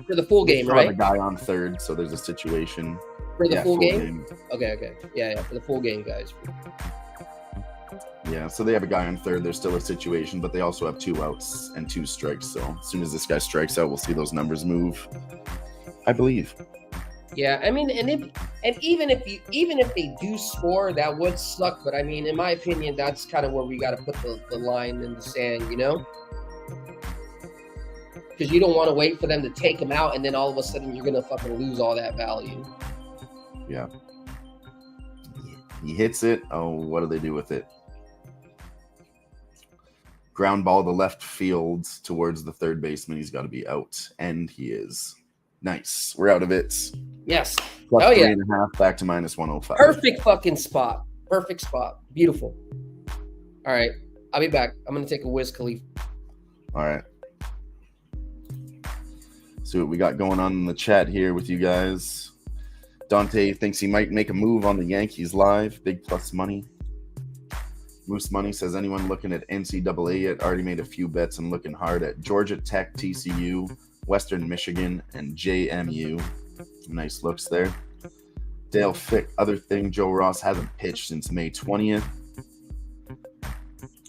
For the full game, still have right? a guy on third, so there's a situation. For the Yeah, full game? Okay. Yeah, for the full game, guys. Yeah, so they have a guy on third. There's still a situation, but they also have 2 outs and 2 strikes. So as soon as this guy strikes out, we'll see those numbers move. I believe. Yeah, I mean, even if they do score, that would suck. But I mean, in my opinion, that's kind of where we got to put the line in the sand, you know? Because you don't want to wait for them to take them out, and then all of a sudden you're gonna fucking lose all that value. Yeah. He hits it. Oh, what do they do with it? Ground ball to left field towards the third baseman. He's got to be out, and he is. Nice. We're out of it. Yes. Plus Oh, yeah. 3.5 back to minus 105. Perfect fucking spot. Perfect spot. Beautiful. All right. I'll be back. I'm going to take a Wiz Khalifa. All right. See what we got going on in the chat here with you guys. Dante thinks he might make a move on the Yankees live. Big plus money. Moose Money says, anyone looking at NCAA yet? Already made a few bets and looking hard at Georgia Tech, TCU, Western Michigan, and JMU. Nice looks there. Dale Fick, other thing, Joe Ross hasn't pitched since May 20th.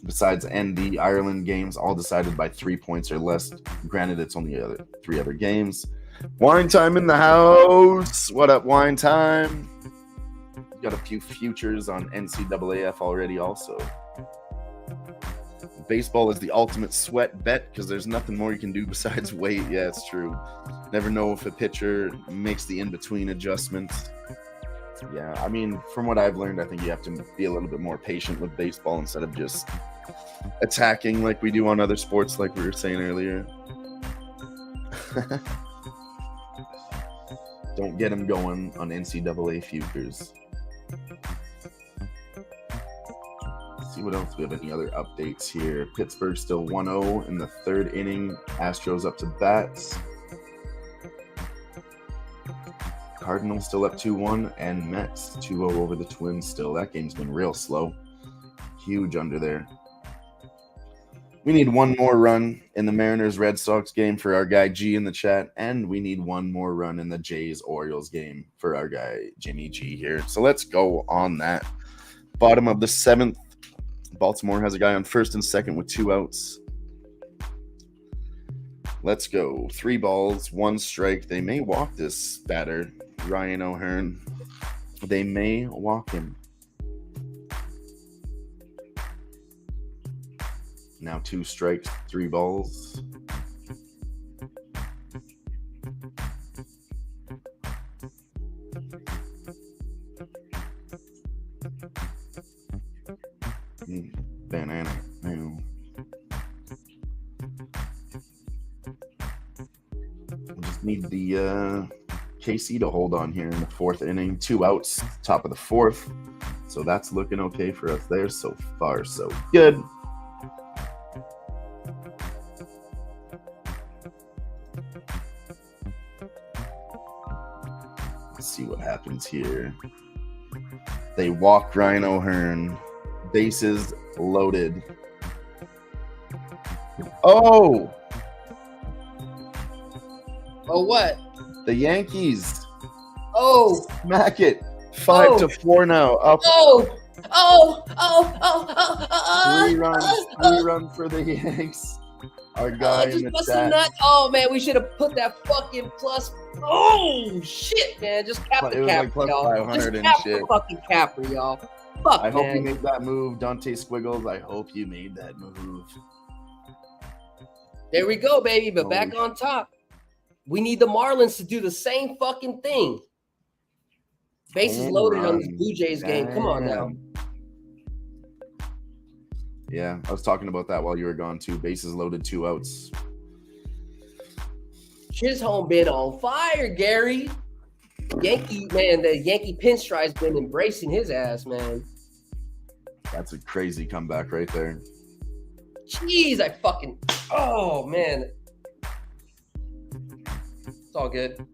Besides ND, Ireland games, all decided by 3 points or less. Granted, it's only 3 other games. Wine Time in the house. What up, Wine Time? Got a few futures on NCAAF already also. Baseball is the ultimate sweat bet because there's nothing more you can do besides wait. Yeah, it's true. Never know if a pitcher makes the in-between adjustments. Yeah, I mean, from what I've learned, I think you have to be a little bit more patient with baseball instead of just attacking like we do on other sports, like we were saying earlier. Don't get them going on NCAA futures. See what else we have. Any other updates here? Pittsburgh still 1-0 in the 3rd inning. Astros up to bats. Cardinals still up 2-1, and Mets 2-0 over the Twins still. That game's been real slow. Huge under there. We need one more run in the Mariners-Red Sox game for our guy G in the chat, and we need one more run in the Jays-Orioles game for our guy Jimmy G here. So let's go on that. Bottom of the 7th. Baltimore has a guy on first and second with 2 outs. Let's go. 3 balls, 1 strike. They may walk this batter, Ryan O'Hearn. They may walk him. Now 2 strikes, 3 balls. Banana. No. We just need the KC to hold on here in the 4th inning. 2 outs, top of the 4th. So that's looking okay for us there. So far, so good. Let's see what happens here. They walk Ryan O'Hearn. Bases loaded. Oh! Oh, what? The Yankees. Oh! Smack it. 5-4 now. Up. Oh! 3 runs for the Yanks. Our guy in the chat. Oh, man, we should have put that fucking plus. Oh, shit, man. Just cap the It was capper, like plus y'all. 500 Just and cap shit. the fucking capper, y'all. Fuck, I hope you man. made that move, Dante Squiggles. I hope you made that move. There we go, baby. But back Holy on top. We need the Marlins to do the same fucking thing. Bases loaded on this Blue Jays game. Come on now. Yeah, I was talking about that while you were gone too. Bases loaded, 2 outs. Chisholm been on fire, Gary. Yankee, man, the Yankee pinstripe's been embracing his ass, man. That's a crazy comeback right there. Jeez, oh man. It's all good.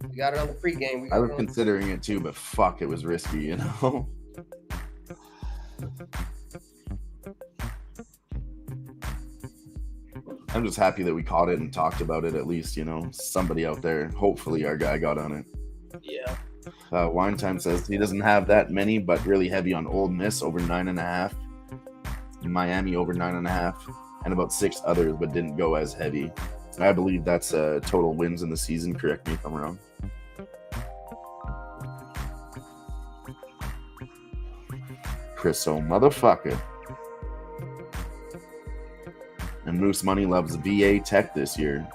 We got it on the pregame. I was considering it too, but fuck, it was risky, you know? I'm just happy that we caught it and talked about it at least, you know? Somebody out there, hopefully our guy got on it. Yeah. Wine Time says he doesn't have that many, but really heavy on Ole Miss over 9.5. Miami over 9.5. And about 6 others, but didn't go as heavy. I believe that's total wins in the season. Correct me if I'm wrong. Chris, oh motherfucker. And Moose Money loves VA Tech this year.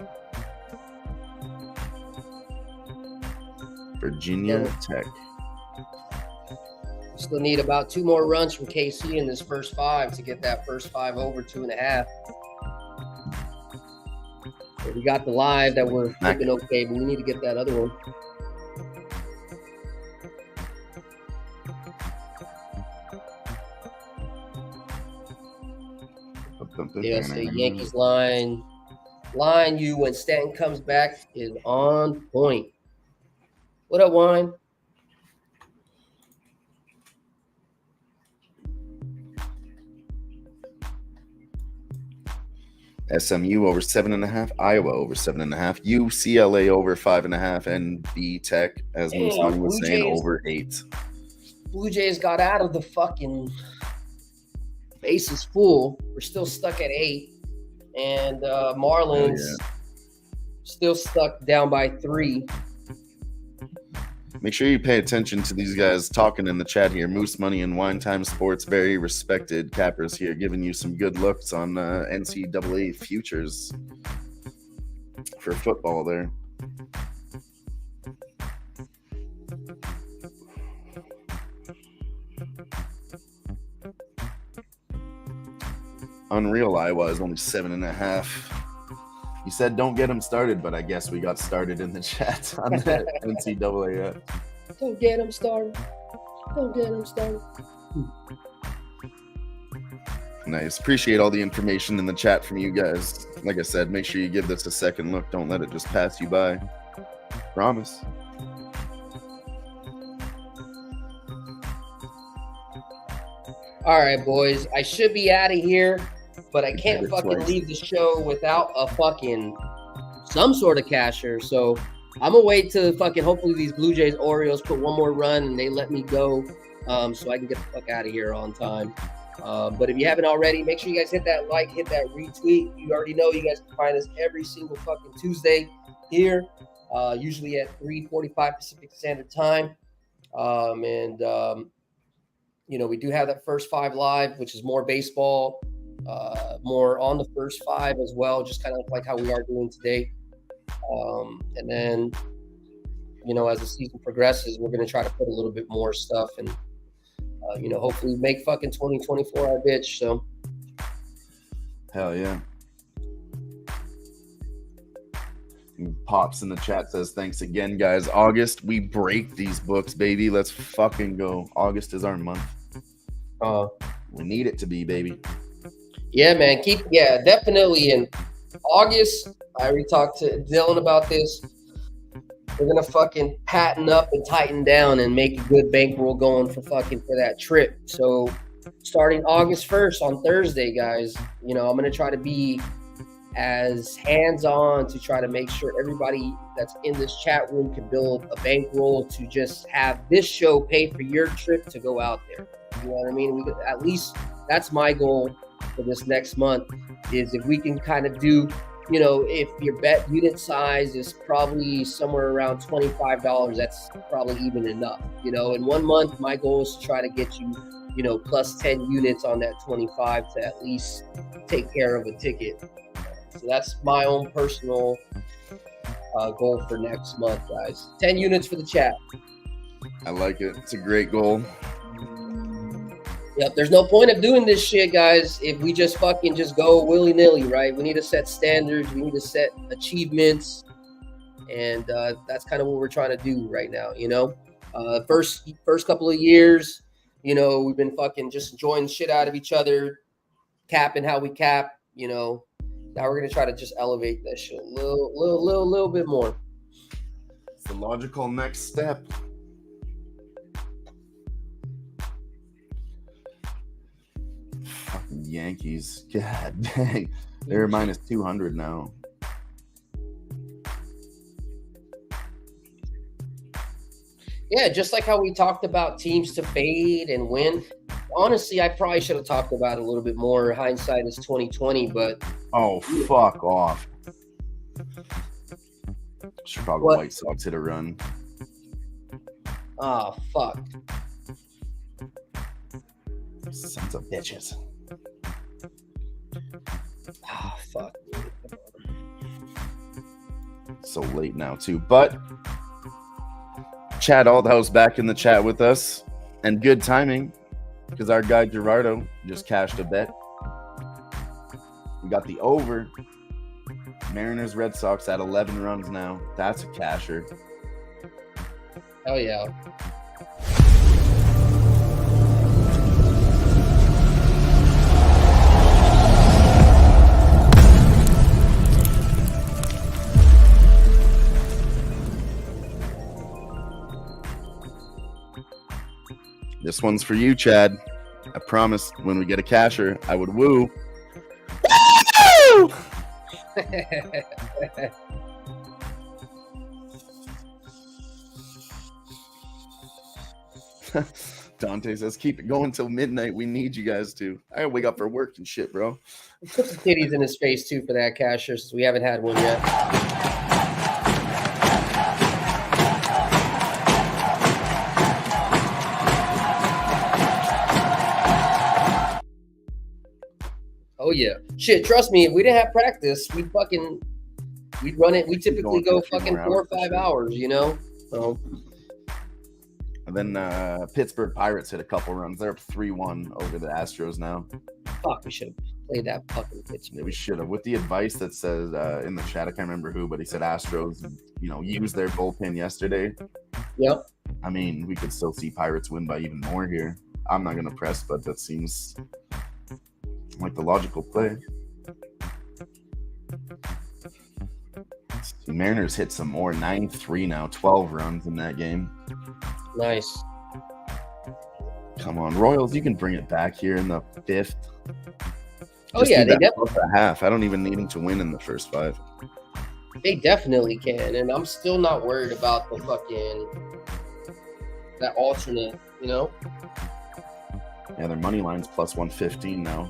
Virginia Tech. Still need about 2 more runs from KC in this first 5 to get that first 5 over 2.5. So we got the live that we're looking okay, but we need to get that other one. Yes, the Yankees line you when Stanton comes back is on point. What up, Wine? SMU over 7.5, Iowa over 7.5, UCLA over 5.5, and B Tech, as Moose Money was saying, over 8. Blue Jays got out of the fucking bases full. We're still stuck at 8, and Marlins still stuck down by 3. Make sure you pay attention to these guys talking in the chat here. Moose Money and Wine Time Sports, very respected cappers here, giving you some good looks on NCAA futures for football there. Unreal Iowa is only 7.5. You said don't get him started, but I guess we got started in the chat on the NCAA. Don't get him started. Don't get him started. Nice. Appreciate all the information in the chat from you guys. Like I said, make sure you give this a second look. Don't let it just pass you by. Promise. All right, boys. I should be out of here, but I can't fucking leave the show without a fucking some sort of casher. So I'm gonna wait to fucking hopefully these Blue Jays Orioles put one more run and they let me go, so I can get the fuck out of here on time. But if you haven't already, make sure you guys hit that like, hit that retweet. You already know you guys can find us every single fucking Tuesday here, usually at 3:45 Pacific Standard Time. You know, we do have that first 5 live, which is more baseball, more on the first 5 as well, just kind of like how we are doing today. And then, you know, as the season progresses, we're going to try to put a little bit more stuff and, you know, hopefully make fucking 2024 our bitch. So, hell yeah. Pops in the chat says, thanks again, guys. August, we break these books, baby. Let's fucking go. August is our month. We need it to be, baby. Yeah, man. Definitely. In August, I already talked to Dylan about this. We're gonna fucking patent up and tighten down and make a good bankroll going for that trip. So starting August 1st on Thursday, guys, you know, I'm gonna try to be as hands-on to try to make sure everybody that's in this chat room can build a bankroll to just have this show pay for your trip to go out there. You know what I mean? We could, at least that's my goal for this next month, is if we can kind of do, you know, if your bet unit size is probably somewhere around $25, that's probably even enough. You know, in 1 month, my goal is to try to get you, you know, plus 10 units on that 25 to at least take care of a ticket. So that's my own personal goal for next month, guys. 10 units for the chat. I like it. It's a great goal. Yep, there's no point of doing this shit, guys, if we just fucking just go willy-nilly, right? We need to set standards. We need to set achievements. And that's kind of what we're trying to do right now, you know? First couple of years, You know, we've been fucking just enjoying the shit out of each other, capping how we cap. You know, now we're gonna try to just elevate that shit a little bit more. It's the logical next step. Fucking Yankees. God dang. They're minus 200 now. Yeah, just like how we talked about teams to fade and win. Honestly, I probably should have talked about it a little bit more. Hindsight is 2020, but Oh, fuck off. Chicago What? White Sox hit a run. fuck. Sons of bitches. Fuck. So late now, too. But Chad Althouse back in the chat with us. And good timing, because our guy Gerardo just cashed a bet. We got the over. Mariners Red Sox at 11 runs now. That's a casher. Hell yeah. This one's for you, Chad. I promised when we get a casher, I would woo. Woo! Dante says, keep it going till midnight. We need you guys to. I gotta wake up for work and shit, bro. Put some titties in his face, too, for that casher, since we haven't had one yet. Oh, yeah. Shit, trust me, if we didn't have practice, we'd run it. We typically go fucking 4 or 5 hours, you know? So. And then Pittsburgh Pirates hit a couple runs. They're up 3-1 over the Astros now. Fuck, we should have played that fucking Pittsburgh. Yeah, we should have. With the advice that says in the chat, I can't remember who, but he said Astros, used their bullpen yesterday. Yep. I mean, we could still see Pirates win by even more here. I'm not going to press, but that seems like the logical play. The Mariners hit some more. 9-3 now. 12 runs in that game. Nice. Come on, Royals, you can bring it back here in the 5th. Oh, yeah, they definitely a half. I don't even need them to win in the first 5. They definitely can, and I'm still not worried about the fucking that alternate, you know? Yeah, their money line's plus 115 now.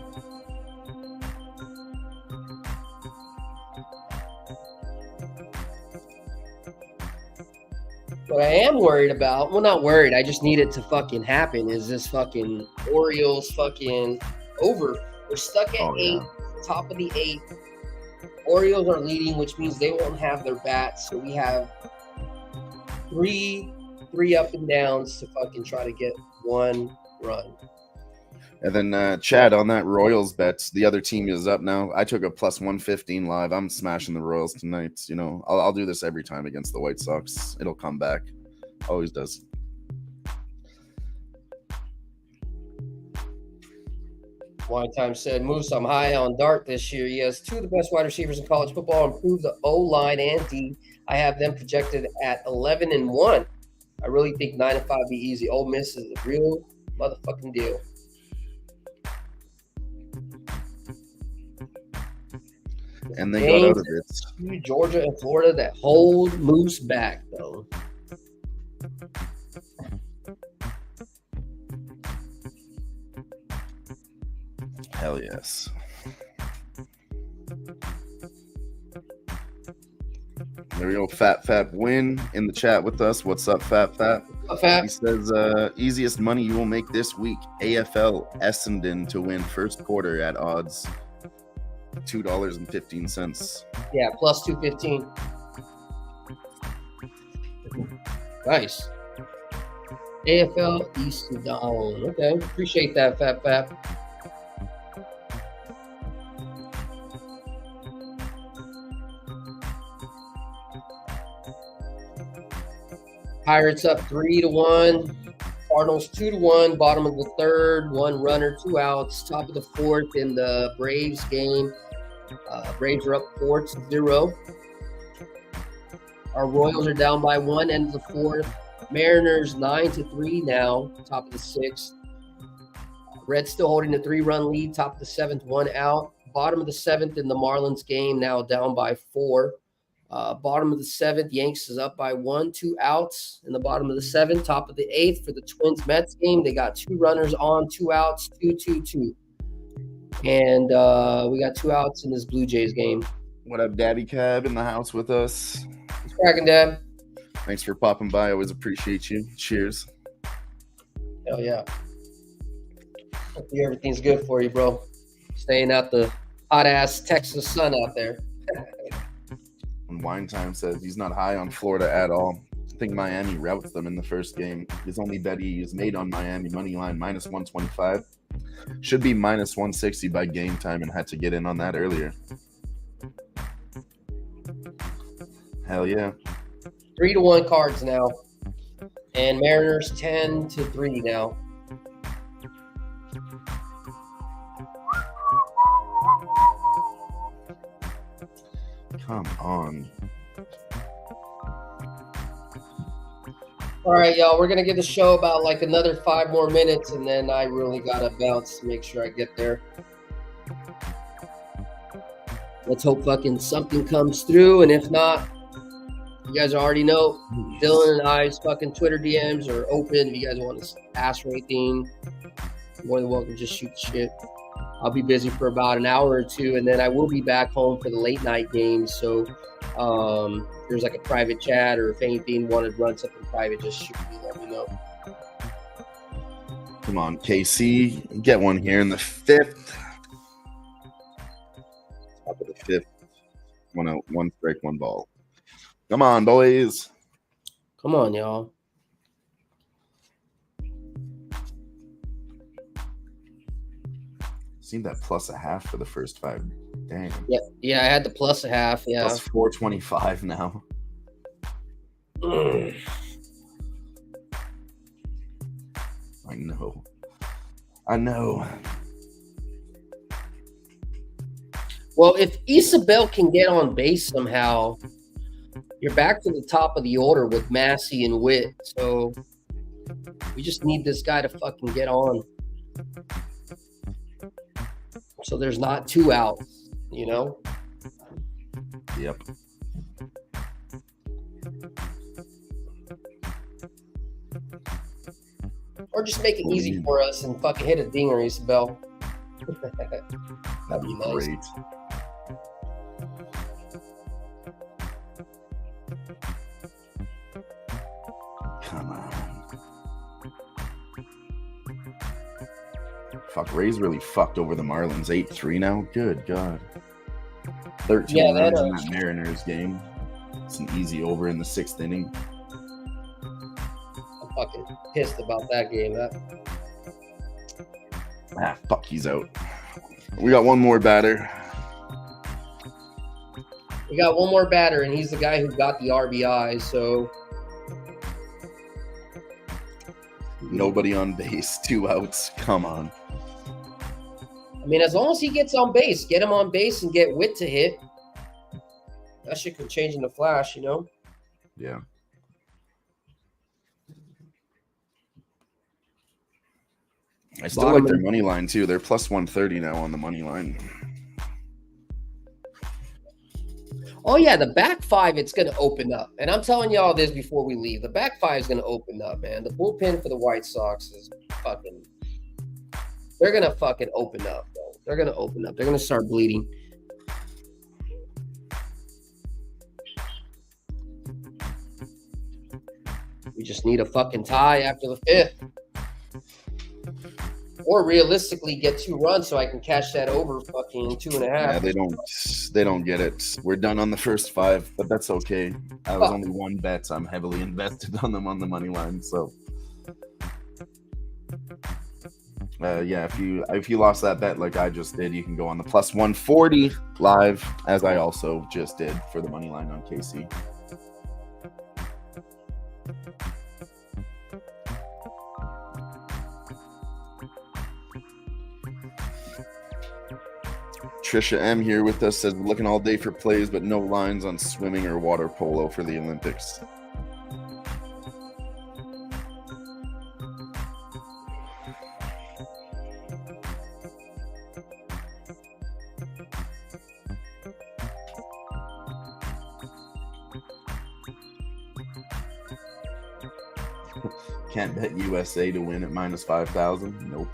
What I am worried about, well, not worried, I just need it to fucking happen, is this fucking Orioles fucking over. We're stuck at 8, top of the 8th. Orioles are leading, which means they won't have their bats. So we have three up and downs to fucking try to get 1 run. And then Chad, on that Royals bets, the other team is up now. I took a plus 115 live. I'm smashing the Royals tonight. I'll do this every time against the White Sox. It'll come back. Always does. One time said, Moose, I'm high on Dart this year. He has 2 of the best wide receivers in college football, improved the O-line and D. I have them projected at 11-1. I really think 9-5 be easy. Ole Miss is a real motherfucking deal. And they got out of it. Georgia and Florida that hold Moose back, though. Hell yes. There we go. Fat win in the chat with us. What's up, Fat? He says, easiest money you will make this week. AFL Essendon to win first quarter at odds $2.15. Yeah, plus 215. Nice. AFL East and down. Okay, appreciate that, Fat. Pirates up 3-1. Cardinals 2-1, bottom of the third, 1 runner, 2 outs, top of the fourth in the Braves game. Braves are up 4-0. Our Royals are down by 1, end of the fourth. Mariners 9-3 now, top of the sixth. Reds still holding a 3-run lead, top of the seventh, 1 out. Bottom of the seventh in the Marlins game, now down by 4. Bottom of the seventh, Yanks is up by 1, 2 outs in the bottom of the seventh. Top of the eighth for the Twins Mets game, they got 2 runners on, 2 outs, 2-2-2. And we got 2 outs in this Blue Jays game. What up, Daddy Cab in the house with us? It's cracking, Dad. Thanks for popping by. I always appreciate you. Cheers. Hell yeah. Hopefully everything's good for you, bro. Staying out the hot-ass Texas sun out there. When Wine Time says he's not high on Florida at all. I think Miami routs them in the first game. His only bet he has made on Miami money line -125. Should be -160 by game time, and had to get in on that earlier. Hell yeah. 3-1 Cards now. And Mariners 10-3 now. Come on. All right, y'all. We're going to give the show about like another 5 more minutes, and then I really got to bounce to make sure I get there. Let's hope fucking something comes through, and if not, you guys already know Dylan and I's fucking Twitter DMs are open. If you guys want to ask for anything, you're more than welcome to just shoot the shit. I'll be busy for about an hour or 2, and then I will be back home for the late night games. So there's like a private chat, or if anything, want to run something private, just shoot me, let me know. Come on, KC. Get one here in the 5th. Top of the 5th. 1 out, 1 strike, 1 ball. Come on, boys. Come on, y'all. Seen that +0.5 for the first 5. Dang. Yeah, I had the +0.5. Yeah. Plus 425 now. I know. Well, if Isabel can get on base somehow, you're back to the top of the order with Massey and Witt. So we just need this guy to fucking get on. So there's not 2 outs, you know? Yep. Or just make it easy for us and fucking hit a dinger, Isabel. That'd be nice. Great. Come on. Fuck, Rays really fucked over the Marlins. 8-3 now? Good God. 13 runs in that Mariners game. It's an easy over in the 6th inning. I'm fucking pissed about that game. Fuck, he's out. We got one more batter. We got one more batter, and he's the guy who got the RBI, so... Nobody on base. 2 outs. Come on. I mean, as long as he gets on base, get him on base and get Witt to hit. That shit could change in a flash, you know? Yeah. I still like their money line, too. They're +130 now on the money line. Oh, yeah, the back 5, it's going to open up. And I'm telling y'all this before we leave. The back 5 is going to open up, man. The bullpen for the White Sox is fucking... They're going to fucking open up, bro. They're going to open up. They're going to start bleeding. We just need a fucking tie after the 5th. Or realistically get 2 runs so I can catch that over fucking 2.5. Yeah, they don't get it. We're done on the first 5, but that's okay. I was only 1 bet, so I'm heavily invested on them on the money line. So yeah, if you lost that bet like I just did, you can go on the +140 live, as I also just did for the money line on KC. Trisha M here with us, says looking all day for plays, but no lines on swimming or water polo for the Olympics. Can't bet USA to win at minus 5,000. Nope.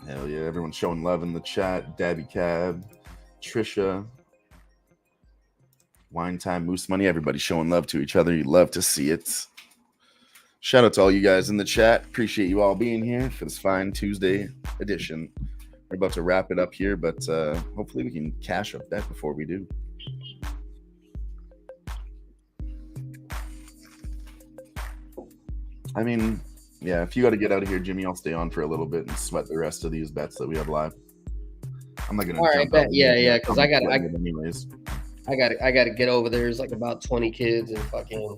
Hell yeah, everyone's showing love in the chat. Dabby Cab, Trisha, Wine Time, Moose Money. Everybody showing love to each other. You love to see it. Shout out to all you guys in the chat. Appreciate you all being here for this fine Tuesday edition. We're about to wrap it up here, but hopefully we can cash a bet before we do. I mean, yeah, if you got to get out of here, Jimmy, I'll stay on for a little bit and sweat the rest of these bets that we have live. I'm not gonna. All right, bet. Yeah, because I got anyways. I got to get over there. There's like about 20 kids and fucking.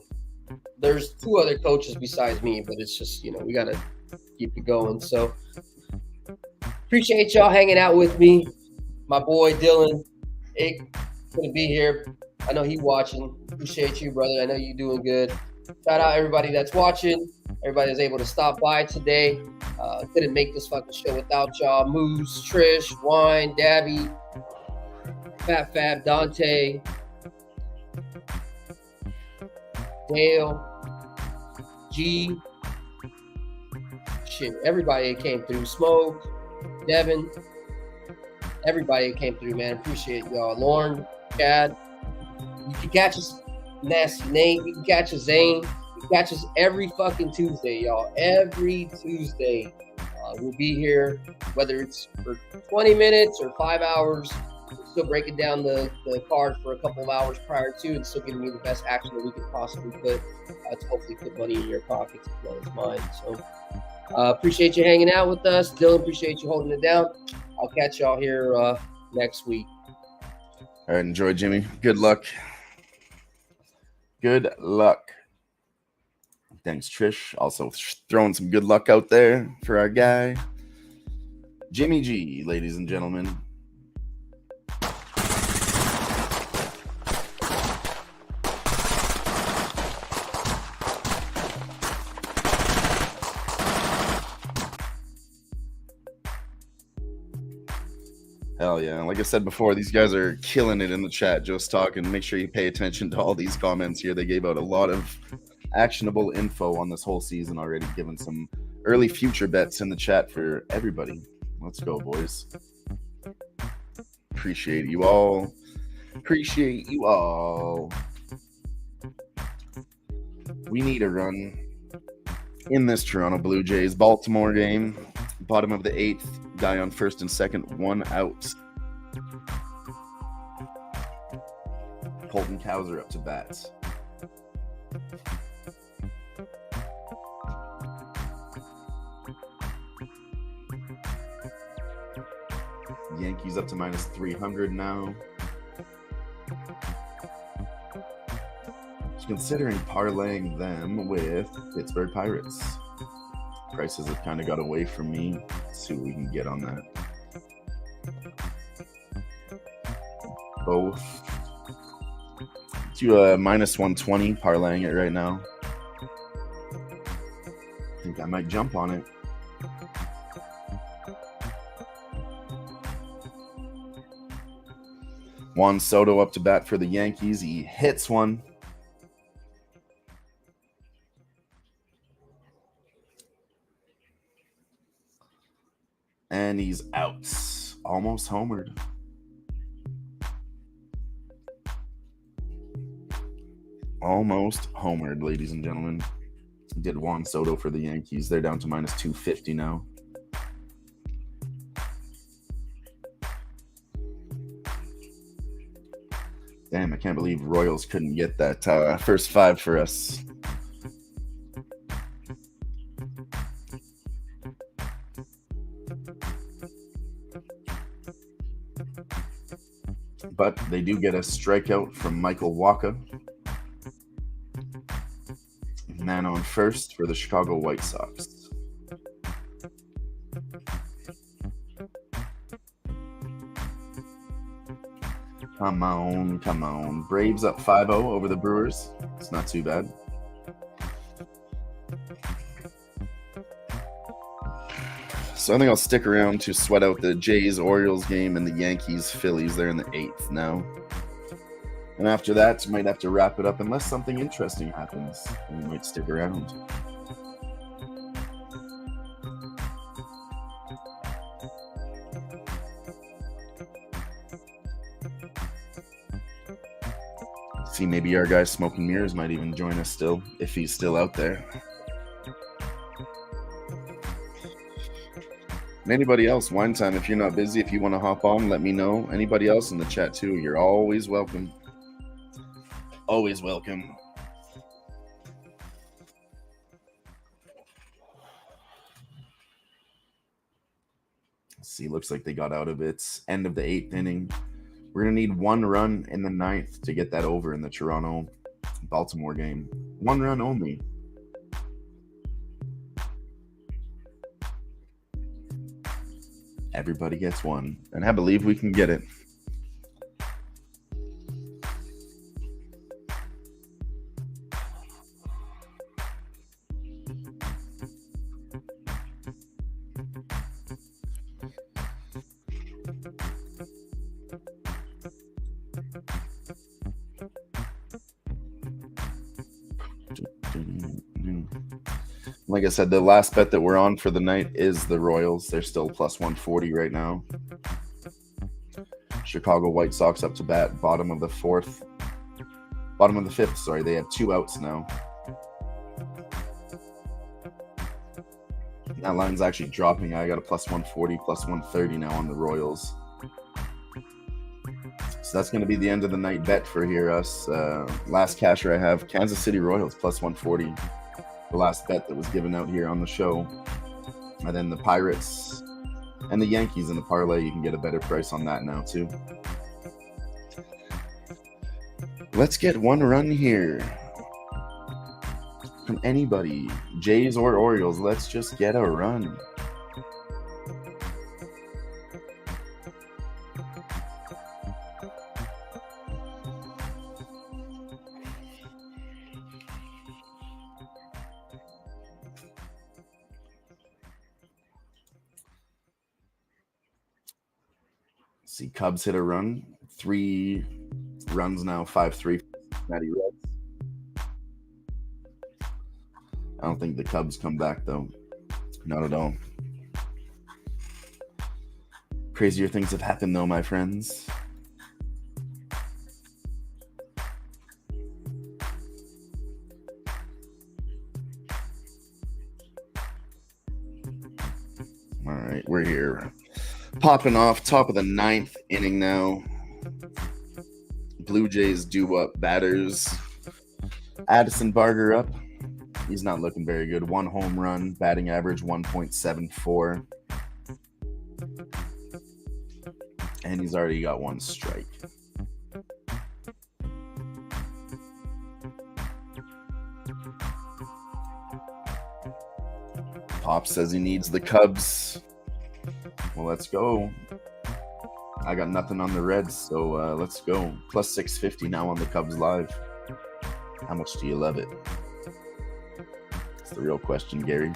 There's 2 other coaches besides me, but it's just we got to keep it going. So appreciate y'all hanging out with me. My boy Dylan, gonna be here. I know he watching. Appreciate you, brother. I know you doing good. Shout out everybody that's watching. Everybody that's able to stop by today. Couldn't make this fucking show without y'all. Moose, Trish, Wine, Dabby, Fab, Dante, Dale, G. Shit, everybody that came through. Smoke, Devin, everybody that came through, man. Appreciate y'all. Lauren, Chad. You can catch us. Nasty Nate, you can catch us Zane. You can catch us every fucking Tuesday, y'all. Every Tuesday. We'll be here, whether it's for 20 minutes or 5 hours. We're still breaking down the card for a couple of hours prior to and still giving you the best action that we could possibly put to hopefully put money in your pockets as well as mine. So appreciate you hanging out with us. Dylan, appreciate you holding it down. I'll catch y'all here next week. All right, enjoy, Jimmy. Good luck. Good luck. Thanks, Trish. Also throwing some good luck out there for our guy, Jimmy G, ladies and gentlemen. Hell yeah. Like I said before, these guys are killing it in the chat. Just talking. Make sure you pay attention to all these comments here. They gave out a lot of actionable info on this whole season already, giving some early future bets in the chat for everybody. Let's go, boys. Appreciate you all. Appreciate you all. We need a run in this Toronto Blue Jays Baltimore game. Bottom of the 8th. Guy on first and second, 1 out. Colton Cowser up to bat. Yankees up to minus 300 now. Just considering parlaying them with Pittsburgh Pirates. Prices have kind of got away from me. Let's see what we can get on that. Both. To minus 120, parlaying it right now. I think I might jump on it. Juan Soto up to bat for the Yankees. He hits one. And he's out. Almost homered. Almost homered, ladies and gentlemen. Did Juan Soto for the Yankees. They're down to minus 250 now. Damn, I can't believe Royals couldn't get that first 5 for us. But they do get a strikeout from Michael Wacha. Man on first for the Chicago White Sox. Come on, come on. Braves up 5-0 over the Brewers. It's not too bad. So I think I'll stick around to sweat out the Jays-Orioles game and the Yankees-Phillies. They're in the 8th now. And after that, might have to wrap it up unless something interesting happens. We might stick around. See, maybe our guy Smoking Mirrors might even join us still, if he's still out there. And anybody else, Wine Time, if you're not busy, if you want to hop on, let me know. Anybody else in the chat too, you're always welcome. Always welcome. See, looks like they got out of it. End of the 8th inning. We're going to need 1 run in the 9th to get that over in the Toronto-Baltimore game. 1 run only. Everybody gets 1. And I believe we can get it. Like I said, the last bet that we're on for the night is the Royals. They're still plus 140 right now. Chicago White Sox up to bat, bottom of the 5th. Sorry, they have 2 outs now. That line's actually dropping. I got a plus 140, plus 130 now on the Royals. So that's going to be the end of the night bet for us. Last casher I have, Kansas City Royals, plus 140. The last bet that was given out here on the show. And then the Pirates and the Yankees in the parlay. You can get a better price on that now too. Let's get 1 run here from anybody, Jays or Orioles. Let's just get a run. See, Cubs hit a run. 3 runs now, 5-3 Cincinnati Reds. I don't think the Cubs come back, though. Not at all. Crazier things have happened, though, my friends. All right, we're here. Popping off, top of the 9th inning now. Blue Jays do up batters. Addison Barger up. He's not looking very good. 1 home run, batting average 1.74. And he's already got 1 strike. Pop says he needs the Cubs. Well, let's go. I got nothing on the Reds, so let's go. Plus 650 now on the Cubs live. How much do you love it? That's the real question, Gary.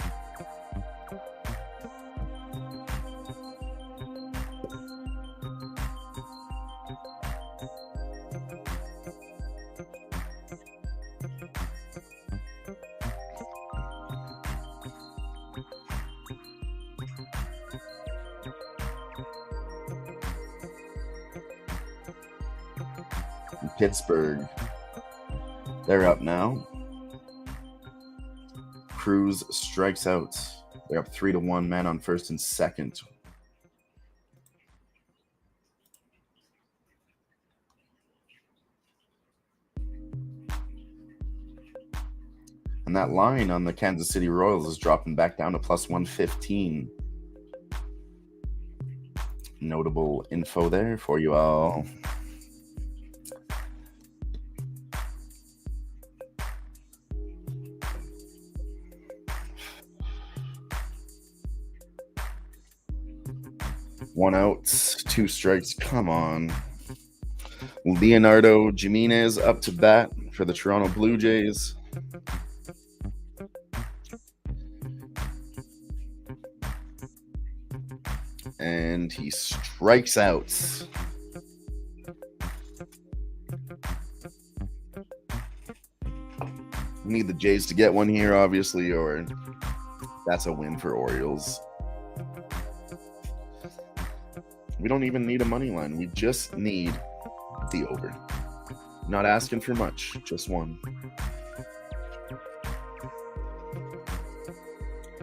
Pittsburgh, they're up now. Cruz strikes out. They're up 3-1, man on first and second. And that line on the Kansas City Royals is dropping back down to plus 115. Notable info there for you all. One out, 2 strikes. Come on. Leonardo Jimenez up to bat for the Toronto Blue Jays. And he strikes out. We need the Jays to get one here, obviously, or that's a win for Orioles. We don't even need a money line. We just need the over. Not asking for much, just one.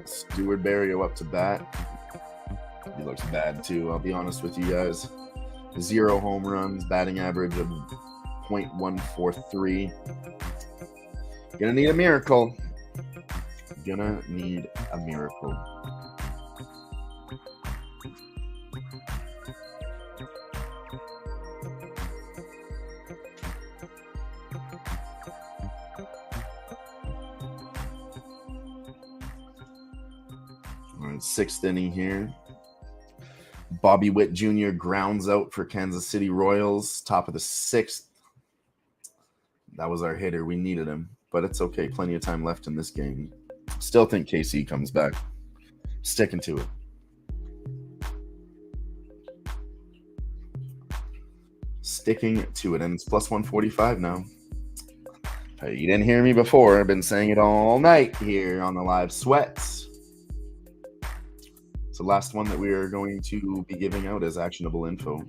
Stuart Barrio up to bat. He looks bad too, I'll be honest with you guys. 0 home runs, batting average of .143. Gonna need a miracle. Gonna need a miracle. All right, 6th inning here. Bobby Witt Jr. grounds out for Kansas City Royals. Top of the 6th. That was our hitter. We needed him, but it's okay. Plenty of time left in this game. Still think KC comes back. Sticking to it. Sticking to it. And it's plus 145 now. Hey, you didn't hear me before. I've been saying it all night here on the live sweats. It's the last one that we are going to be giving out as actionable info.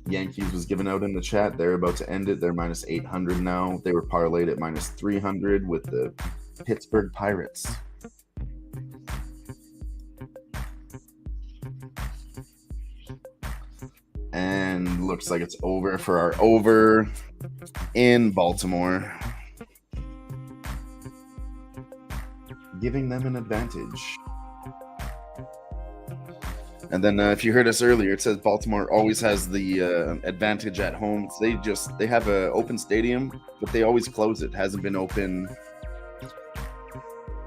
Yankees was given out in the chat. They're about to end it. They're minus 800 now. They were parlayed at minus 300 with the Pittsburgh Pirates. And looks like it's over for our over in Baltimore. Giving them an advantage. And then if you heard us earlier, it says Baltimore always has the advantage at home. They have an open stadium, but they always close it. Hasn't been open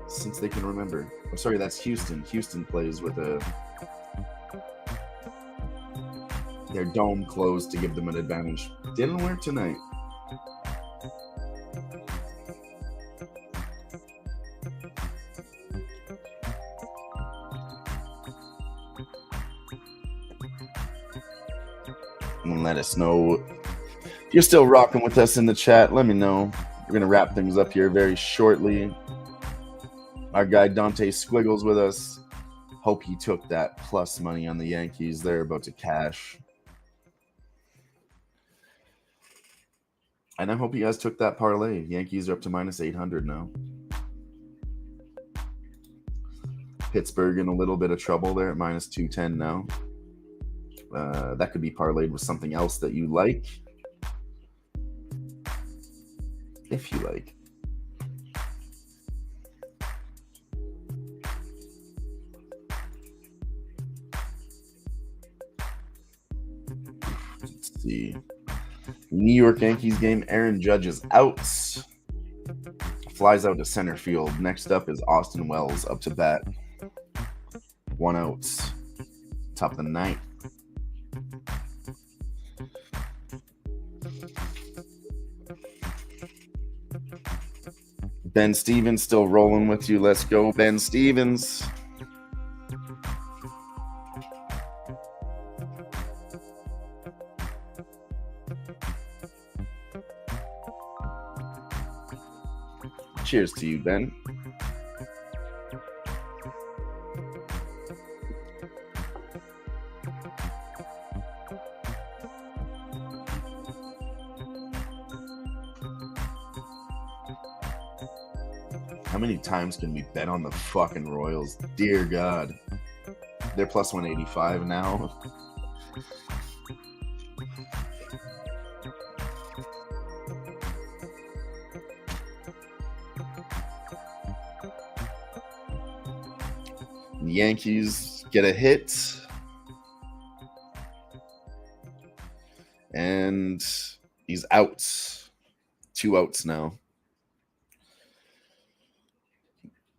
since they can remember. Oh, sorry, that's Houston. Houston plays with their dome closed to give them an advantage. Didn't work tonight. And let us know if you're still rocking with us in the chat. Let me know. We're going to wrap things up here very shortly. Our guy Dante Squiggles with us. Hope he took that plus money on the Yankees. They're about to cash. And I hope you guys took that parlay. Yankees are up to minus 800 now. Pittsburgh in a little bit of trouble there at minus 210 now. That could be parlayed with something else that you like. If you like. Let's see. New York Yankees game. Aaron Judge is out. Flies out to center field. Next up is Austin Wells up to bat. 1 out. Top of the 9th. Ben Stevens still rolling with you. Let's go, Ben Stevens. Cheers to you, Ben. How many times can we bet on the fucking Royals? Dear God. They're plus 185 now. The Yankees get a hit. And he's out. 2 outs now.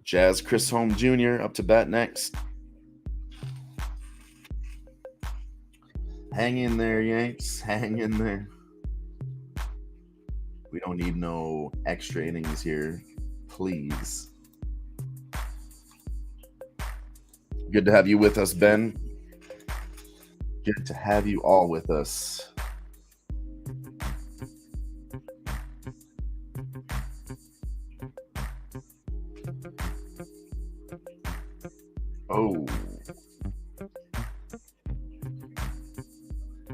Jazz Chris Holmes Jr. up to bat next. Hang in there, Yanks. Hang in there. We don't need no extra innings here. Please. Good to have you with us, Ben. Good to have you all with us. Oh.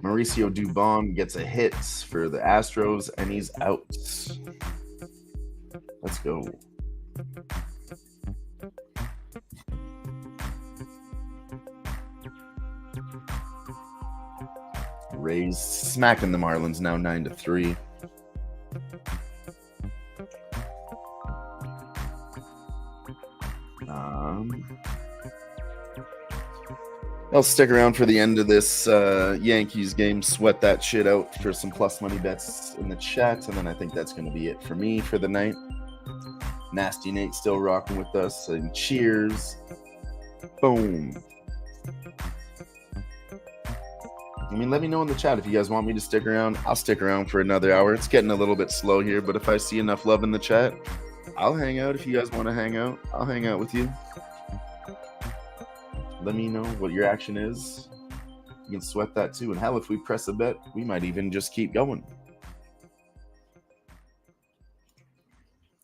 Mauricio Dubon gets a hit for the Astros, and he's out. Let's go. Rays smacking the Marlins now 9-3. I'll stick around for the end of this Yankees game, sweat that shit out for some plus money bets in the chat, and then I think that's going to be it for me for the night. Nasty Nate still rocking with us, and cheers. Boom. I mean, let me know in the chat if you guys want me to stick around. I'll stick around for another hour. It's getting a little bit slow here, but if I see enough love in the chat, I'll hang out. If you guys want to hang out, I'll hang out with you. Let me know what your action is. You can sweat that too. And hell, if we press a bet, we might even just keep going.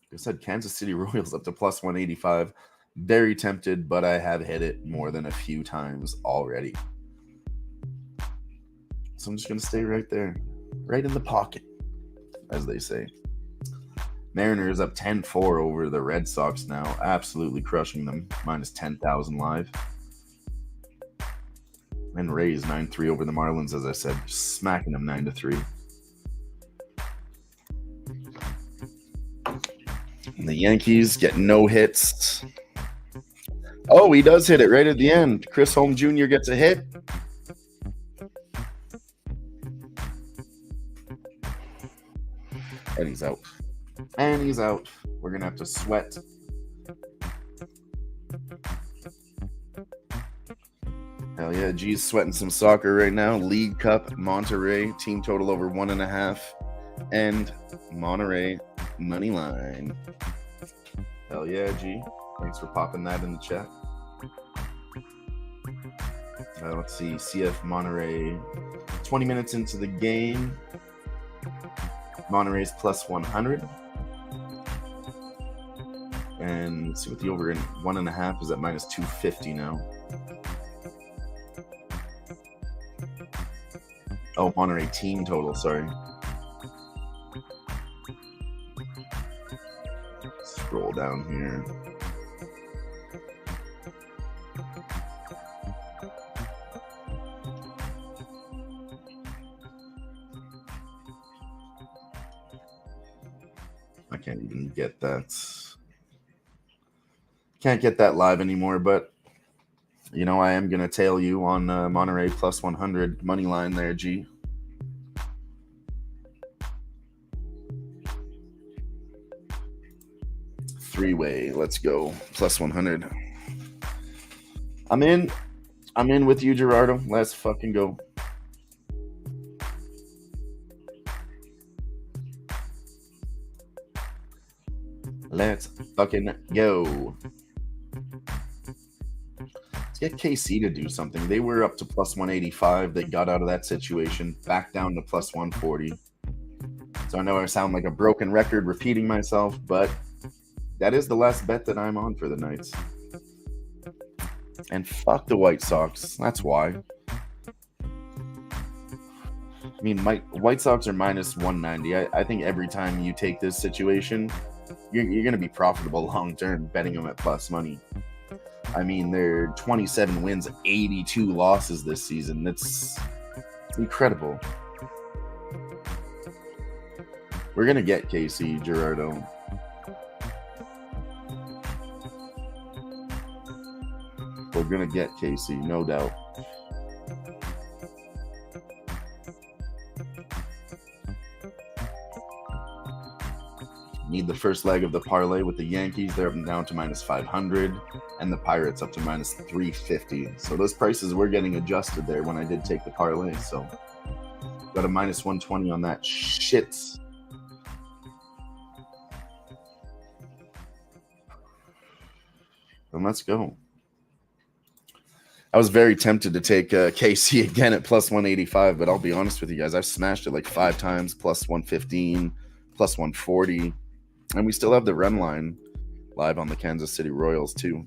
Like I said, Kansas City Royals up to plus 185. Very tempted, but I have hit it more than a few times already. So I'm just going to stay right there. Right in the pocket, as they say. Mariners up 10-4 over the Red Sox now. Absolutely crushing them. Minus 10,000 live. And Rays 9-3 over the Marlins, as I said. Smacking them 9-3. And the Yankees get no hits. Oh, he does hit it right at the end. Chris Holmes Jr. gets a hit. And he's out. And he's out. We're going to have to sweat. Hell yeah, G's sweating some soccer right now. League Cup, Monterrey, team total over 1.5. And Monterrey money line. Hell yeah, G. Thanks for popping that in the chat. Let's see, CF Monterrey. 20 minutes into the game. Monterey's plus 100. And let's see what the over in 1.5 is at minus 250 now. Oh, Monterey team total, sorry. Scroll down here. I can't even get that. Can't get that live anymore, but you know, I am going to tail you on Monterey plus 100 money line there, G. Three-way, let's go. Plus 100. I'm in with you, Gerardo. Let's fucking go. Let's fucking go. Let's get KC to do something. They were up to plus 185. They got out of that situation, back down to plus 140. So I know I sound like a broken record repeating myself, but that is the last bet that I'm on for the Knights. And fuck the White Sox. That's why. I mean, White Sox are minus 190. I think every time you take this situation, you're going to be profitable long term betting them at plus money. I mean, they're 27 wins, 82 losses this season. That's incredible. We're going to get KC, Gerardo. We're going to get KC, no doubt. Need the first leg of the parlay with the Yankees. They're up down to minus 500, and the Pirates up to minus 350. So those prices were getting adjusted there when I did take the parlay. So got a minus 120 on that shit. And let's go. I was very tempted to take KC again at plus 185, but I'll be honest with you guys. I've smashed it like 5 times, plus 115, plus 140. And we still have the run line live on the Kansas City Royals, too.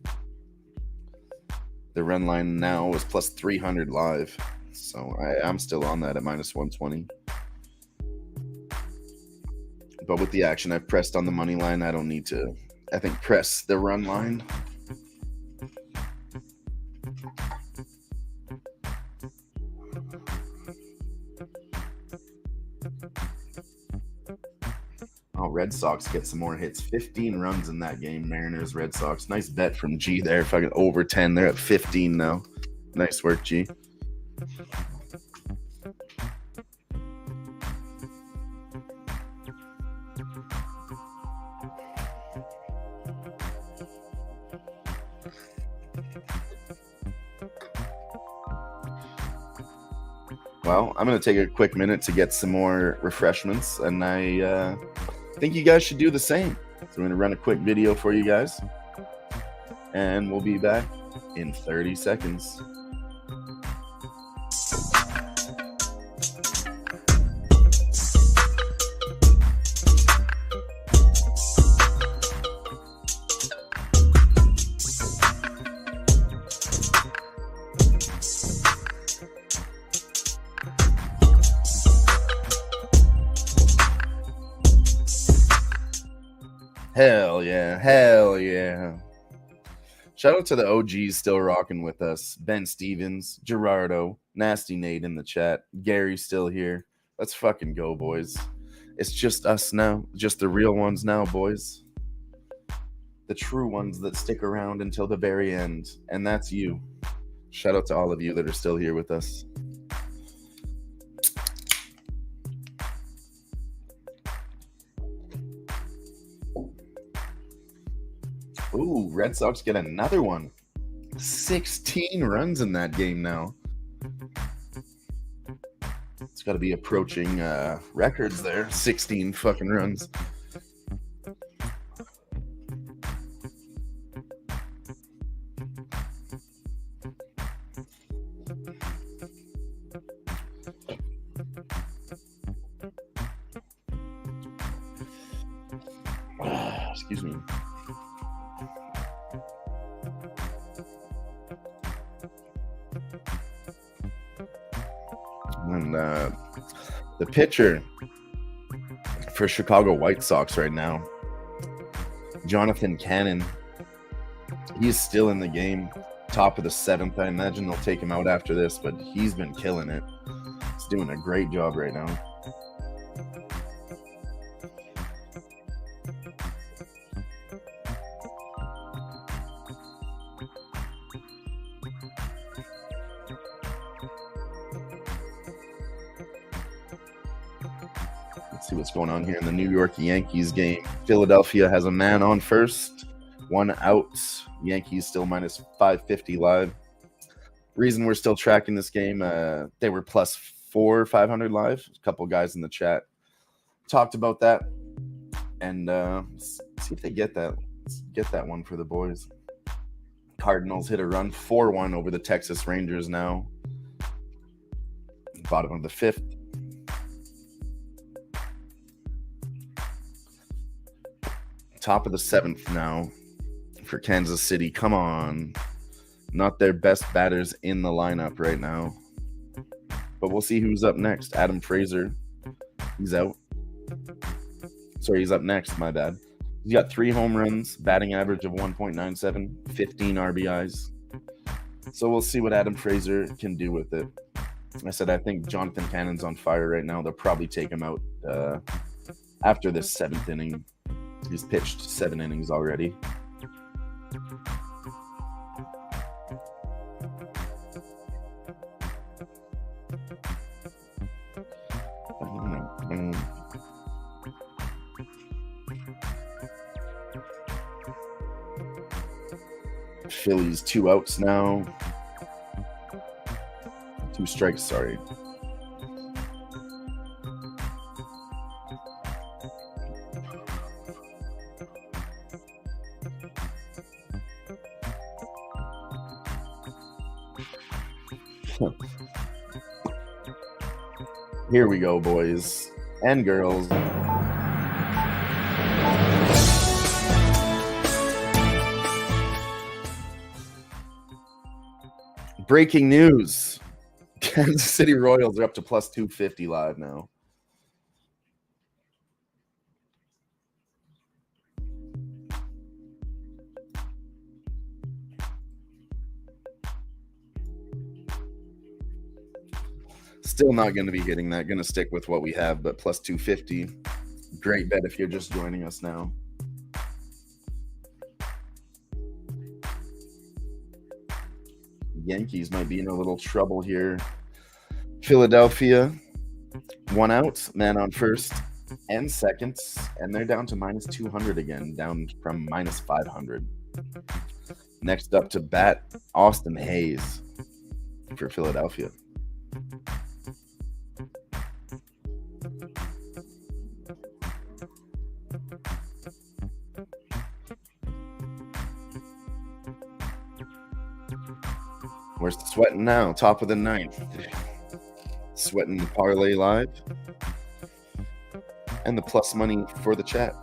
The run line now is plus 300 live. So I'm still on that at minus 120. But with the action I've pressed on the money line, I don't need to, I think, press the run line. Oh, Red Sox get some more hits. 15 runs in that game. Mariners, Red Sox. Nice bet from G there. Fucking over 10. They're at 15 now. Nice work, G. Well, I'm going to take a quick minute to get some more refreshments, and I think you guys should do the same. So I'm going to run a quick video for you guys, and we'll be back in 30 seconds. Hell yeah. Hell yeah. Shout out to the OGs still rocking with us. Ben Stevens, Gerardo, Nasty Nate in the chat. Gary's still here. Let's fucking go, boys. It's just us now. Just the real ones now, boys. The true ones that stick around until the very end. And that's you. Shout out to all of you that are still here with us. Ooh, Red Sox get another one. 16 runs in that game now. It's got to be approaching records there. 16 fucking runs. Excuse me. And the pitcher for Chicago White Sox right now, Jonathan Cannon, he's still in the game, top of the 7th. I imagine they'll take him out after this, but he's been killing it. He's doing a great job right now. See what's going on here in the New York Yankees game. Philadelphia has a man on first, 1 out. Yankees still minus 550 live. Reason we're still tracking this game, they were plus 500 live. A couple guys in the chat talked about that, and see if they get that. Let's get that one for the boys. Cardinals hit a run, 4-1 over the Texas Rangers now. Bottom of the 5th. Top of the 7th now for Kansas City. Come on. Not their best batters in the lineup right now. But we'll see who's up next. Adam Frazier. He's out. Sorry, he's up next. My bad. He's got 3 home runs, batting average of 1.97, 15 RBIs. So we'll see what Adam Frazier can do with it. I said I think Jonathan Cannon's on fire right now. They'll probably take him out after this 7th inning. He's pitched 7 innings already. Phillies 2 outs now. 2 strikes, sorry. Here we go, boys and girls. Breaking news. Kansas City Royals are up to plus 250 live now. Still not going to be hitting that. Going to stick with what we have, but plus 250. Great bet if you're just joining us now. Yankees might be in a little trouble here. Philadelphia, 1 out, man on first and second, and they're down to minus 200 again, down from minus 500. Next up to bat, Austin Hayes for Philadelphia. We're sweating now, top of the ninth. Sweating the parlay live. And the plus money for the chat.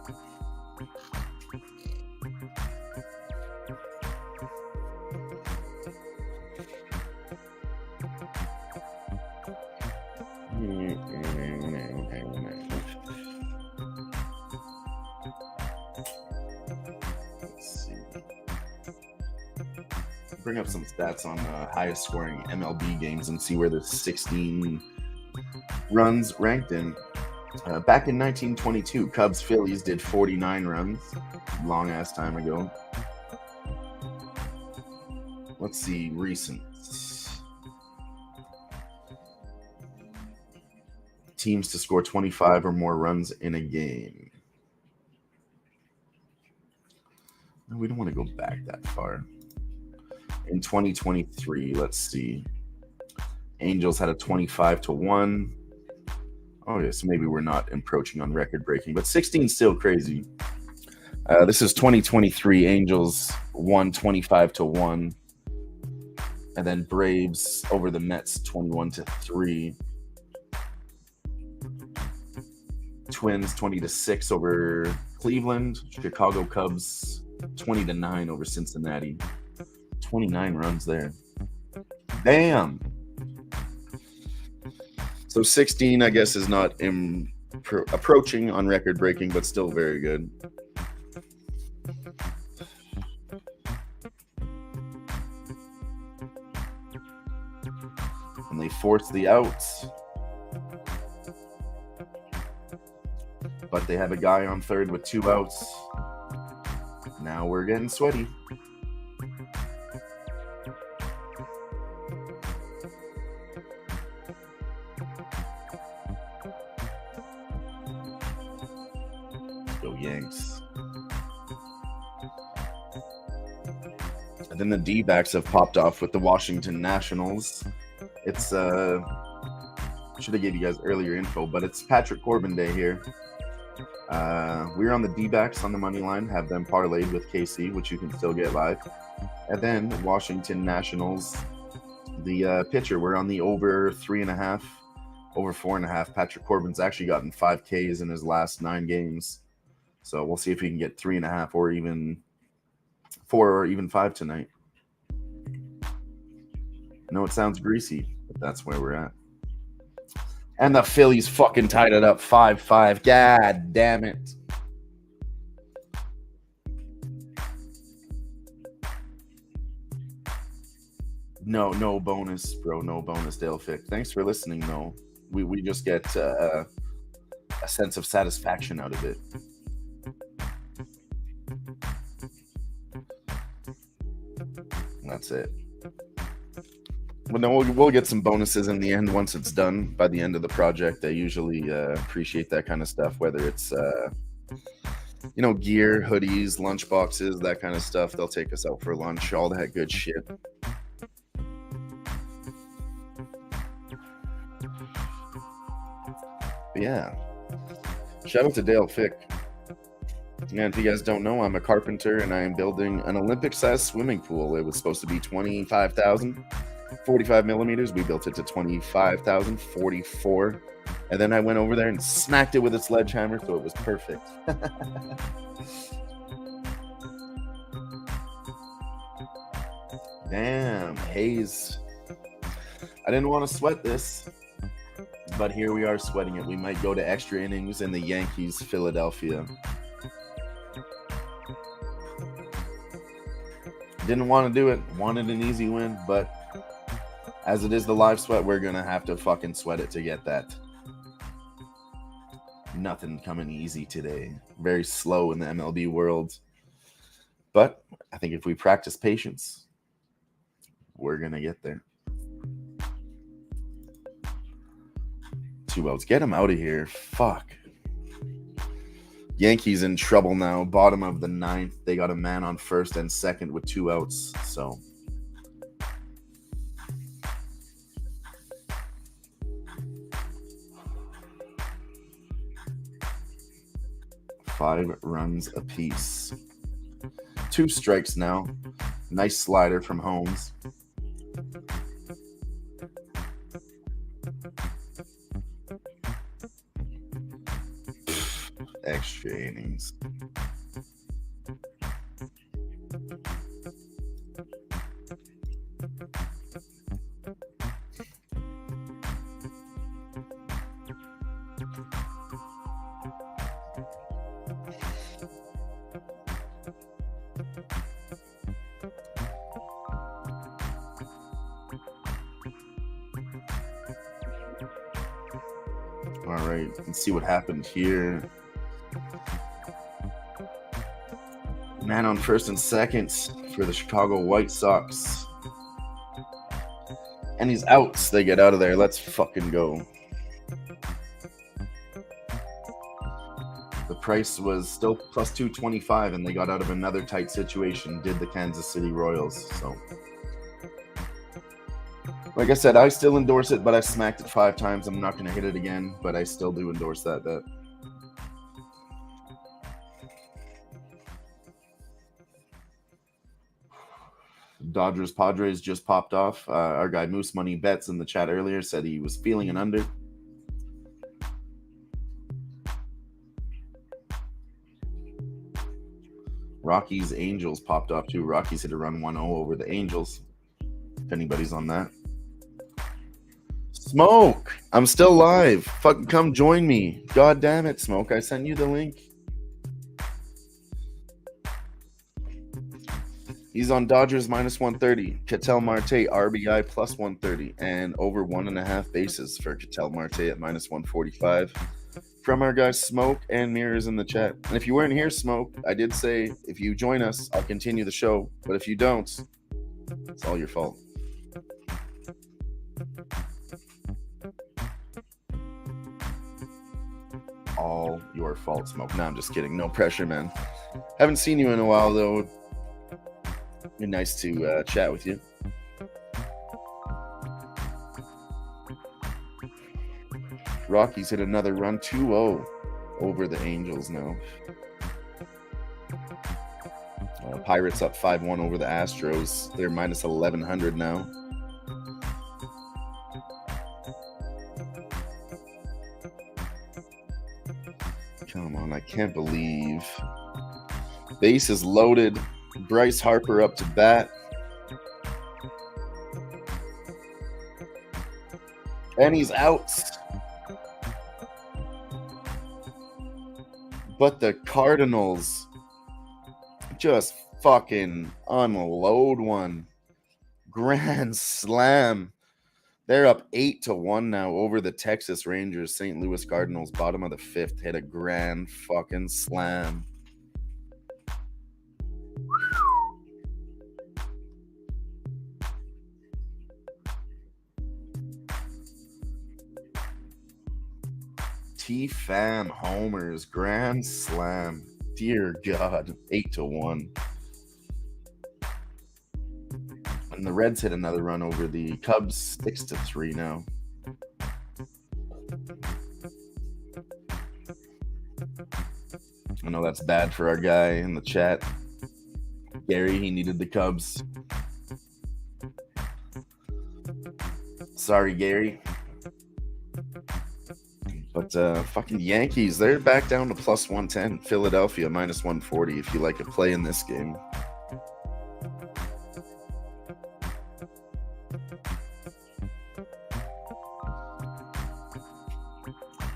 Bring up some stats on highest scoring MLB games and see where the 16 runs ranked in. Back in 1922, Cubs Phillies did 49 runs. Long ass time ago. Let's see recent. Teams to score 25 or more runs in a game. No, we don't want to go back that far. In 2023, let's see. Angels had a 25-1. Oh, yeah, so maybe we're not approaching on record breaking, but 16 is still crazy. This is 2023. Angels won 25-1. And then Braves over the Mets 21-3. Twins 20-6 over Cleveland. Chicago Cubs 20-9 over Cincinnati. 29 runs there. Damn. So 16, I guess, is not approaching on record breaking, but still very good. And they forced the outs. But they have a guy on third with 2 outs. Now we're getting sweaty. Yanks. And then the D-backs have popped off with the Washington Nationals. It's should have gave you guys earlier info, but it's Patrick Corbin Day here. We're on the D-backs on the money line, have them parlayed with KC, which you can still get live. And then Washington Nationals, the pitcher, we're on the over 3.5, over 4.5. Patrick Corbin's actually gotten 5 Ks in his last 9 games. So we'll see if he can get 3.5 or even 4 or even 5 tonight. I know it sounds greasy, but that's where we're at. And the Phillies fucking tied it up 5-5. God damn it. No bonus, bro. No bonus, Dale Fick. Thanks for listening, though. We just get a sense of satisfaction out of it. That's it. Well, no, we'll get some bonuses in the end once it's done. By the end of the project, I usually appreciate that kind of stuff, whether it's You know, gear, hoodies, lunch boxes, that kind of stuff. They'll take us out for lunch, all that good shit. But yeah. Shout out to Dale Fick. And if you guys don't know, I'm a carpenter and I am building an Olympic-sized swimming pool. It was supposed to be 25,000, 45 millimeters. We built it to 25,000, 44. And then I went over there and smacked it with a sledgehammer, so it was perfect. Damn, Hayes. I didn't want to sweat this, but here we are sweating it. We might go to extra innings in the Yankees, Philadelphia. Didn't want to do it. Wanted an easy win, but as it is the live sweat, we're going to have to fucking sweat it to get that. Nothing coming easy today. Very slow in the MLB world. But I think if we practice patience, we're going to get there. 2 outs. Get him out of here. Fuck. Yankees in trouble now. Bottom of the 9th. They got a man on first and second with 2 outs. So 5 runs apiece. 2 strikes now. Nice slider from Holmes. Extra innings. All right, let's see what happened here. Man on first and second for the Chicago White Sox. And he's out. They get out of there. Let's fucking go. The price was still plus 225, and they got out of another tight situation. Did the Kansas City Royals. So, like I said, I still endorse it, but I smacked it 5 times. I'm not going to hit it again, but I still do endorse that bet. Dodgers Padres just popped off. Our guy Moose Money Bets in the chat earlier said he was feeling an under. Rockies Angels popped off too. Rockies hit a run 1-0 over the Angels. If anybody's on that. Smoke! I'm still live. Fucking come join me. God damn it, Smoke. I sent you the link. He's on Dodgers minus 130. Ketel Marte RBI plus 130. And over 1.5 bases for Ketel Marte at minus 145. From our guys Smoke and Mirrors in the chat. And if you weren't here, Smoke, I did say if you join us, I'll continue the show. But if you don't, it's all your fault. All your fault, Smoke. No, I'm just kidding. No pressure, man. Haven't seen you in a while, though. Been nice to chat with you. Rockies hit another run, 2-0 over the Angels now. Pirates up 5-1 over the Astros. They're minus 1,100 now. Come on, I can't believe. Base is loaded. Bryce Harper up to bat. And he's out. But the Cardinals just fucking unload one. Grand slam. They're up 8-1 now over the Texas Rangers. St. Louis Cardinals, bottom of the 5th, hit a grand fucking slam. T-Fam homers, grand slam. Dear God, 8-1. And the Reds hit another run over the Cubs, 6-3 now. I know that's bad for our guy in the chat. Gary, he needed the Cubs. Sorry, Gary. But fucking Yankees, they're back down to plus 110. Philadelphia, minus 140 if you like a play in this game.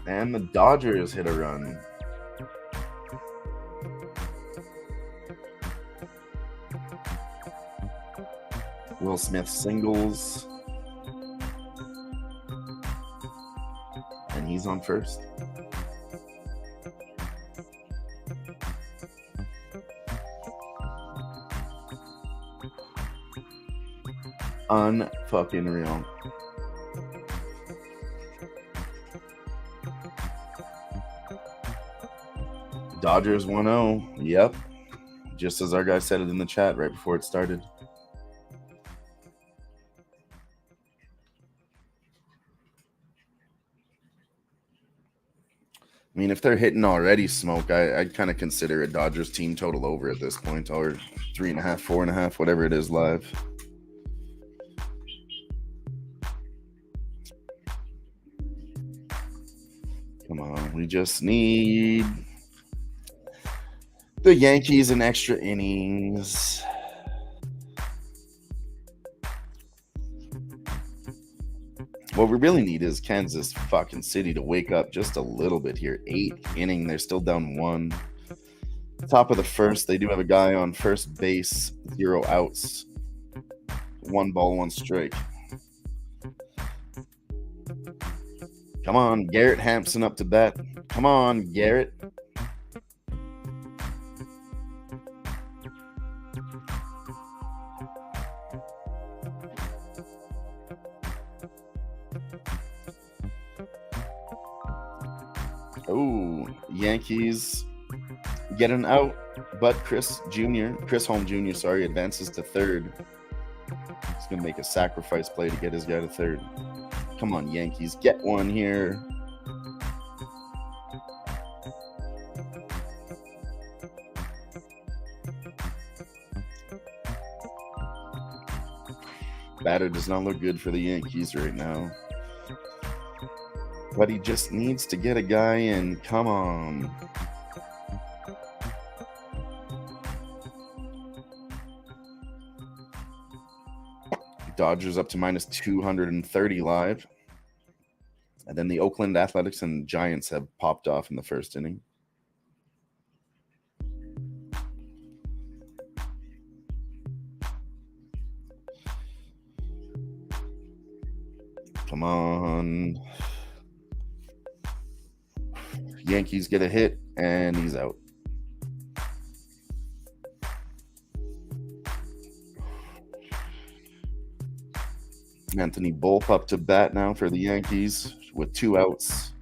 And the Dodgers hit a run. Will Smith singles. And he's on first. Unfucking real. Dodgers 1-0. Yep. Just as our guy said it in the chat right before it started. I mean, if they're hitting already, Smoke, I'd kind of consider a Dodgers team total over at this point, or 3.5, 4.5, whatever it is live. Come on, we just need the Yankees in extra innings. What we really need is Kansas fucking City to wake up just a little bit here. 8th inning, they're still down 1. Top of the first, they do have a guy on first base, 0 outs. 1 ball, 1 strike. Come on, Garrett Hampson up to bat. Come on, Garrett. Oh, Yankees get an out, but Chris Holm Jr., advances to third. He's going to make a sacrifice play to get his guy to third. Come on, Yankees, get one here. Batter does not look good for the Yankees right now. But he just needs to get a guy in. Come on. Dodgers up to minus 230 live. And then the Oakland Athletics and Giants have popped off in the first inning. Come on. Yankees get a hit, and he's out. Anthony Volpe up to bat now for the Yankees with 2 outs.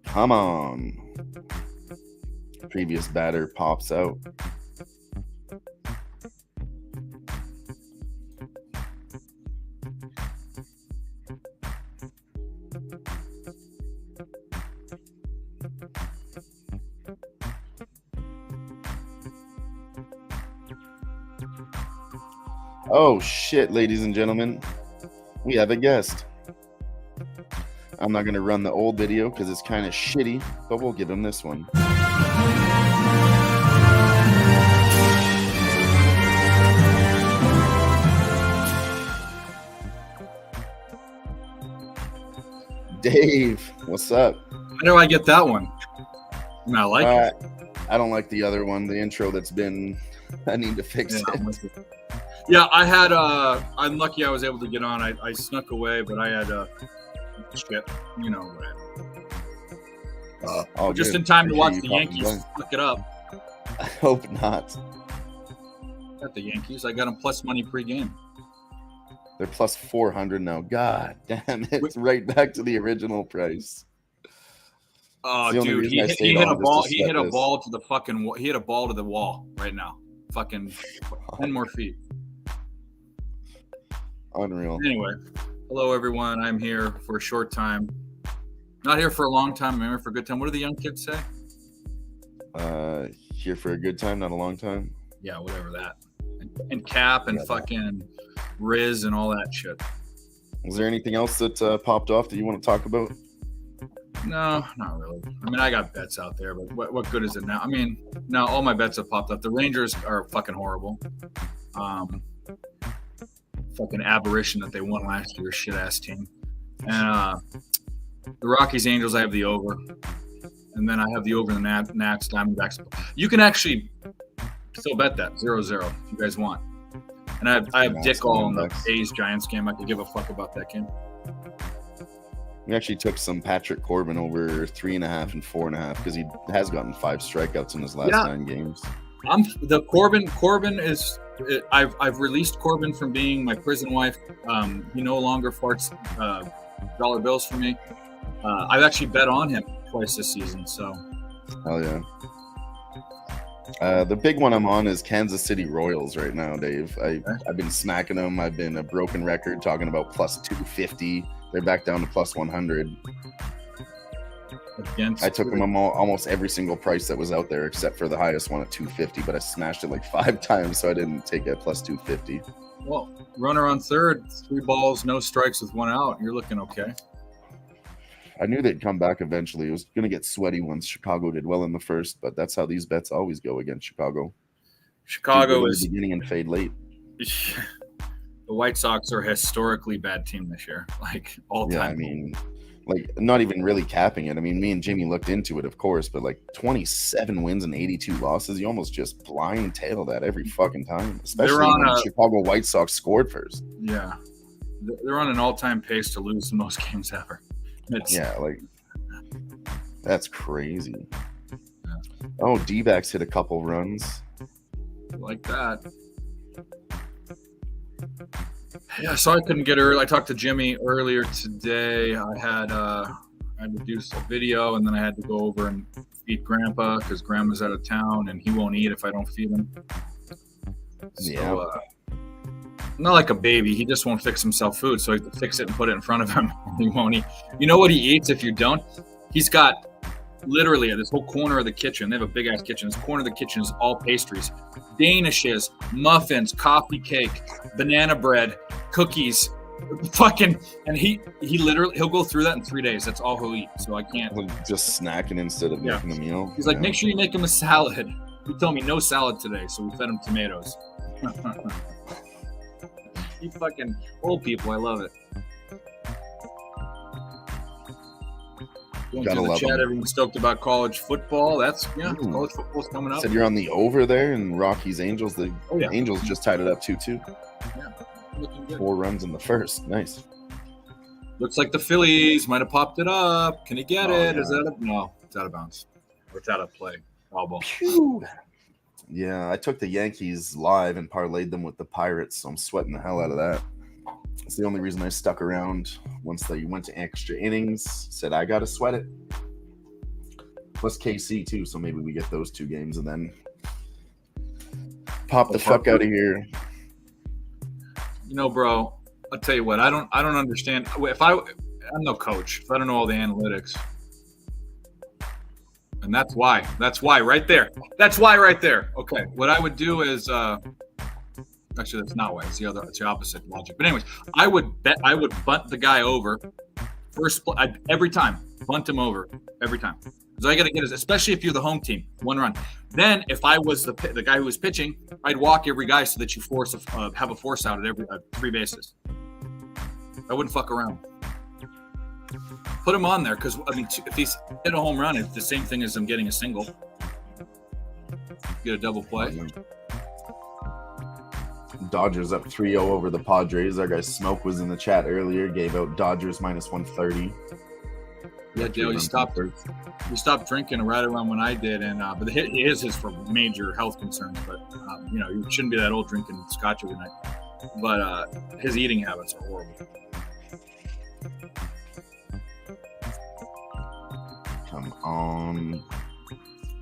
Come on. Previous batter pops out. Oh shit, ladies and gentlemen, we have a guest. I'm not going to run the old video because it's kind of shitty, but we'll give him this one. Dave, what's up? How do I get that one? I like it. I don't like the other one, the intro that's been, I need to fix it. Yeah, I had, I'm lucky I was able to get on. I snuck away, but I had, shit, you know, just in time to watch the Yankees look it up. I hope not. Got the Yankees. I got them plus money pre-game. They're plus 400 now. God damn it. Right back to the original price. Oh, the only dude, reason he I hit, stayed he hit on a just ball. to He sweat hit a this. ball to the fucking. He hit a ball to the wall right now. Fucking 10 more feet. Unreal. Anyway, hello everyone. I'm here for a short time. Not here for a long time. I'm here for a good time. What do the young kids say? Here for a good time, not a long time. Yeah, whatever that. And Cap and fucking Riz and all that shit. Was there anything else that popped off that you want to talk about? No, not really. I mean, I got bets out there, but what good is it now? I mean, now all my bets have popped up. The Rangers are fucking horrible. Fucking aberration that they won last year, shit ass team. And the Rockies Angels, I have the over. And then I have the over in the Nats Diamondbacks. You can actually still bet that 0-0 if you guys want. And I have Dick all in the A's Giants game. I could give a fuck about that game. We actually took some Patrick Corbin over 3.5 and 4.5 because he has gotten 5 strikeouts in his last 9 games. Corbin is. I've released Corbin from being my prison wife. He no longer farts dollar bills for me. I've actually bet on him twice this season. So. Hell yeah. The big one I'm on is Kansas City Royals right now, Dave. I've been smacking them. I've been a broken record talking about plus 250. They're back down to plus 100. I took them almost every single price that was out there except for the highest one at 250, but I smashed it like 5 times, so I didn't take it at plus 250. Well, runner on third, 3 balls, no strikes with 1 out. You're looking okay. I knew they'd come back eventually. It was going to get sweaty once Chicago did well in the first, but that's how these bets always go against Chicago. Chicago is beginning and fade late. The White Sox are a historically bad team this year, like all time. Yeah, I mean, like not even really capping it. I mean, me and Jimmy looked into it, of course, but like 27 wins and 82 losses, you almost just blind tail that every fucking time, especially when the Chicago White Sox scored first. Yeah, they're on an all-time pace to lose the most games ever. Like that's crazy. Yeah. Oh, D-backs hit a couple runs. Like that. Yeah, so I couldn't get early. I talked to Jimmy earlier today. I had to do some video, and then I had to go over and feed Grandpa because Grandma's out of town, and he won't eat if I don't feed him. So, not like a baby. He just won't fix himself food, so I have to fix it and put it in front of him. He won't eat. You know what he eats if you don't? He's got literally this whole corner of the kitchen. They have a big-ass kitchen. This corner of the kitchen is all pastries. Danishes, muffins, coffee cake, banana bread, cookies, fucking, and he'll go through that in 3 days. That's all he'll eat. So I can't. Just snacking instead of making a meal. He's like, make sure you make him a salad. He told me no salad today, so we fed him tomatoes. You fucking old people, I love it. Going through the chat, everyone's stoked about college football. College football's coming up. Said you're on the over there in Rockies Angels. The Angels just tied it up 2-2. Yeah, looking good. 4 runs in the first. Nice. Looks like the Phillies might have popped it up. Can he get it? Yeah. Is that no? It's out of bounds. Or it's out of play. Foul ball. Yeah, I took the Yankees live and parlayed them with the Pirates, so I'm sweating the hell out of that. It's the only reason I stuck around once they went to extra innings. Said I gotta sweat it. Plus KC too, so maybe we get those 2 games and then pop the fuck out of here. You know, bro, I'll tell you what. I don't understand. I'm no coach. If I don't know all the analytics, and that's why right there. That's why right there. Okay, what I would do is. Actually, that's not why. It's the opposite logic. But anyways, I would bunt the guy over every time. Bunt him over every time. Because I got to get it, especially if you're the home team, 1 run. Then if I was the guy who was pitching, I'd walk every guy so that you have a force out at every 3 bases. I wouldn't fuck around. Put him on there because I mean, if he's hit a home run, it's the same thing as him getting a single. Get a double play. Dodgers up 3-0 over the Padres. Our guy Smoke was in the chat earlier, gave out Dodgers minus 130. Yeah, Dale, he stopped drinking right around when I did, and but his is for major health concerns. But you shouldn't be that old drinking scotch every night. But his eating habits are horrible. Come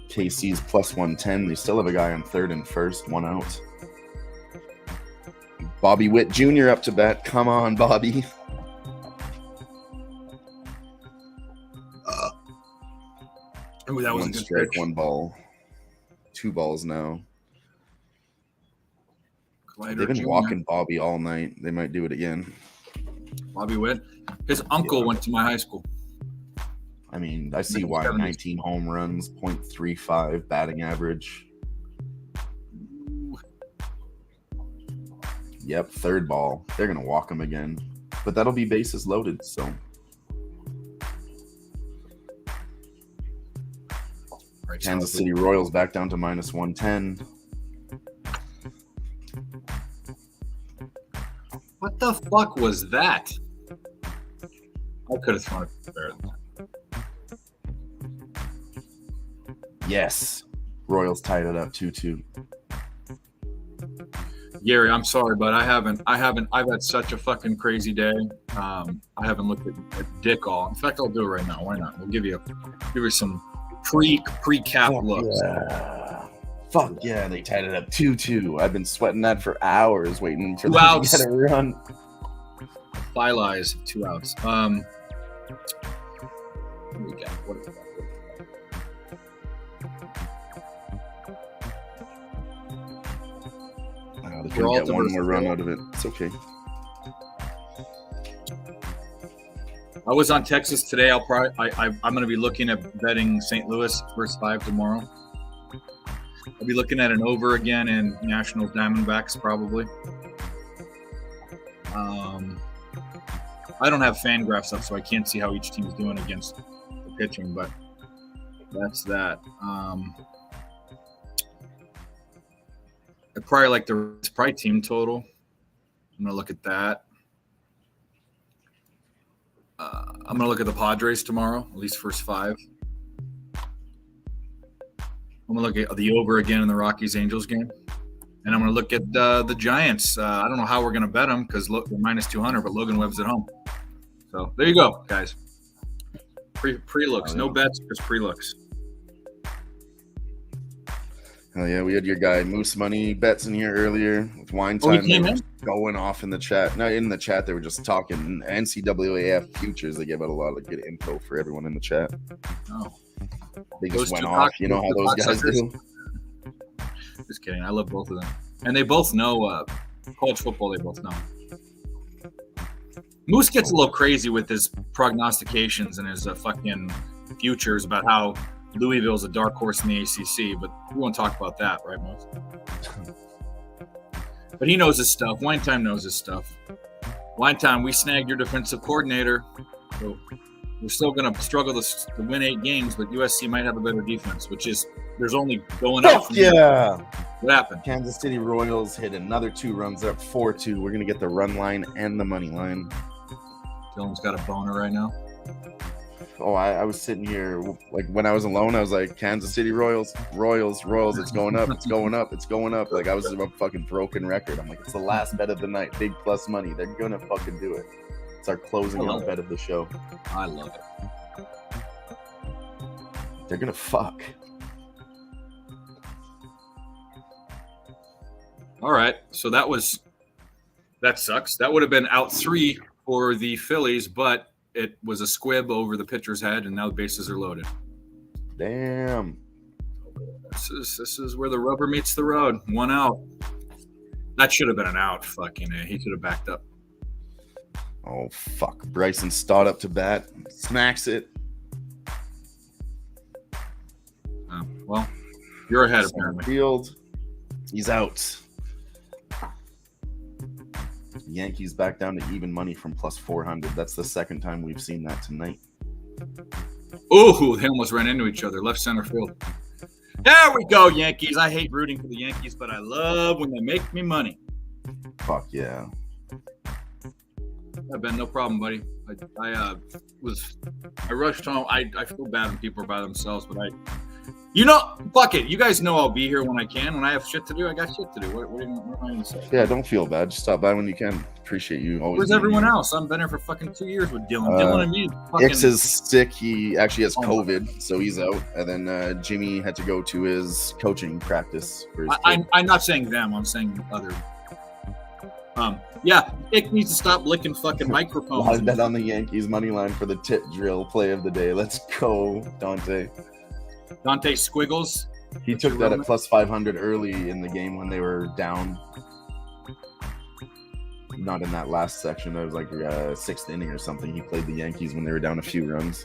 KC's plus 110. They still have a guy on third and first, one out. Bobby Witt Jr. up to bat. Come on, Bobby. Oh, that was One a good strike, pitch. one ball. 2 balls now. Glider They've been Jr. walking Bobby all night. They might do it again. Bobby Witt. His uncle went to my high school. I mean, I see why. 19 home runs, .35 batting average. Yep, third ball. They're going to walk him again. But that'll be bases loaded, so. Right, Kansas City Royals back down to minus 110. What the fuck was that? I could have thrown it better than that. Yes. Royals tied it up 2-2. Gary, I'm sorry, but I've had such a fucking crazy day. I haven't looked at Dick all. In fact, I'll do it right now. Why not? We'll give you some pre-cap looks. Yeah. Fuck yeah, they tied it up 2-2. I've been sweating that for hours, waiting for 2 them outs. to get a run. Bylaws, 2 outs. What do we got? What do we got? They couldn't get one more run out of it. It's okay. I was on Texas today. I'm going to be looking at betting St. Louis first 5 tomorrow. I'll be looking at an over again in Nationals Diamondbacks probably. I don't have fan graphs up, so I can't see how each team is doing against the pitching, but that's that. I probably like it's probably team total. I'm going to look at that. I'm going to look at the Padres tomorrow, at least first 5. I'm going to look at the over again in the Rockies-Angels game. And I'm going to look at the Giants. I don't know how we're going to bet them because they're minus 200, but Logan Webb's at home. So there you go, guys. Pre-looks. No bets, just pre-looks. Hell yeah, we had your guy Moose Money bets in here earlier with Wine Time. He came in? Going off in the chat. No, in the chat, they were just talking NCAAF futures. They gave out a lot of good info for everyone in the chat. Oh. They just Those went two off. You know how those guys do? Just kidding. I love both of them. And they both know college football. They both know. Moose gets a little crazy with his prognostications and his fucking futures about how Louisville's a dark horse in the ACC, but we won't talk about that, right, Moose? But he knows his stuff. Wine Time knows his stuff. Wine Time, we snagged your defensive coordinator. So we're still going to struggle to win 8 games, but USC might have a better defense, which is there's only going up. Fuck yeah. What happened? Kansas City Royals hit another 2 runs up, 4-2. We're going to get the run line and the money line. Dylan's got a boner right now. Oh, I was sitting here, like, when I was alone, I was like, Kansas City Royals, it's going up, it's going up, it's going up. Like, I was a fucking broken record. I'm like, it's the last bet of the night, big plus money. They're going to fucking do it. It's our closing out bet of the show. I love it. They're going to fuck. All right, so that sucks. That would have been out 3 for the Phillies, but it was a squib over the pitcher's head, and now the bases are loaded. Damn. This is where the rubber meets the road. 1 out. That should have been an out. Fucking A. He should have backed up. Oh, fuck. Bryson Stott up to bat. Smacks it. Well, you're ahead, apparently. Field. He's out. Yankees back down to even money from plus 400. That's the second time we've seen that tonight. Oh, they almost ran into each other. Left center field. There we go, Yankees. I hate rooting for the Yankees, but I love when they make me money. Fuck yeah. Yeah, Ben, no problem, buddy. I rushed home. I feel bad when people are by themselves, but Fuck it. You guys know I'll be here when I can. When I have shit to do, I got shit to do. What am I going to say? Yeah, don't feel bad. Just stop by when you can. Appreciate you always. Where's everyone else? I've been here for fucking 2 years with Dylan. Dylan and me. Ix is sick. He actually has COVID, so he's out. And then Jimmy had to go to his coaching practice. For his I'm not saying them. I'm saying other. Yeah, Ick needs to stop licking fucking microphones. I bet on the Yankees money line for the tip drill play of the day. Let's go, Dante. Dante Squiggles. He took that at plus 500 early in the game when they were down. Not in that last section. It was like sixth inning or something. He played the Yankees when they were down a few runs.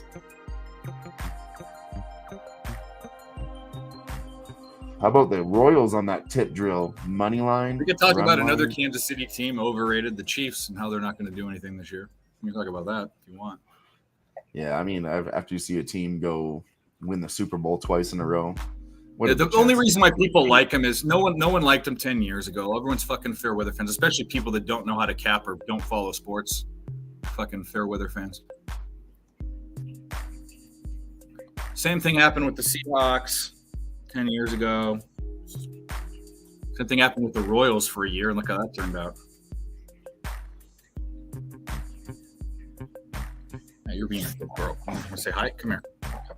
How about the Royals on that tip drill money line? We could talk about another Kansas City team overrated, the Chiefs, and how they're not going to do anything this year. We can talk about that if you want. Yeah, I mean, after you see a team go win the Super Bowl twice in a row. The only reason why people like him is no one liked him 10 years ago. Everyone's fucking fair weather fans, especially people that don't know how to cap or don't follow sports. Fucking fair weather fans. Same thing happened with the Seahawks 10 years ago. Same thing happened with the Royals for a year, and look how that turned out. Hey, you're being a good girl. I want to say hi. Come here.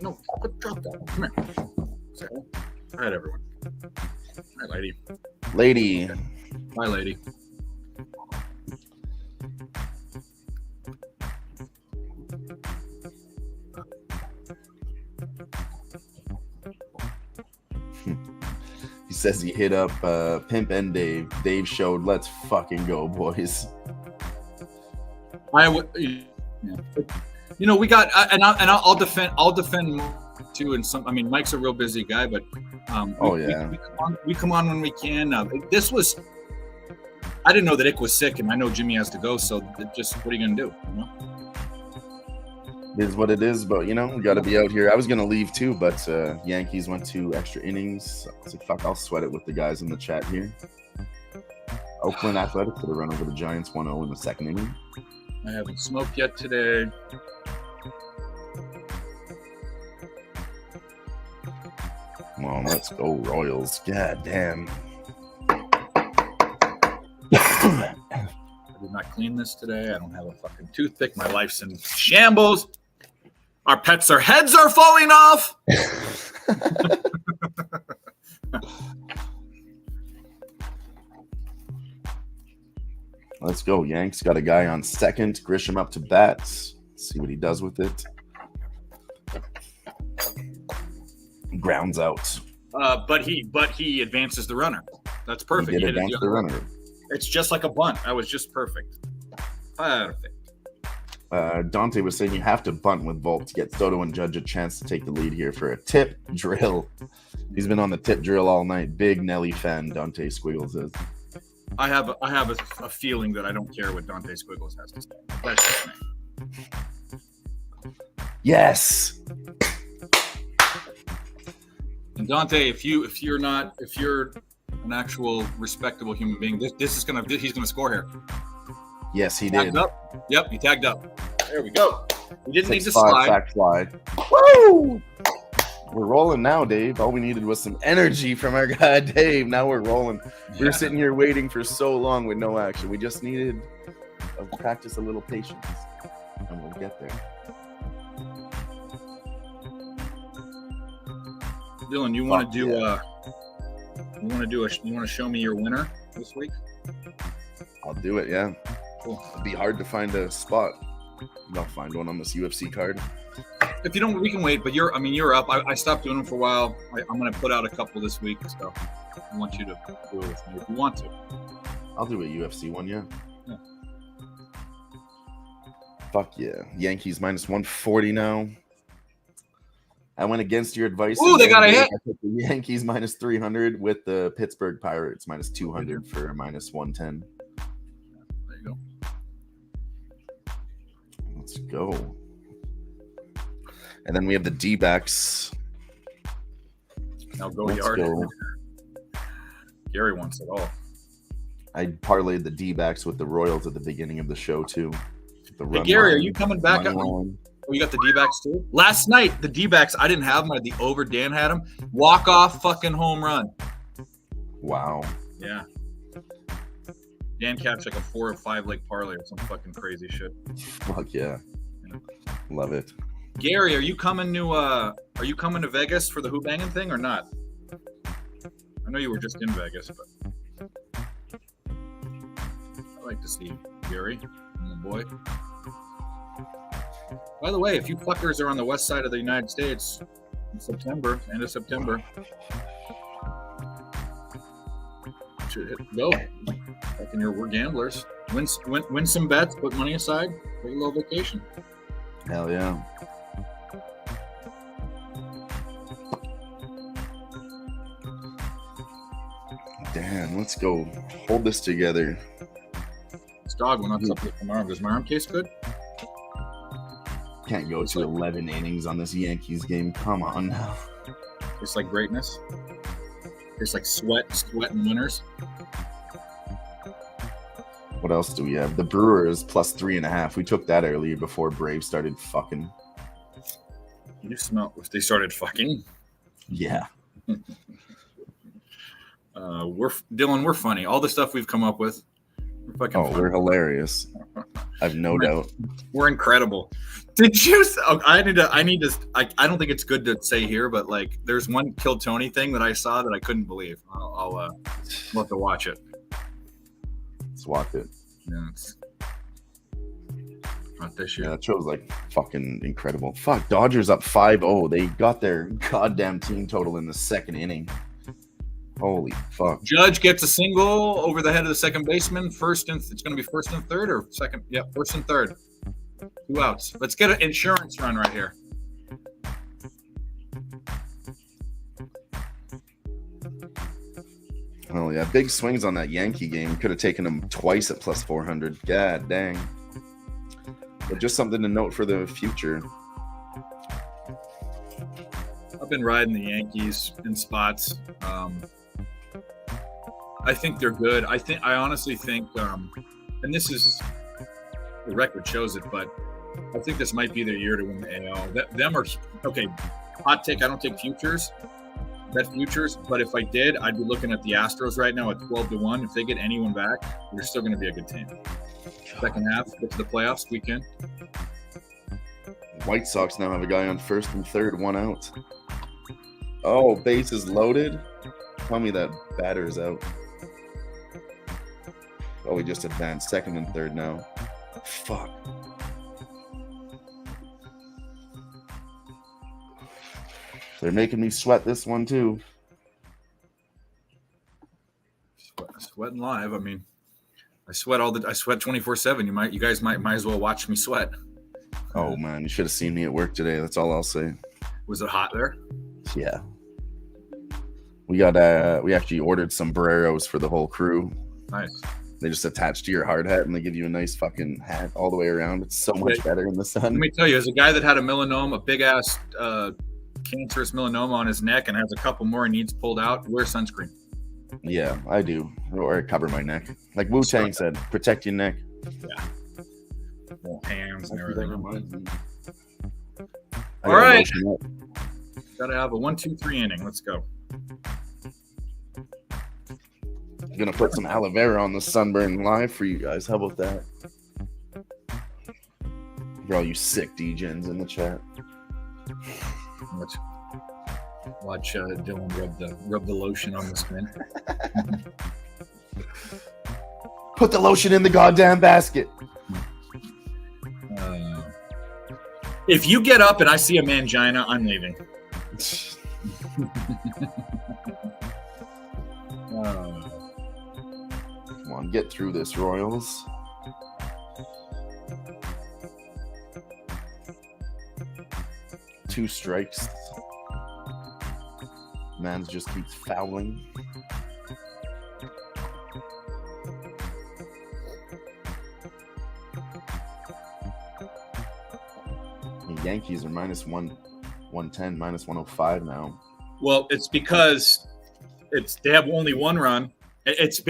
No, drop that. Come here. Say hi to everyone. Hi, lady. Lady. Hi, lady. He says he hit up Pimp and Dave. Dave showed, let's fucking go, boys. I would, you know, we got, I'll defend too. And some, I mean, Mike's a real busy guy, but we come on when we can. This was, I didn't know that Ick was sick, and I know Jimmy has to go. So just, what are you gonna do? You know? It is what it is, but you know, we got to be out here. I was gonna leave too, but Yankees went to extra innings. I was like, fuck, I'll sweat it with the guys in the chat here. Oakland Athletics could have run over the Giants 1-0 in the second inning. I haven't smoked yet today. Come on, let's go Royals. God damn. I did not clean this today. I don't have a fucking toothpick. My life's in shambles. Our pets' heads are falling off. Let's go. Yanks got a guy on second. Grisham up to bat. Let's see what he does with it. Grounds out. But he advances the runner. That's perfect. He did advance the runner. It's just like a bunt. That was just perfect. Perfect. Dante was saying you have to bunt with Volt to get Soto and Judge a chance to take the lead here for a tip drill. He's been on the tip drill all night. Big Nelly fan, Dante Squiggles is. I have a feeling that I don't care what Dante Squiggles has to say. That's just me. Yes. And Dante, if you're an actual respectable human being, he's gonna score here. Yes, he Tagged did. Up. Yep, he tagged up. There we go. He didn't need to 6-5 slide. sack fly. Woo! We're rolling now, Dave. All we needed was some energy from our guy, Dave. Now we're rolling. We were sitting here waiting for so long with no action. We just needed to practice a little patience, and we'll get there. Dylan, you want to show me your winner this week? I'll do it, yeah. Cool. It'd be hard to find a spot. I'll find one on this UFC card. If you don't, we can wait. But you're up. I stopped doing them for a while. I'm going to put out a couple this week. So I want you to do it with me if you want to. I'll do a UFC one, yeah. Yeah. Fuck yeah. Yankees minus 140 now. I went against your advice. Ooh, they got a hit. I took the Yankees minus 300 with the Pittsburgh Pirates minus 200 for a minus 110. There you go. Let's go. And then we have the D-backs. Now go Let's yard. go. Gary wants it all. I parlayed the D-backs with the Royals at the beginning of the show too. The Hey Gary, are you coming back up? Oh, you got the D-backs too? Last night, the D-backs, I didn't have them. I had the over. Dan had them. Walk-off fucking home run. Wow. Yeah. Dan catch like a 4 or 5 leg parlay or some fucking crazy shit. Fuck yeah. Love it. Gary, are you coming to Vegas for the Who-Bangin thing or not? I know you were just in Vegas, but I'd like to see Gary, my boy. By the way, if you fuckers are on the west side of the United States in September, end of September, go. We're gamblers. Win some bets, put money aside, take a little vacation. Hell yeah. Damn, let's go. Hold this together. This dog went up with my arm. Does my arm taste good? Can't go to 11 innings on this Yankees game. Come on now. Tastes like greatness. Tastes like sweat and winners. What else do we have? The Brewers plus 3.5. We took that earlier before Braves started fucking. You smell if they started fucking. Yeah. Dylan, we're funny. All the stuff we've come up with, we're fucking funny. We're hilarious. I've no doubt. We're incredible. Did you? I need to. I don't think it's good to say here, but like, there's one Kill Tony thing that I saw that I couldn't believe. I'll have to watch it. Let's watch it. Yeah, it's not this year. Yeah, that show's like fucking incredible. Fuck, Dodgers up 5-0. They got their goddamn team total in the second inning. Holy fuck. Judge gets a single over the head of the second baseman. It's going to be first and third or second? Yeah, first and third. 2 outs. Let's get an insurance run right here. Oh yeah, big swings on that Yankee game. Could have taken them twice at plus 400. God dang. But just something to note for the future. I've been riding the Yankees in spots. I think they're good. I honestly think, and this is the record shows it, but I think this might be their year to win the AL. Them are okay. Hot take. I don't take futures. Bet futures, but if I did, I'd be looking at the Astros right now at 12-1. If they get anyone back, they're still going to be a good team. Second half, get to the playoffs weekend. White Sox now have a guy on first and third, 1 out. Oh, bases loaded. Tell me that batter's out. Oh, he just advanced second and third now. Fuck. They're making me sweat this one too. Sweating live. I mean, I sweat 24/7. You guys might as well watch me sweat. Oh man, you should have seen me at work today. That's all I'll say. Was it hot there? Yeah. We actually ordered sombreros for the whole crew. Nice. They just attach to your hard hat and they give you a nice fucking hat all the way around. It's so much better in the sun. Let me tell you, as a guy that had a melanoma, a big ass cancerous melanoma on his neck and has a couple more he needs pulled out, wear sunscreen. Yeah, I do. Or cover my neck. Like Wu-Tang said, protect your neck. Yeah. Well, hands and everything. All right. Gotta have a 1-2-3 inning. Let's go. I'm gonna put some aloe vera on the sunburn live for you guys. How about that? For all you sick degens in the chat. Watch Dylan rub the lotion on the skin. Put the lotion in the goddamn basket. If you get up and I see a mangina, I'm leaving. Come on, get through this, Royals. Two strikes. Mans just keeps fouling. The Yankees are minus 110, minus 105 now. Well, it's because they have only one run. It's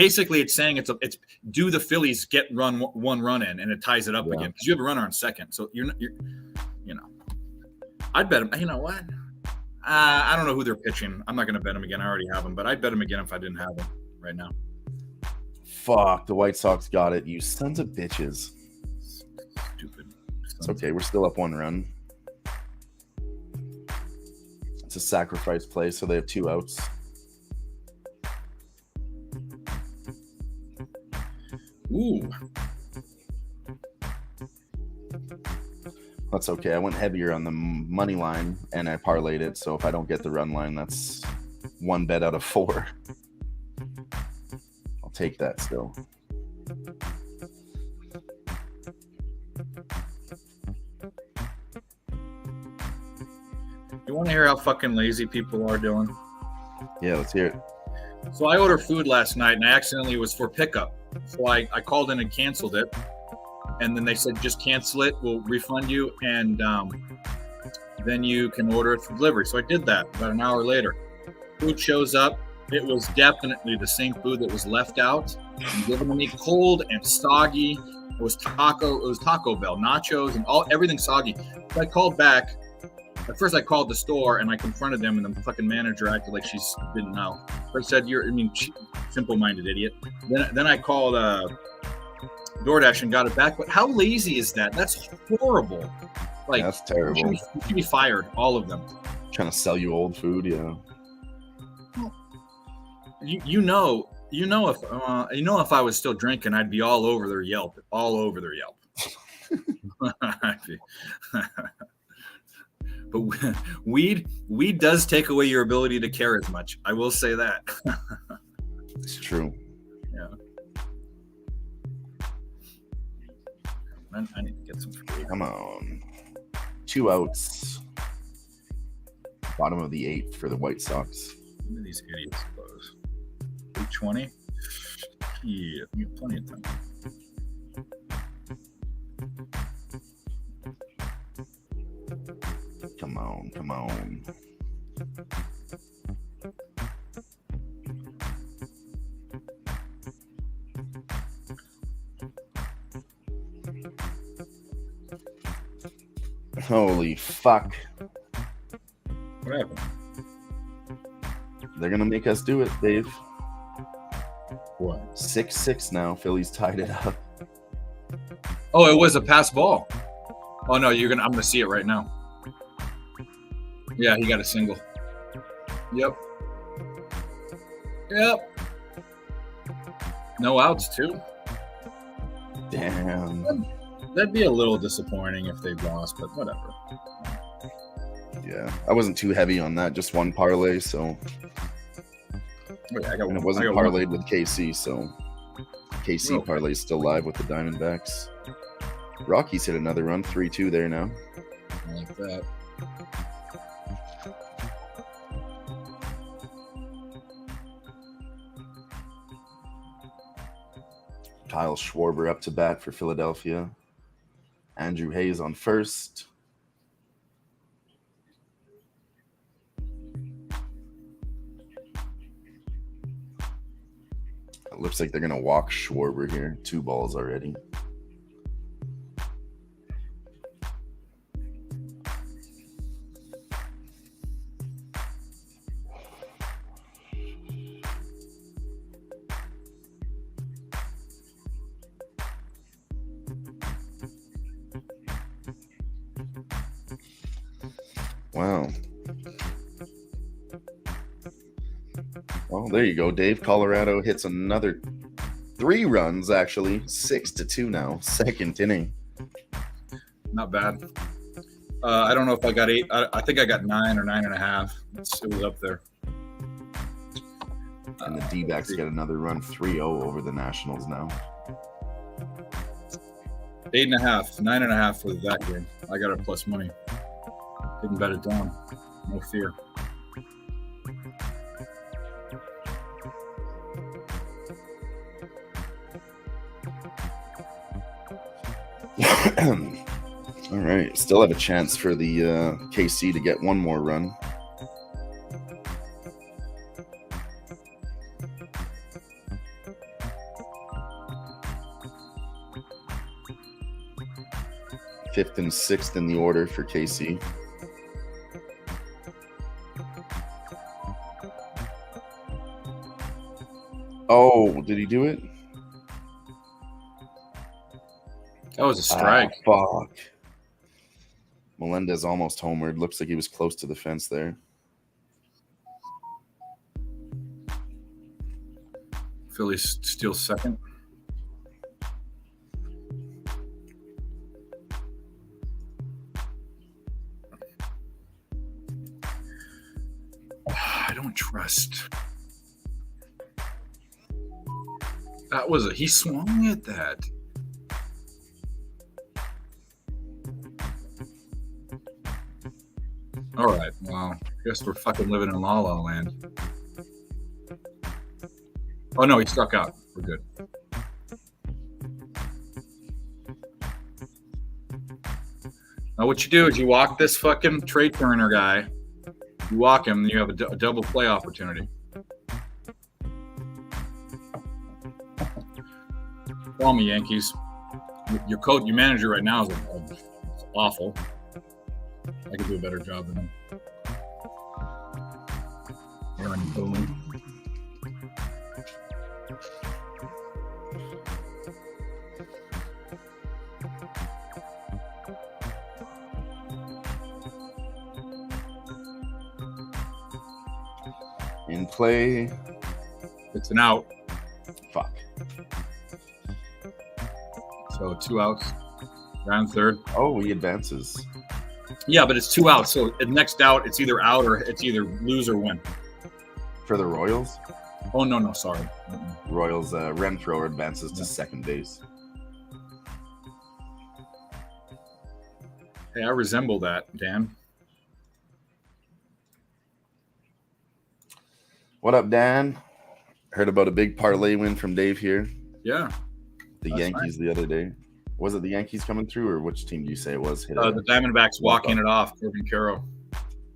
saying it's do the Phillies get one run in and it ties it up again because you have a runner on second, so you're I'd bet him. You know what? I don't know who they're pitching. I'm not going to bet him again. I already have him, but I'd bet him again if I didn't have him right now. Fuck, the White Sox got it. You sons of bitches. Stupid. It's okay. We're still up 1 run. It's a sacrifice play, so they have 2 outs. Ooh. That's okay. I went heavier on the money line, and I parlayed it. So if I don't get the run line, that's 1 bet out of 4. I'll take that still. You want to hear how fucking lazy people are, Dylan? Yeah, let's hear it. So I ordered food last night, and I accidentally was for pickup. So I called in and canceled it. And then they said, just cancel it. We'll refund you. And then you can order it for delivery. So I did that about an hour later. Food shows up. It was definitely the same food that was left out and given to me cold and soggy. It was Taco Bell, nachos, and everything soggy. So I called back. At first I called the store and I confronted them, and the fucking manager acted like she didn't know. First said, simple-minded idiot. Then I called DoorDash and got it back. But how lazy is that? That's horrible. Like, that's terrible. You should be fired, all of them. Trying to sell you old food, yeah. If I was still drinking, I'd be all over their Yelp. But weed does take away your ability to care as much. I will say that. It's true. Yeah. I need to get some food. Come on. 2 outs. Bottom of the 8th for the White Sox. When do these idiots close? 8:20? Yeah, we have plenty of time. Come on. Holy fuck. What happened? They're going to make us do it, Dave. What? 6-6 now. Phillies tied it up. Oh, it was a pass ball. Oh no, I'm gonna see it right now. Yeah, he got a single. Yep. No outs too. Damn. That'd be a little disappointing if they lost, but whatever. Yeah, I wasn't too heavy on that. Just 1 parlay, so. Oh, yeah, And it wasn't parlayed with KC, so KC parlay's still live with the Diamondbacks. Rockies hit another run, 3-2 there now. I like that. Kyle Schwarber up to bat for Philadelphia. Andrew Hayes on first. It looks like they're going to walk Schwarber here. 2 balls already. Wow. Well, there you go. Dave Colorado hits another 3 runs, actually. 6-2 now. 2nd inning. Not bad. I don't know if I got 8. I think I got 9 or 9.5. It was up there. And the D-backs get another run, 3-0 over the Nationals now. 8.5, 9.5 for that game. I got it plus money. Didn't bet it down. No fear. All right. Still have a chance for the KC to get 1 more run. Fifth and 6th in the order for KC. Oh, did he do it? That was a strike. Fuck. Melendez almost homered. Looks like he was close to the fence there. Phillies steals second. I don't trust. That was he swung at that. All right, well, guess we're fucking living in La La Land. Oh no, he struck out. We're good. Now what you do is you walk this fucking Trey Turner guy. You walk him, and you have a double play opportunity. Call me, Yankees. Your coach, your manager right now is awful. I could do a better job than him. Aaron Boone. In play. It's an out. Fuck. So 2 outs. Round third. Oh, he advances. Yeah, but it's 2 outs. So the next out, it's either out or it's either lose or win. For the Royals? Oh, no, sorry. Royals, Renfroe advances to second base. Hey, I resemble that, Dan. What up, Dan? Heard about a big parlay win from Dave here. Yeah. The That's Yankees the other day. Was it the Yankees coming through, or which team do you say it was? Hit The Diamondbacks walking it off. Corbin Carroll.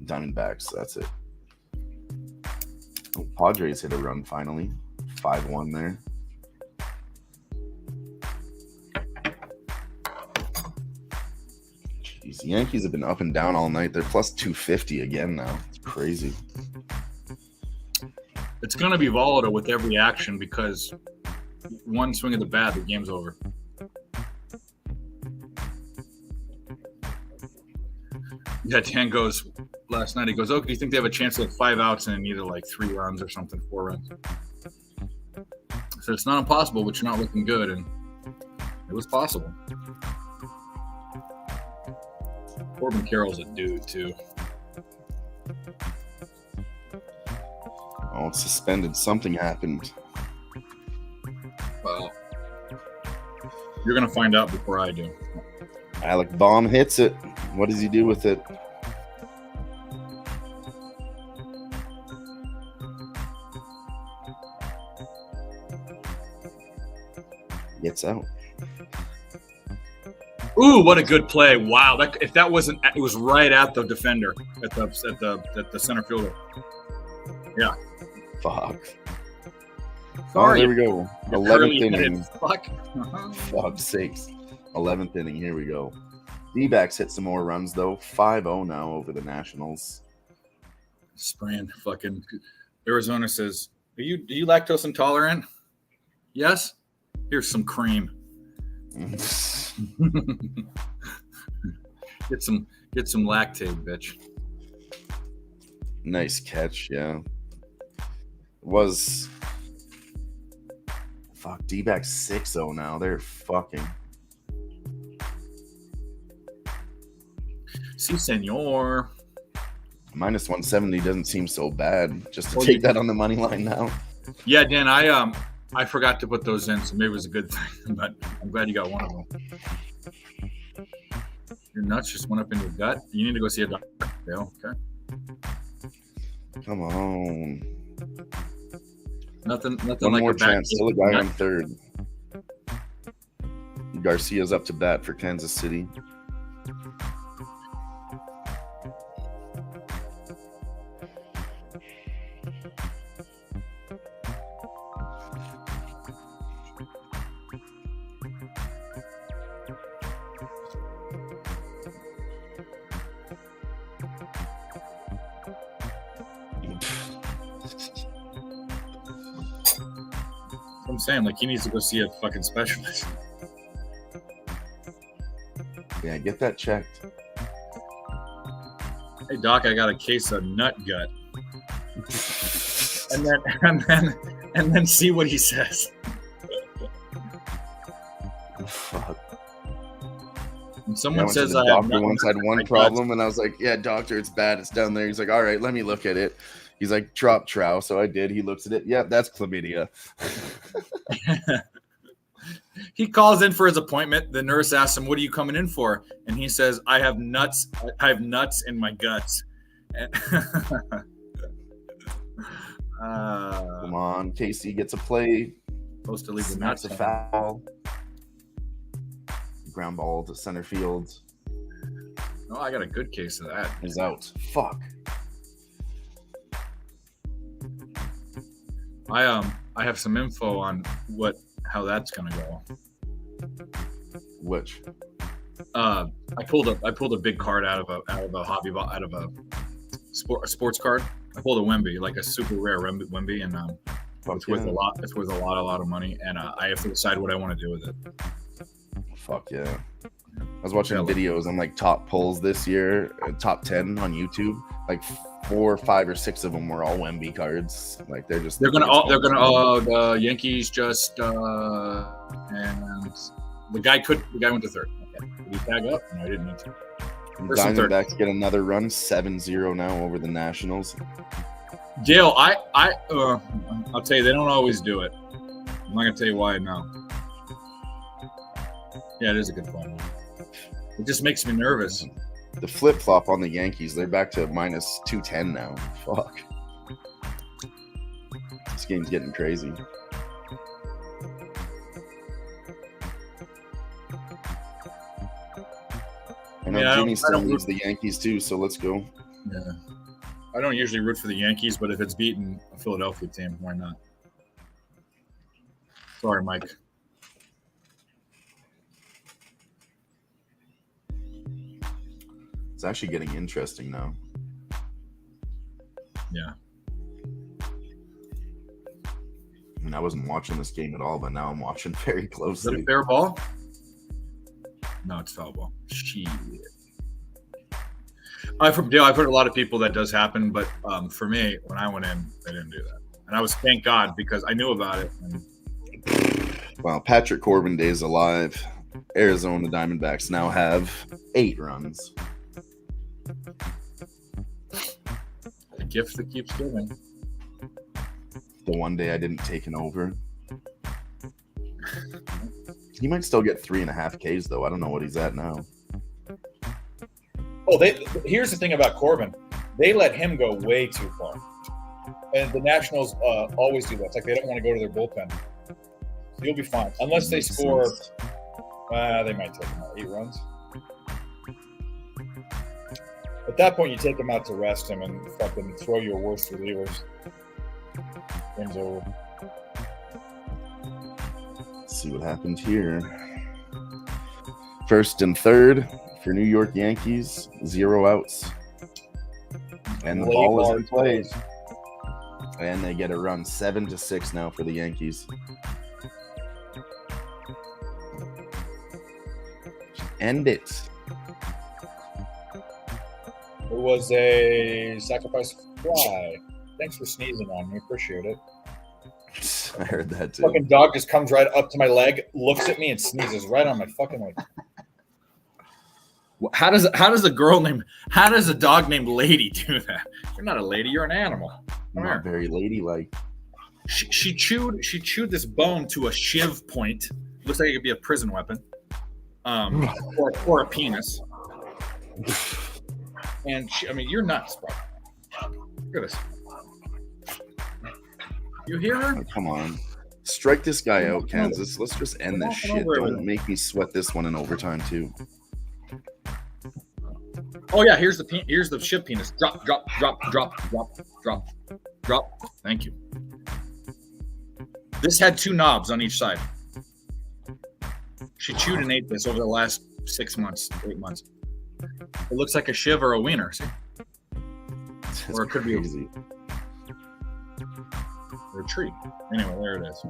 Diamondbacks, that's it. Oh, Padres hit a run finally. 5-1 there. Jeez, the Yankees have been up and down all night. They're plus 250 again now. It's crazy. It's going to be volatile with every action because one swing of the bat, the game's over. Yeah, Dan goes last night. He goes, "Oh, do you think they have a chance at 5 outs and either like 3 runs or something, 4 runs?" So it's not impossible, but you're not looking good, and it was possible. Corbin Carroll's a dude too. Oh, it's suspended. Something happened. Well, you're gonna find out before I do. Alec Baum hits it. What does he do with it? Gets out. Ooh, what a good play! Wow, if that wasn't, it was right at the defender, at the center fielder. Yeah. Fuck. Sorry. Oh, there we go. 11th inning. Fuck. Fuck's sakes. 11th inning. Here we go. D-backs hit some more runs, though. 5-0 now over the Nationals. Spraying fucking Arizona says, are you lactose intolerant? Yes? Here's some cream. Get some lactate, bitch. Nice catch, yeah. Was fuck D-backs 6-0 now. They're fucking. Si, senor. Minus 170 doesn't seem so bad. Just to take that on the money line now. Yeah, Dan, I forgot to put those in, so maybe it was a good thing, but I'm glad you got one of them. Your nuts just went up in your gut. You need to go see a doctor. Yeah, okay. Come on. Nothing One like more a back. chance. Still a guy on third. Garcia's up to bat for Kansas City. I'm saying, like, he needs to go see a fucking specialist. Yeah, get that checked. Hey doc, I got a case of nut gut. and then see what he says. Fuck. When Yeah, someone I went to says the I have doctor nut once gut had in one my problem, and I was like, "Yeah, doctor, it's bad. It's down there." He's like, "All right, let me look at it." He's like, "Drop trow." So I did. He looks at it. Yep, that's chlamydia. guts. He calls in for his appointment. The nurse asks him, "What are you coming in for?" And he says, "I have nuts. I have nuts in my guts." Come on, Casey gets a play. Supposed to leave the Snaps nuts. a foul. Ground ball to center field. Oh, I got a good case of that. He's out. Fuck. I have some info on how that's gonna go. Which? I pulled a big card out of a sports card. I pulled a Wemby, like a super rare Wemby, and it's worth a lot. It's worth a lot of money, and I have to decide what I want to do with it. Fuck yeah. I was watching videos on like top pulls this year, top 10 on YouTube. Like 4, 5, or 6 of them were all Wemby cards. Like the Yankees just and the guy went to third. Okay. Did he tag up? No, I didn't need to. Diamondbacks get another run, 7-0 now over the Nationals. Dale, I'll tell you, they don't always do it. I'm not gonna tell you why now. Yeah, it is a good point. It just makes me nervous. The flip-flop on the Yankees, they're back to minus 210 now. Fuck. This game's getting crazy. I know Jimmy still leads the Yankees too, so let's go. Yeah. I don't usually root for the Yankees, but if it's beating a Philadelphia team, why not? Sorry, Mike. It's actually getting interesting now. Yeah. I mean, I wasn't watching this game at all, but now I'm watching very Is closely. that a fair ball? No, it's foul ball. Shit. I've heard a lot of people that does happen, but for me, when I went in, they didn't do that. And I was, thank God, because I knew about it. And Wow, Patrick Corbin Day is alive. Arizona Diamondbacks now have 8 runs. the gift that keeps giving. The one day I didn't take an over. He might still get 3.5 Ks though. I don't know what he's at now. Oh, here's the thing about Corbin. They let him go way too far. And the Nationals always do that. It's like they don't want to go to their bullpen. So you'll be fine. Unless they score, they might take him out 8 runs. At that point, you take him out to rest him and fucking throw your worst relievers. Game's over. Let's see what happened here. First and third for New York Yankees, 0 outs. And the ball is in play. And they get a run, 7-6 now for the Yankees. End it. It was a sacrifice fly. Thanks for sneezing on me. Appreciate it. I heard that too. Fucking dog just comes right up to my leg, looks at me, and sneezes right on my fucking leg. How does a dog named Lady do that? You're not a lady. You're an animal. Not very ladylike. She chewed this bone to a shiv point. Looks like it could be a prison weapon, or a penis. And you're nuts, bro. Look at this. You hear her? Oh, come on. Strike this guy out, Kansas. Let's just end this shit. Don't make me sweat this one in overtime, too. Oh, yeah. Here's the shiv penis. Drop. Thank you. This had 2 knobs on each side. She chewed and ate this over the last 6 months, 8 months. It looks like a shiv or a wiener. See? That's or it could crazy. be. or a tree. Anyway, there it is.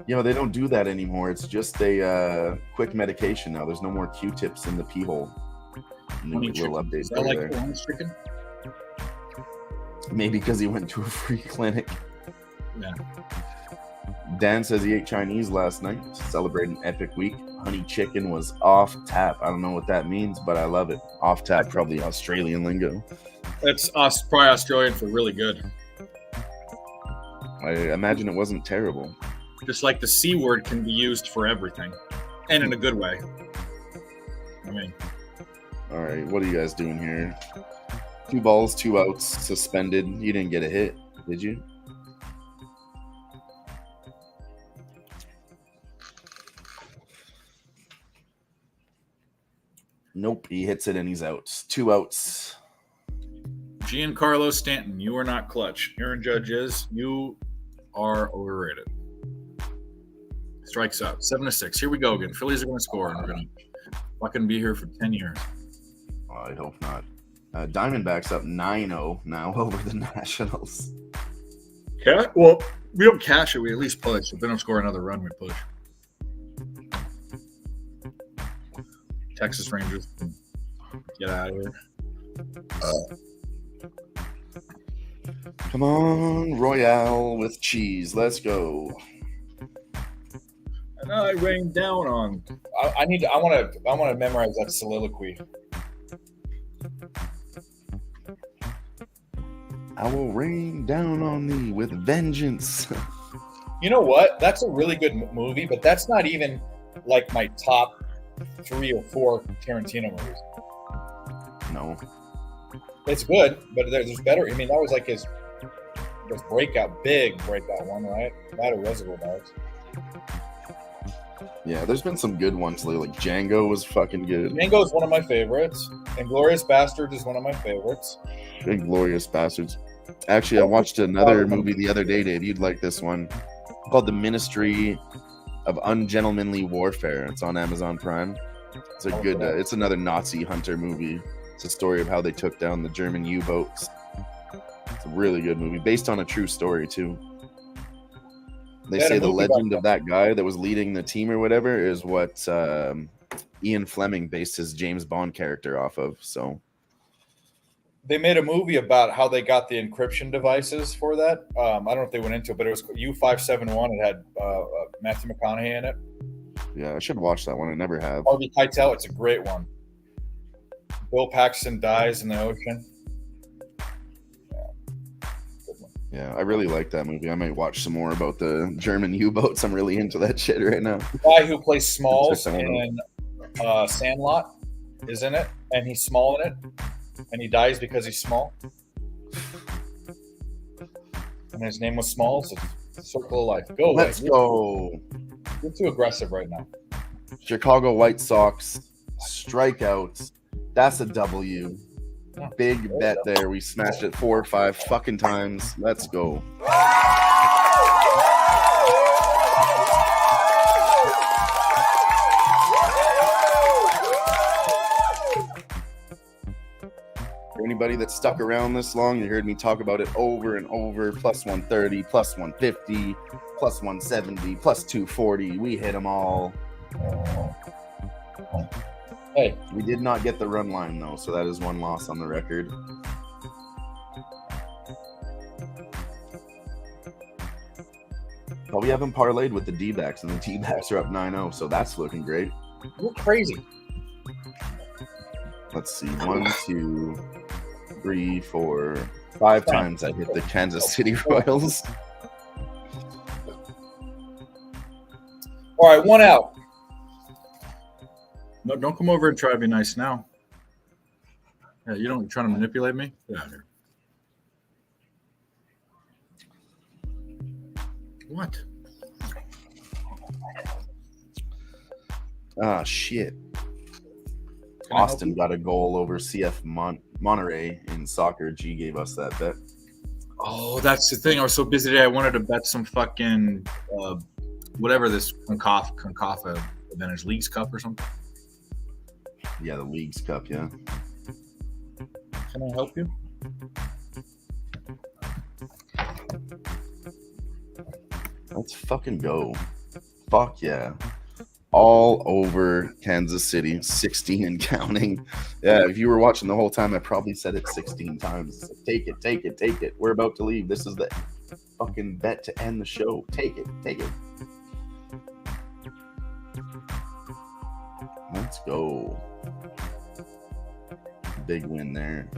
You know, they don't do that anymore. It's just a quick medication now. There's no more Q-tips in the pee hole. Honey Little chicken. update Is that like there. honey chicken? Maybe because he went to a free clinic. Yeah. Dan says he ate Chinese last night to celebrate an epic week. Honey chicken was off tap. I don't know what that means, but I love it. Off tap, probably Australian lingo. It's probably Australian for really good. I imagine it wasn't terrible. Just like the C word can be used for everything, and in a good way. I mean, All right, what are you guys doing here? 2 balls, 2 outs, suspended. You didn't get a hit, did you? Nope, he hits it and he's out. 2 outs. Giancarlo Stanton, you are not clutch. Aaron Judge is. You are overrated. Strikes out. 7-6. Here we go again. Phillies are going to score, and we're going to fucking be here for 10 years. I hope not. Diamondbacks up 9-0 now over the Nationals. Well, we don't cash it. We at least push. If they don't score another run, we push. Texas Rangers, get out of here. Come on, Royale with cheese. Let's go. And I rained down on. I want to memorize that soliloquy. I will rain down on thee with vengeance. You know what? That's a really good movie, but that's not even like my top 3 or 4 Tarantino movies. No. It's good, but there's better. I mean, that was like his big breakout one, right? That or Reservoir Dogs. Yeah, there's been some good ones lately. Like Django was fucking good. Django is one of my favorites. Inglourious Basterds is one of my favorites. Glorious Bastards. Actually, I watched another movie the other day, Dave. You'd like this one. Called The Ministry of Ungentlemanly Warfare. It's on Amazon Prime. It's a good. It's another Nazi hunter movie. It's a story of how they took down the German U-boats. It's a really good movie, based on a true story too. They say the legend of that guy that was leading the team or whatever is what Ian Fleming based his James Bond character off of. So they made a movie about how they got the encryption devices for that. I don't know if they went into it, but it was U-571. It had Matthew McConaughey in it. Yeah, I should watch that one. I never have. Harvey Keitel, it's a great one. Bill Paxton dies in the ocean. Yeah, I really like that movie. I might watch some more about the German U-boats. I'm really into that shit right now. The guy who plays Smalls in Sandlot is in it, and he's small in it, and he dies because he's small. And his name was Smalls. It's Circle of Life. Go away. Let's go. You're too aggressive right now. Chicago White Sox strikeouts. That's a W. Big bet there. We smashed it 4 or 5 fucking times. Let's go. For anybody that stuck around this long, you heard me talk about it over and over. Plus 130, plus 150, plus 170, plus 240. We hit them all. Hey, we did not get the run line, though, so that is one loss on the record. But we haven't parlayed with the D-backs, and the D-backs are up 9-0, so that's looking great. You're crazy. Let's see. 1, 2, 3, 4, 5 times I hit the Kansas City Royals. All right, 1 out. No, don't come over and try to be nice now. Yeah, you're trying to manipulate me? Get out of here. What? Ah, shit. Austin got a goal over CF Monterey in soccer. G gave us that bet. Oh, that's the thing. I was so busy today. I wanted to bet some fucking whatever this Concafa Advantage Leagues Cup or something. Yeah, the Leagues Cup, yeah. Can I help you? Let's fucking go. Fuck yeah. All over Kansas City, 16 and counting. Yeah, if you were watching the whole time, I probably said it 16 times. Take it, take it, take it. We're about to leave. This is the fucking bet to end the show. Take it, take it. Let's go. Big win there.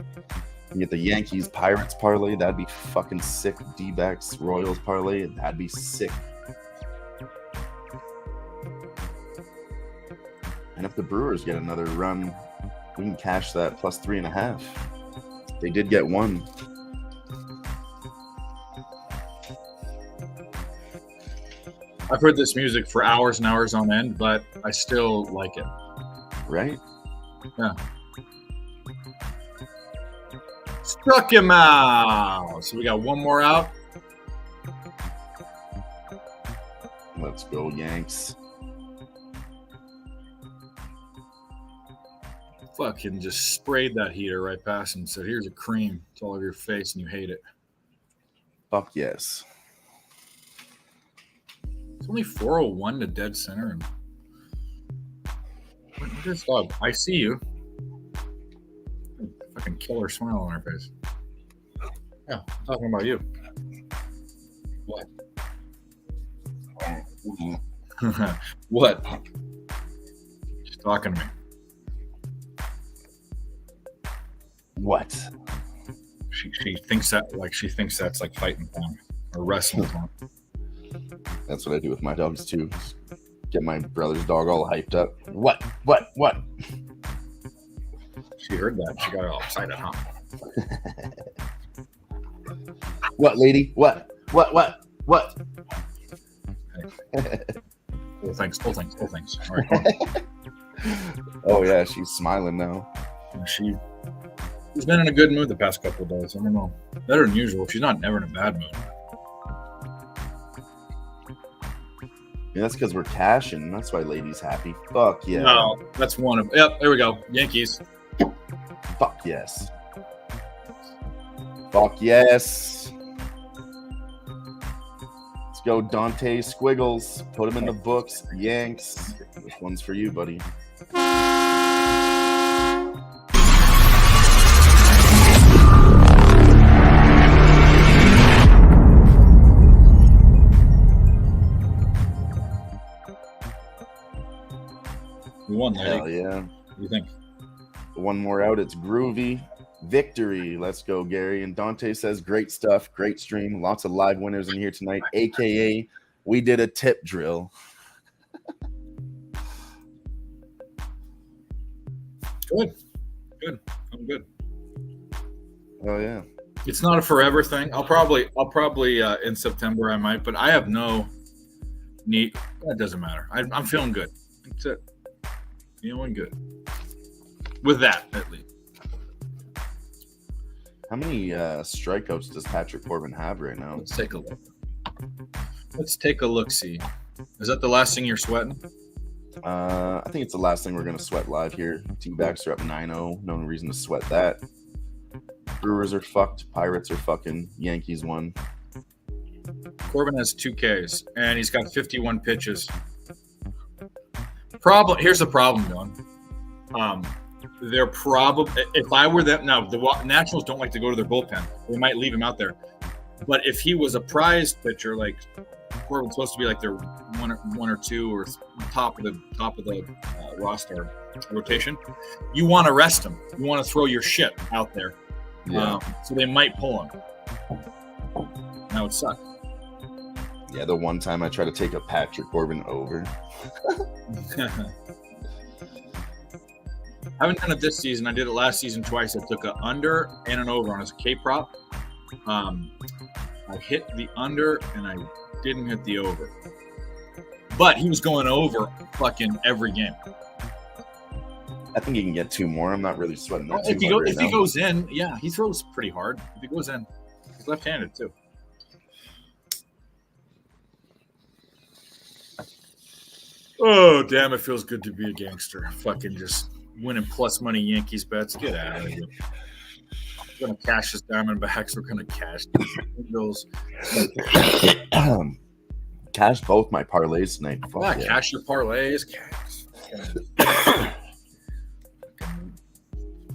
You get the Yankees Pirates parlay. That'd be fucking sick. D-backs Royals parlay. That'd be sick. And if the Brewers get another run, we can cash that plus 3.5. They did get one. I've heard this music for hours and hours on end, but I still like it. Right? Yeah. Struck him out. So we got one more out. Let's go, Yanks. Fucking just sprayed that heater right past him and said, here's a cream. It's all over your face and you hate it. Fuck yes. It's only 401 to dead center. And what is dog? I see you. Fucking killer smile on her face. Yeah, I'm talking about you. What? What? She's talking to me. What? She thinks that's like fighting time or wrestling time. That's what I do with my dogs too. Just get my brother's dog all hyped up. What? What? What? She heard that. She got all excited, huh? What, lady? What? What? What? What? Oh, thanks. Oh, thanks. Oh, thanks. All right, come on. Oh yeah, she's smiling now. She's been in a good mood the past couple of days. I don't know. Better than usual. She's not never in a bad mood. Yeah, that's because we're cashing. That's why lady's happy. Fuck yeah. No, that's one of. Yep, there we go. Yankees. Fuck yes. Fuck yes. Let's go, Dante Squiggles. Put him in the books. Yanks. This one's for you, buddy. We won, lady. Hell yeah. What do you think? One more out. It's groovy. Victory. Let's go, Gary. And Dante says, great stuff. Great stream. Lots of live winners in here tonight. AKA, we did a tip drill. Good. Good. I'm good. Oh yeah. It's not a forever thing. I'll probably in September I might, but I have no need. That doesn't matter. I'm feeling good. That's it. Feeling good. With that, at least. How many strikeouts does Patrick Corbin have right now? Let's take a look. Let's take a look. See, is that the last thing you're sweating? I think it's the last thing we're going to sweat live here. T-backs are up 9-0. No reason to sweat that. Brewers are fucked. Pirates are fucking. Yankees won. Corbin has 2 Ks, and he's got 51 pitches. Here's the problem, Don. They're probably, if I were them, now the Nationals don't like to go to their bullpen. They might leave him out there. But if he was a prized pitcher, like Corbin's supposed to be like their one or two or top of the roster rotation, you want to rest him. You want to throw your shit out there. Yeah. So they might pull him. That would suck. Yeah, the one time I tried to take a Patrick Corbin over. I haven't done it this season. I did it last season twice. I took an under and an over on as a K prop. I hit the under and I didn't hit the over. But he was going over fucking every game. I think he can get 2 more. I'm not really sweating that If too he goes in, yeah, he throws pretty hard. If he goes in, he's left-handed too. Oh, damn, it feels good to be a gangster. Fucking just winning plus money Yankees bets. Get out of here. We're going to cash this Diamondbacks. We're going to cash these Angels. Cashed both my parlays tonight. Fuck Yeah, yeah. cash your parlays.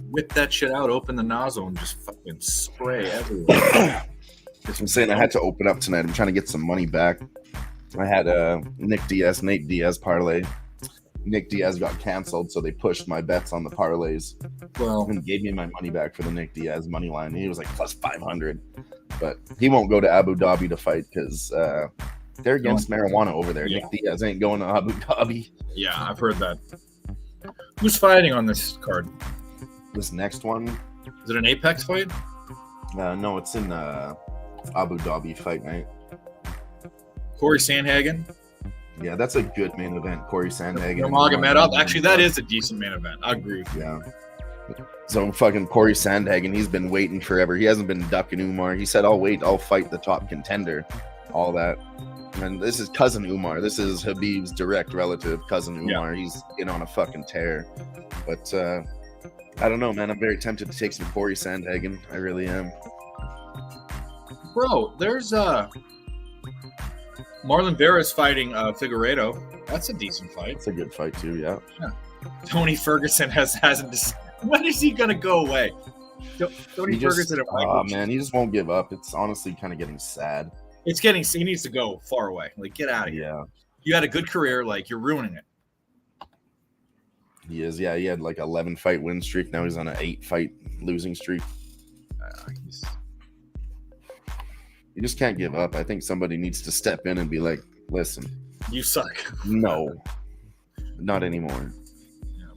Whip that shit out, open the nozzle, and just fucking spray everywhere. I'm saying I had to open up tonight. I'm trying to get some money back. I had a Nate Diaz parlay. Nick Diaz got canceled, so they pushed my bets on the parlays Well, and gave me my money back for the Nick Diaz money line. He was like plus 500, but he won't go to Abu Dhabi to fight because they're against marijuana over there. Yeah. Nick Diaz ain't going to Abu Dhabi. yeah, I've heard that. Who's fighting on this card? This next one, Is it an Apex fight? no, it's in Abu Dhabi fight night. Corey Sandhagen? Yeah, that's a good main event. Corey Sandhagen. Nurmagomedov? Actually, that is a decent main event. I agree with you. Yeah. So fucking Corey Sandhagen, he's been waiting forever. He hasn't been ducking Umar. He said, I'll fight the top contender. All that. And this is cousin Umar. This is Habib's direct relative, cousin Umar. Yeah. He's in on a fucking tear. But I don't know, man. I'm very tempted to take some Corey Sandhagen. I really am. Bro, there's Marlon Vera's fighting Figueiredo. That's a decent fight. It's a good fight too, yeah. Tony Ferguson hasn't. When is he gonna go away? Tony Ferguson. Oh man, he just won't give up. It's honestly kind of getting sad. It's getting. He needs to go far away. Like, get out of here. Yeah. You had a good career. Like, you're ruining it. He is. Yeah, he had like 11 fight win streak. Now he's on an 8 fight losing streak. You just can't give up. I think somebody needs to step in and be like, listen, you suck. No, not anymore. Yeah.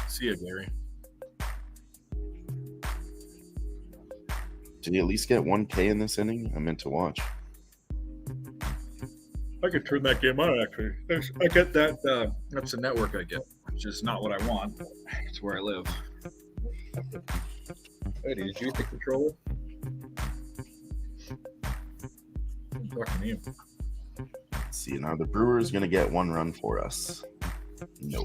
See you, Gary. Did he at least get 1K in this inning? I meant to watch. I could turn that game on, actually. I get that. That's the network I get, which is not what I want. It's where I live. Hey, did you use the controller? I'm talking to you. Let's see, now the Brewers going to get 1 run for us. No.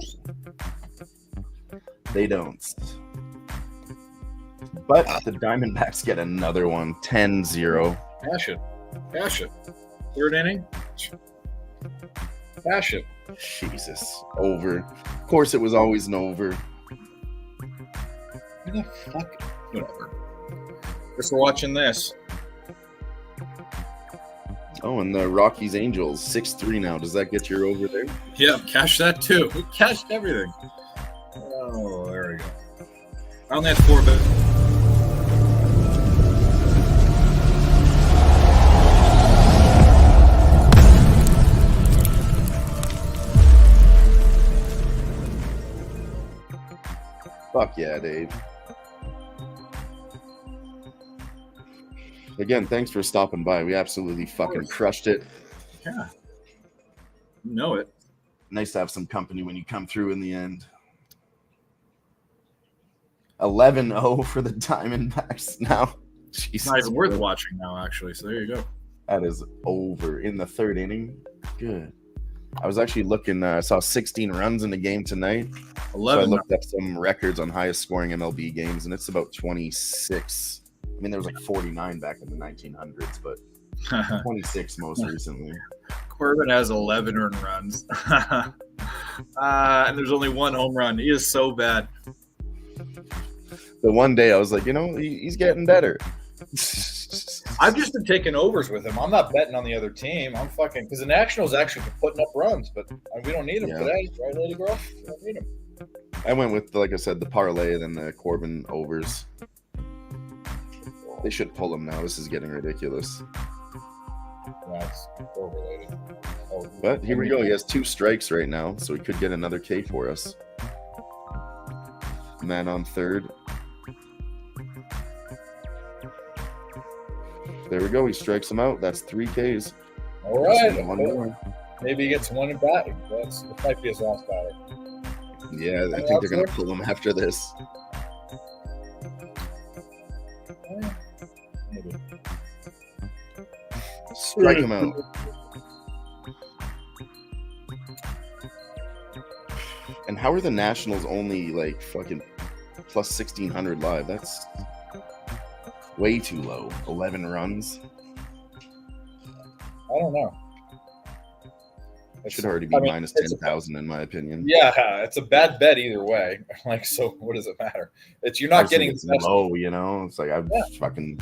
They don't. But the Diamondbacks get another one, 10-0. Cash it. Cash it. 3rd inning. Cash it. Jesus. Over. Of course, it was always an over. Who the fuck? Whatever. Guess we're watching this. Oh, and the Rockies Angels, 6-3 now. Does that get your over there? Yeah, cash that too. We cashed everything. Oh, there we go. I only had 4 bets. Fuck yeah, Dave. Again, thanks for stopping by. We absolutely fucking crushed it. Yeah. You know it. Nice to have some company when you come through in the end. 11-0 for the Diamondbacks now. Jesus. It's not even worth watching now, actually. So there you go. That is over in the 3rd inning. Good. I was actually looking, I saw 16 runs in the game tonight. 11. So I looked up some records on highest scoring MLB games, and it's about 26. I mean, there was like 49 back in the 1900s, but 26 most recently. Corbin has 11 earned runs. And there's only 1 home run. He is so bad. The one day I was like, he's getting better. I've just been taking overs with him. I'm not betting on the other team. I'm fucking – because the Nationals actually been putting up runs, but we don't need them today. Right, Lady Girl? We don't need them. I went with, like I said, the parlay and then the Corbin overs. They should pull him now. This is getting ridiculous. That's overrated. But here we go. He has 2 strikes right now, so he could get another K for us. Man on 3rd. There we go. He strikes him out. That's 3 Ks. All right. One more. Maybe he gets 1 in batting. That might be his last batter. Yeah, I think they're going to pull him after this. Maybe. Strike him out. And how are the Nationals only like fucking plus 1,600 live? That's way too low. 11 runs. I don't know. It should already be minus 10,000 in my opinion. Yeah, it's a bad bet either way. Like, so what does it matter? You're not getting it's low, you know. It's like they probably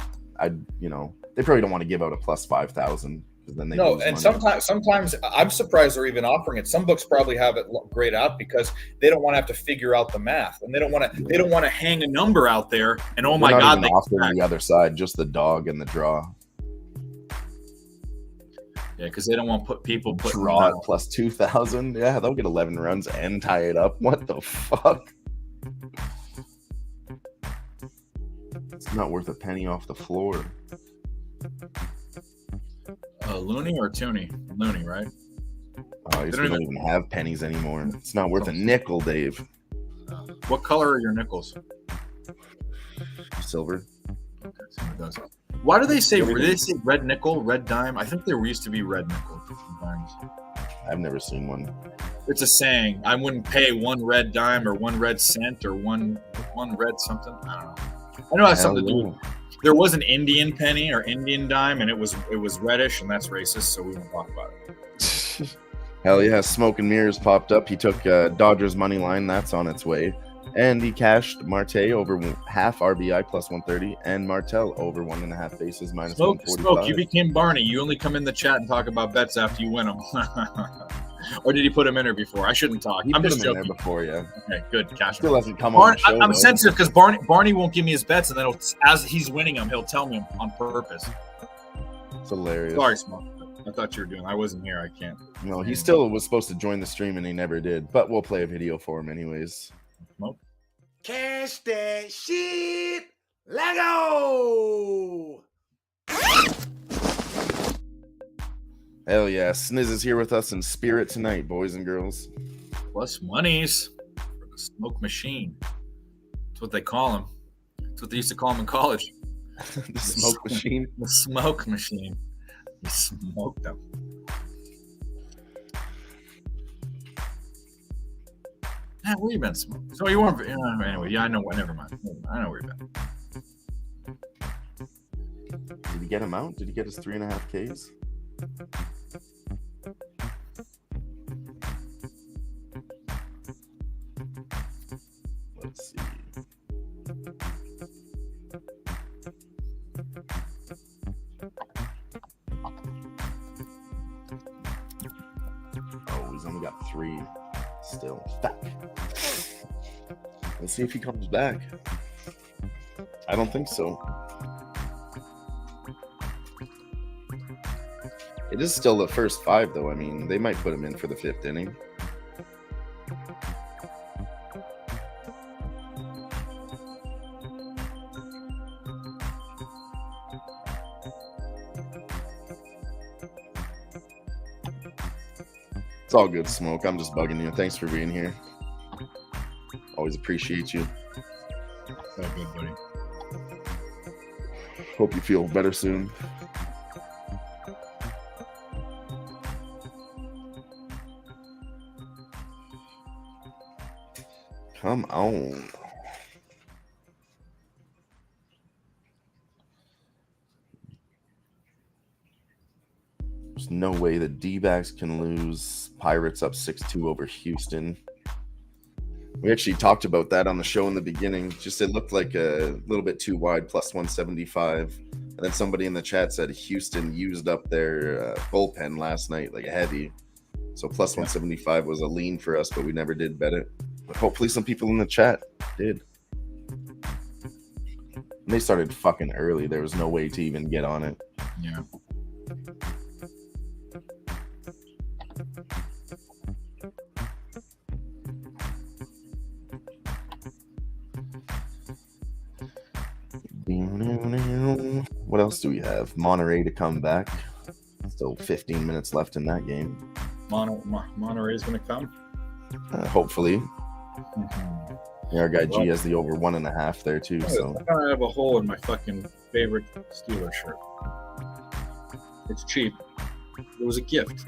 don't want to give out a plus 5,000 because then they lose and money. sometimes I'm surprised they're even offering it. Some books probably have it grayed out because they don't want to have to figure out the math, and they don't want to hang a number out there. And oh my God, they offering the other side, just the dog and the draw. Yeah, because they don't want people putting draw at plus 2,000. Yeah, they'll get 11 runs and tie it up. What the fuck? It's not worth a penny off the floor. Looney or Tooney? Looney, right? We don't even have pennies anymore. It's not worth a nickel, Dave. What color are your nickels? Silver. Okay, so it does. Why do they say red nickel, red dime? I think there used to be red nickel dimes. I've never seen one. It's a saying. I wouldn't pay one red dime or one red cent or one red something. I don't know. I know it has something to do. There was an Indian penny or Indian dime, and it was reddish, and that's racist, so we won't talk about it. Hell yeah, Smoke and Mirrors popped up. He took Dodgers money line. That's on its way. And he cashed Marte over half RBI plus 130 and Martel over 1.5 bases minus 145. Smoke, you became Barney. You only come in the chat and talk about bets after you win them. Or did he put him in there before? I shouldn't talk. I'm just joking. In there before, yeah. Okay, good. Cash still hasn't come on the show, I'm sensitive because Barney won't give me his bets, and then as he's winning them, he'll tell me on purpose. It's hilarious. Sorry, Smoke. I thought you were doing. I wasn't here. I can't. No, he still was supposed to join the stream, and he never did. But we'll play a video for him anyways. Smoke. Cash that shit. Let go. Hell yeah. Sniz is here with us in spirit tonight, boys and girls. Plus monies for the smoke machine. That's what they call him. That's what they used to call him in college. The smoke machine? The smoke machine. He smoked them. Yeah, where you been, Smoke? So you weren't. Anyway, yeah, I know. Never mind. I know where you've been. Did he get him out? Did he get his 3.5 Ks? Let's see. Oh, he's only got 3 still. Fuck. Let's see if he comes back. I don't think so. It is still the first 5, though. I mean, they might put him in for the 5th inning. It's all good, Smoke. I'm just bugging you. Thanks for being here. Always appreciate you. So good, buddy. Hope you feel better soon. Come on. There's no way the D-backs can lose. Pirates up 6-2 over Houston. We actually talked about that on the show in the beginning. Just it looked like a little bit too wide, plus 175. And then somebody in the chat said Houston used up their bullpen last night, like heavy. So plus 175 was a lean for us, but we never did bet it. But hopefully some people in the chat did. And they started fucking early. There was no way to even get on it. Yeah. What else do we have? Monterey to come back. Still 15 minutes left in that game. Monterey's going to come? Hopefully. Mm-hmm. Yeah, our guy G has the over 1.5 there too. So I have a hole in my fucking favorite Steelers shirt. It's cheap. It was a gift.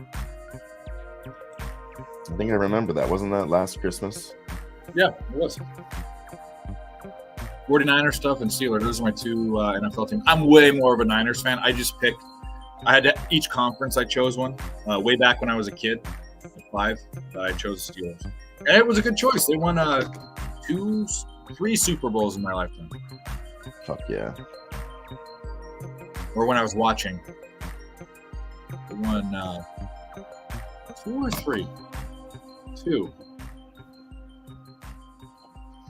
I think I remember that. Wasn't that last Christmas? Yeah, it was. 49ers stuff and Steelers. Those are my 2 NFL teams. I'm way more of a Niners fan. I just picked I had each conference. I chose one way back when I was a kid, at 5. I chose the Steelers, and it was a good choice. They won 3 Super Bowls in my lifetime, Fuck yeah. or when I was watching. They won 2 or 3. 2.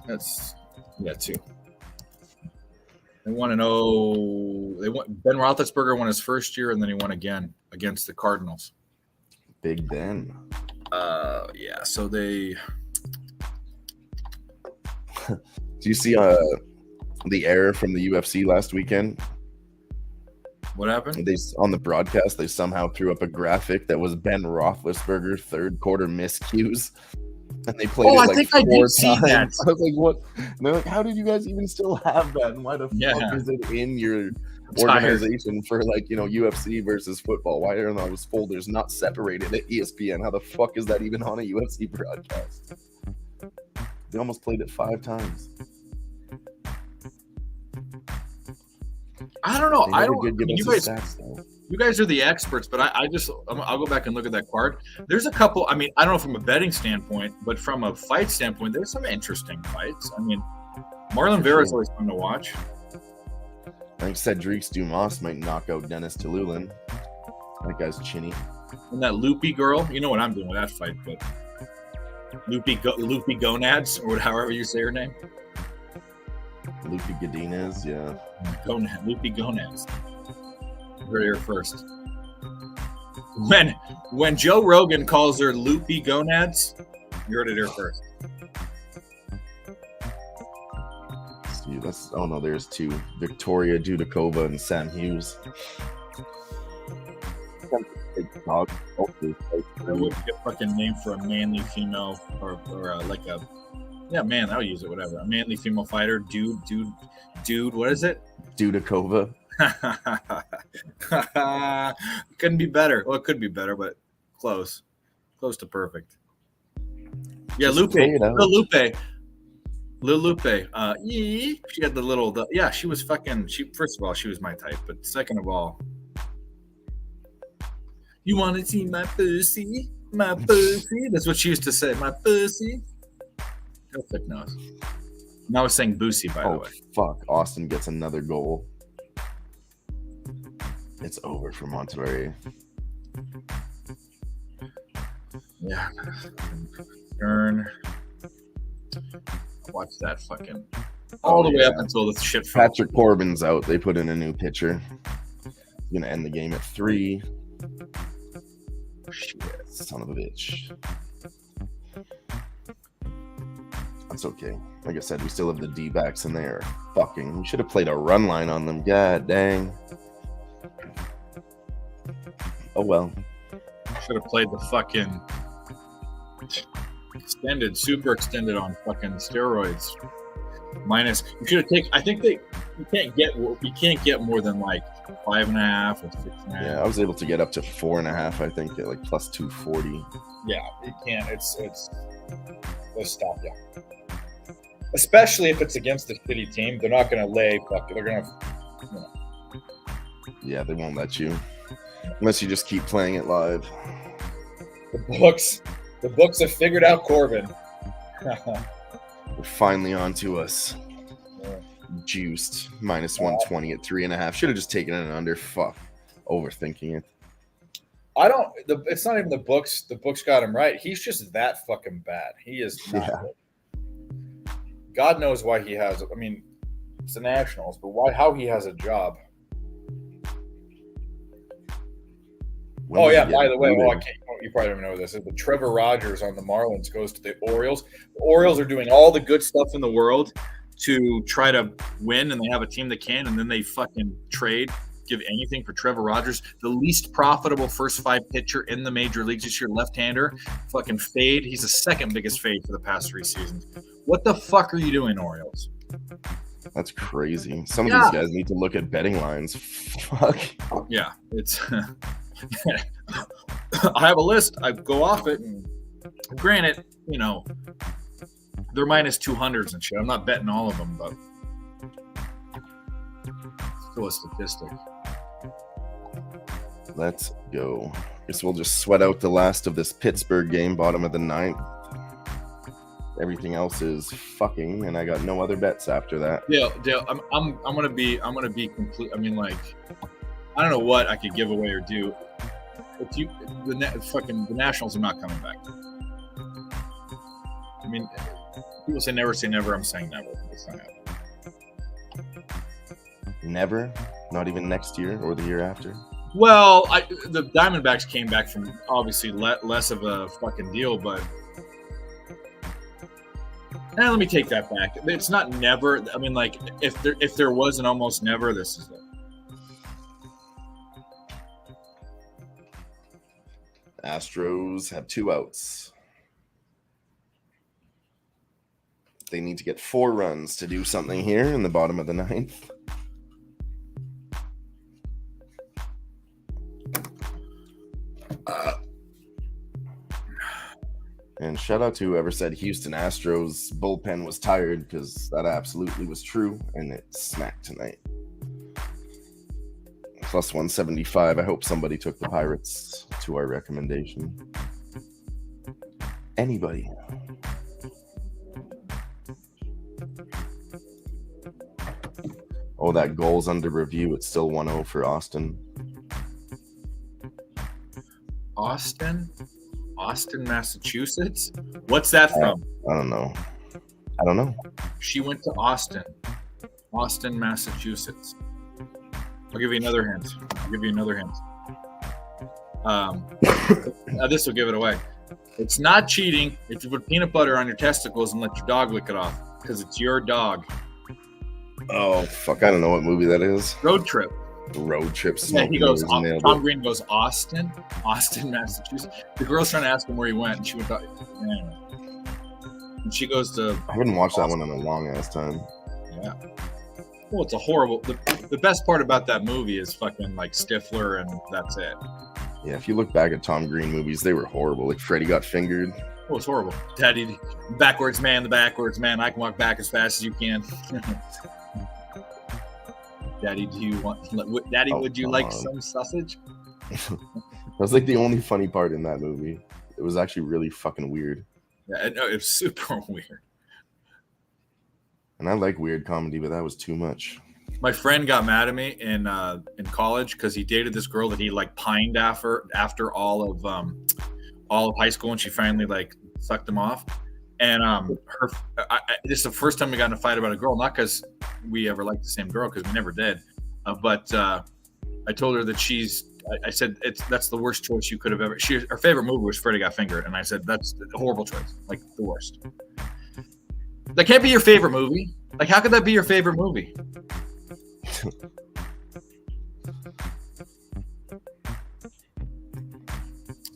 That's 2. They won They won. Ben Roethlisberger won his first year, and then he won again against the Cardinals. Big Ben. Yeah. So they. Do you see the error from the UFC last weekend? What happened? On the broadcast, they somehow threw up a graphic that was Ben Roethlisberger third quarter miscues. And they played it like I think I 4 did see that. times. I was like, what? And they're like, how did you guys even still have that? And why the fuck is it in your organization for UFC versus football? Why are those folders not separated at ESPN? How the fuck is that even on a UFC broadcast? They almost played it 5 times. I don't know. I don't. Did give us the stats, though. You guys are the experts, but I'll go back and look at that card. There's a couple. I mean, I don't know from a betting standpoint, but from a fight standpoint, there's some interesting fights. I mean, Marlon Vera is always fun to watch. I think Cedric Dumas might knock out Dennis Tululin. That guy's chinny. And that Loopy girl, you know what I'm doing with that fight, but Loopy Gonads, or however you say her name. Loopy Godinez, yeah. Loopy Gonads. Heard it here first. When Joe Rogan calls her Loopy Gonads, you heard it here first. See, there's 2. Victoria Judakova and Sam Hughes. That would be a fucking name for a manly female, or like a man. I'll use it. Whatever. A manly female fighter, dude. What is it? Judakova. Couldn't be better. Well, it could be better, but close to perfect. Yeah, Lupe. Lil Lupe. She had the little. She was fucking. First of all, she was my type, but second of all. You want to see my pussy? My pussy? That's what she used to say. My pussy? Go thick nose. And I was saying Boosie, by the way. Fuck. Austin gets another goal. It's over for Monterrey. Yeah. Stern. Watch that fucking. All the way up until the shit. Patrick Corbin's out. They put in a new pitcher. Going to end the game at 3. Shit, son of a bitch. That's okay. Like I said, we still have the D-backs in there. Fucking, we should have played a run line on them. God dang. Oh well. Should have played the fucking super extended on fucking steroids. Minus, you should have taken. I think you can't get more than like 5.5 or 6.5. Yeah, I was able to get up to 4.5. I think at like plus 240. Yeah, you can't. It's. Let's stop. Yeah. Especially if it's against a shitty team, they're not going to lay. They're going to. Yeah, they won't let you unless you just keep playing it live. The books have figured out Corbin. We're finally on to us. Juiced minus 120 at 3.5. Should have just taken it under. Fuck, overthinking it. It's not even the books. The books got him right. He's just that fucking bad. He is not good. God knows why he has. I mean, it's the Nationals, but why? How he has a job? By the way, you probably don't know this. But Trevor Rogers on the Marlins goes to the Orioles. The Orioles are doing all the good stuff in the world to try to win, and they have a team that can, and then they fucking give anything for Trevor Rogers, the least profitable first 5 pitcher in the major leagues this year, left-hander, fucking fade. He's the second biggest fade for the past 3 seasons. What the fuck are you doing, Orioles? That's crazy. Some of these guys need to look at betting lines. Fuck. Yeah, it's. I have a list. I go off it, and granted, they're minus 200s and shit. I'm not betting all of them, but still a statistic. Let's go. Guess we'll just sweat out the last of this Pittsburgh game, bottom of the 9th. Everything else is fucking, and I got no other bets after that. Dale, I'm gonna be complete. I mean, like, I don't know what I could give away or do. If you the Nationals are not coming back. I mean, people say never say never. I'm saying never. It's not happening. Never? Not even next year or the year after? Well, the Diamondbacks came back from obviously less of a fucking deal, but let me take that back. It's not never. I mean, like, if there was an almost never, this is it. Astros have 2 outs. They need to get 4 runs to do something here in the bottom of the 9th. And shout out to whoever said Houston Astros bullpen was tired, because that absolutely was true, and it smacked tonight. Plus 175. I hope somebody took the Pirates to our recommendation. Anybody? Oh, that goal's under review. It's still 1-0 for Austin. Austin, Massachusetts. What's that from? I don't know. I don't know. She went to Austin, Massachusetts. I'll give you another hint. Now this will give it away. It's not cheating if you put peanut butter on your testicles and let your dog lick it off, because it's your dog. Oh, fuck. I don't know what movie that is. Road Trip. Yeah, he goes. Tom Green goes Austin, Massachusetts. The girl's trying to ask him where he went, and she went. Anyway. And she goes to. I haven't watched that one in a long ass time. Yeah. Well, it's a horrible. The best part about that movie is fucking like Stifler, and that's it. Yeah, if you look back at Tom Green movies, they were horrible. Like Freddy Got Fingered. Oh, it's horrible. Daddy, the backwards man. I can walk back as fast as you can. Daddy, would you like some sausage? That was like the only funny part in that movie. It was actually really fucking weird. Yeah, no, it's super weird. And I like weird comedy, but that was too much. My friend got mad at me in college because he dated this girl that he like pined after all of high school, and she finally like sucked him off. And this is the first time we got in a fight about a girl, not because we ever liked the same girl, because we never did. But I told her that I said that's the worst choice you could have ever. Her favorite movie was Freddy Got Fingered, and I said that's a horrible choice, like the worst. That can't be your favorite movie. Like, how could that be your favorite movie?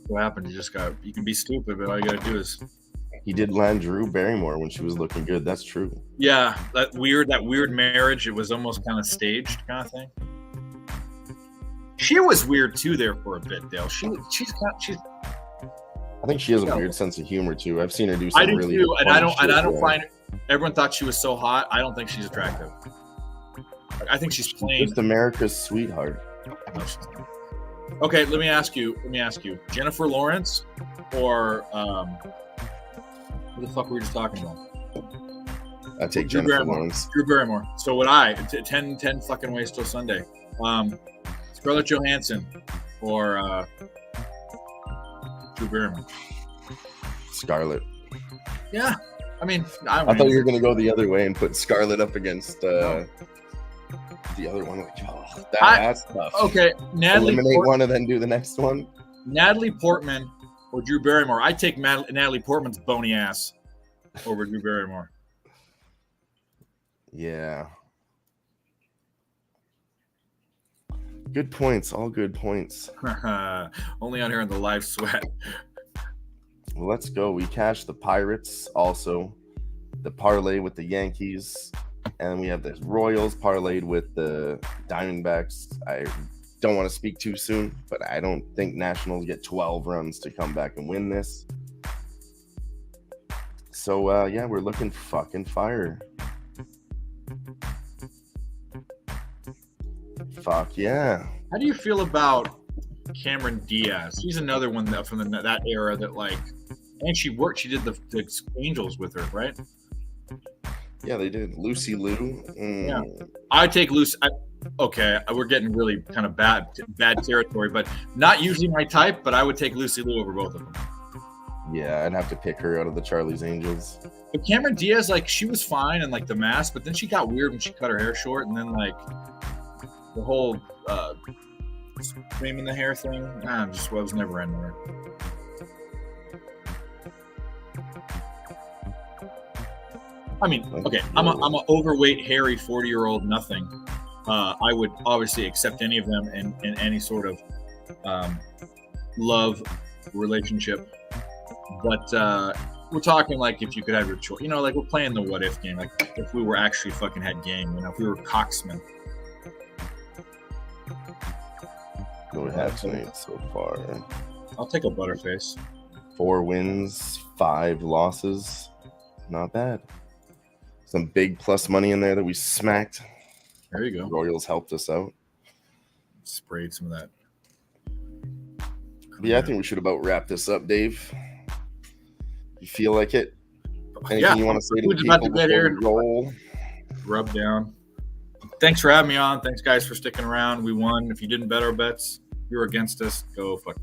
What happened? You can be stupid, but all you gotta do is. He did land Drew Barrymore when she was looking good. That's true. Yeah, that weird marriage. It was almost kind of staged, kind of thing. She was weird too there for a bit, Dale. She's. I think she has a weird sense of humor too. I've seen her do some I do really. Too, and I don't find it. Everyone thought she was so hot. I don't think she's attractive. I think she's plain. Just America's sweetheart. Okay, let me ask you. Jennifer Lawrence or what the fuck were we just talking about? I take Jennifer Lawrence. Drew Barrymore. So would I. 10 fucking ways till Sunday. Scarlett Johansson or Drew Barrymore. Scarlett. Yeah. I mean, I thought you were going to go the other way and put Scarlett up against the other one. Like, that's tough. Okay, eliminate one and then do the next one. Natalie Portman or Drew Barrymore. I take Natalie Portman's bony ass over Drew Barrymore. Yeah. Good points. All good points. Only out here in the live sweat. Well, let's go. We cashed the Pirates, also the parlay with the Yankees, and we have the Royals parlayed with the Diamondbacks. I don't want to speak too soon, but I don't think Nationals get 12 runs to come back and win this. So, yeah, we're looking fucking fire. Fuck yeah. How do you feel about Cameron Diaz. She's another one that from that era that like, and she did the Angels with her, right? Yeah, they did. Lucy Liu. Yeah, I take Lucy. Okay, we're getting really kind of bad territory, but not usually my type. But I would take Lucy Liu over both of them. Yeah, I'd have to pick her out of the Charlie's Angels. But Cameron Diaz, like, she was fine in like The Mask, but then she got weird when she cut her hair short, and then like the whole cream in the hair thing. I was never into her. I mean, okay, I'm a overweight, hairy 40-year-old nothing. I would obviously accept any of them in any sort of love relationship. But we're talking like if you could have your choice. You know, like we're playing the what if game. Like if we were actually fucking had game. You know, if we were Coxman. What we have tonight so far? I'll take a Butterface. 4 wins, 5 losses. Not bad. Some big plus money in there that we smacked. There you go. Royals helped us out. Sprayed some of that. Yeah, I think we should about wrap this up, Dave. You feel like it? Anything you want to say to the people before we roll? Rub down. Thanks for having me on. Thanks, guys, for sticking around. We won. If you didn't bet our bets, you were against us. Go fuck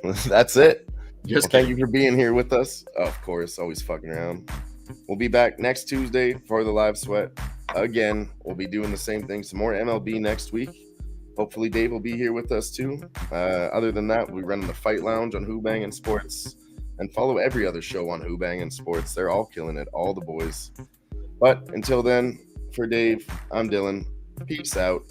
yourself. That's it. Well, thank you for being here with us. Oh, of course, always fucking around. We'll be back next Tuesday for the live sweat. Again, we'll be doing the same thing. Some more MLB next week. Hopefully Dave will be here with us too. Other than that, we run the Fight Lounge on Who-Bangin Sports. And follow every other show on Who-Bangin Sports. They're all killing it, all the boys. But until then, for Dave, I'm Dylan. Peace out.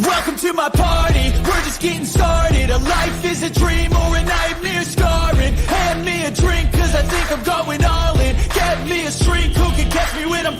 Welcome to my party, we're just getting started. A life is a dream or a nightmare scarring. Hand me a drink cause I think I'm going all in. Get me a shrink who can catch me when I'm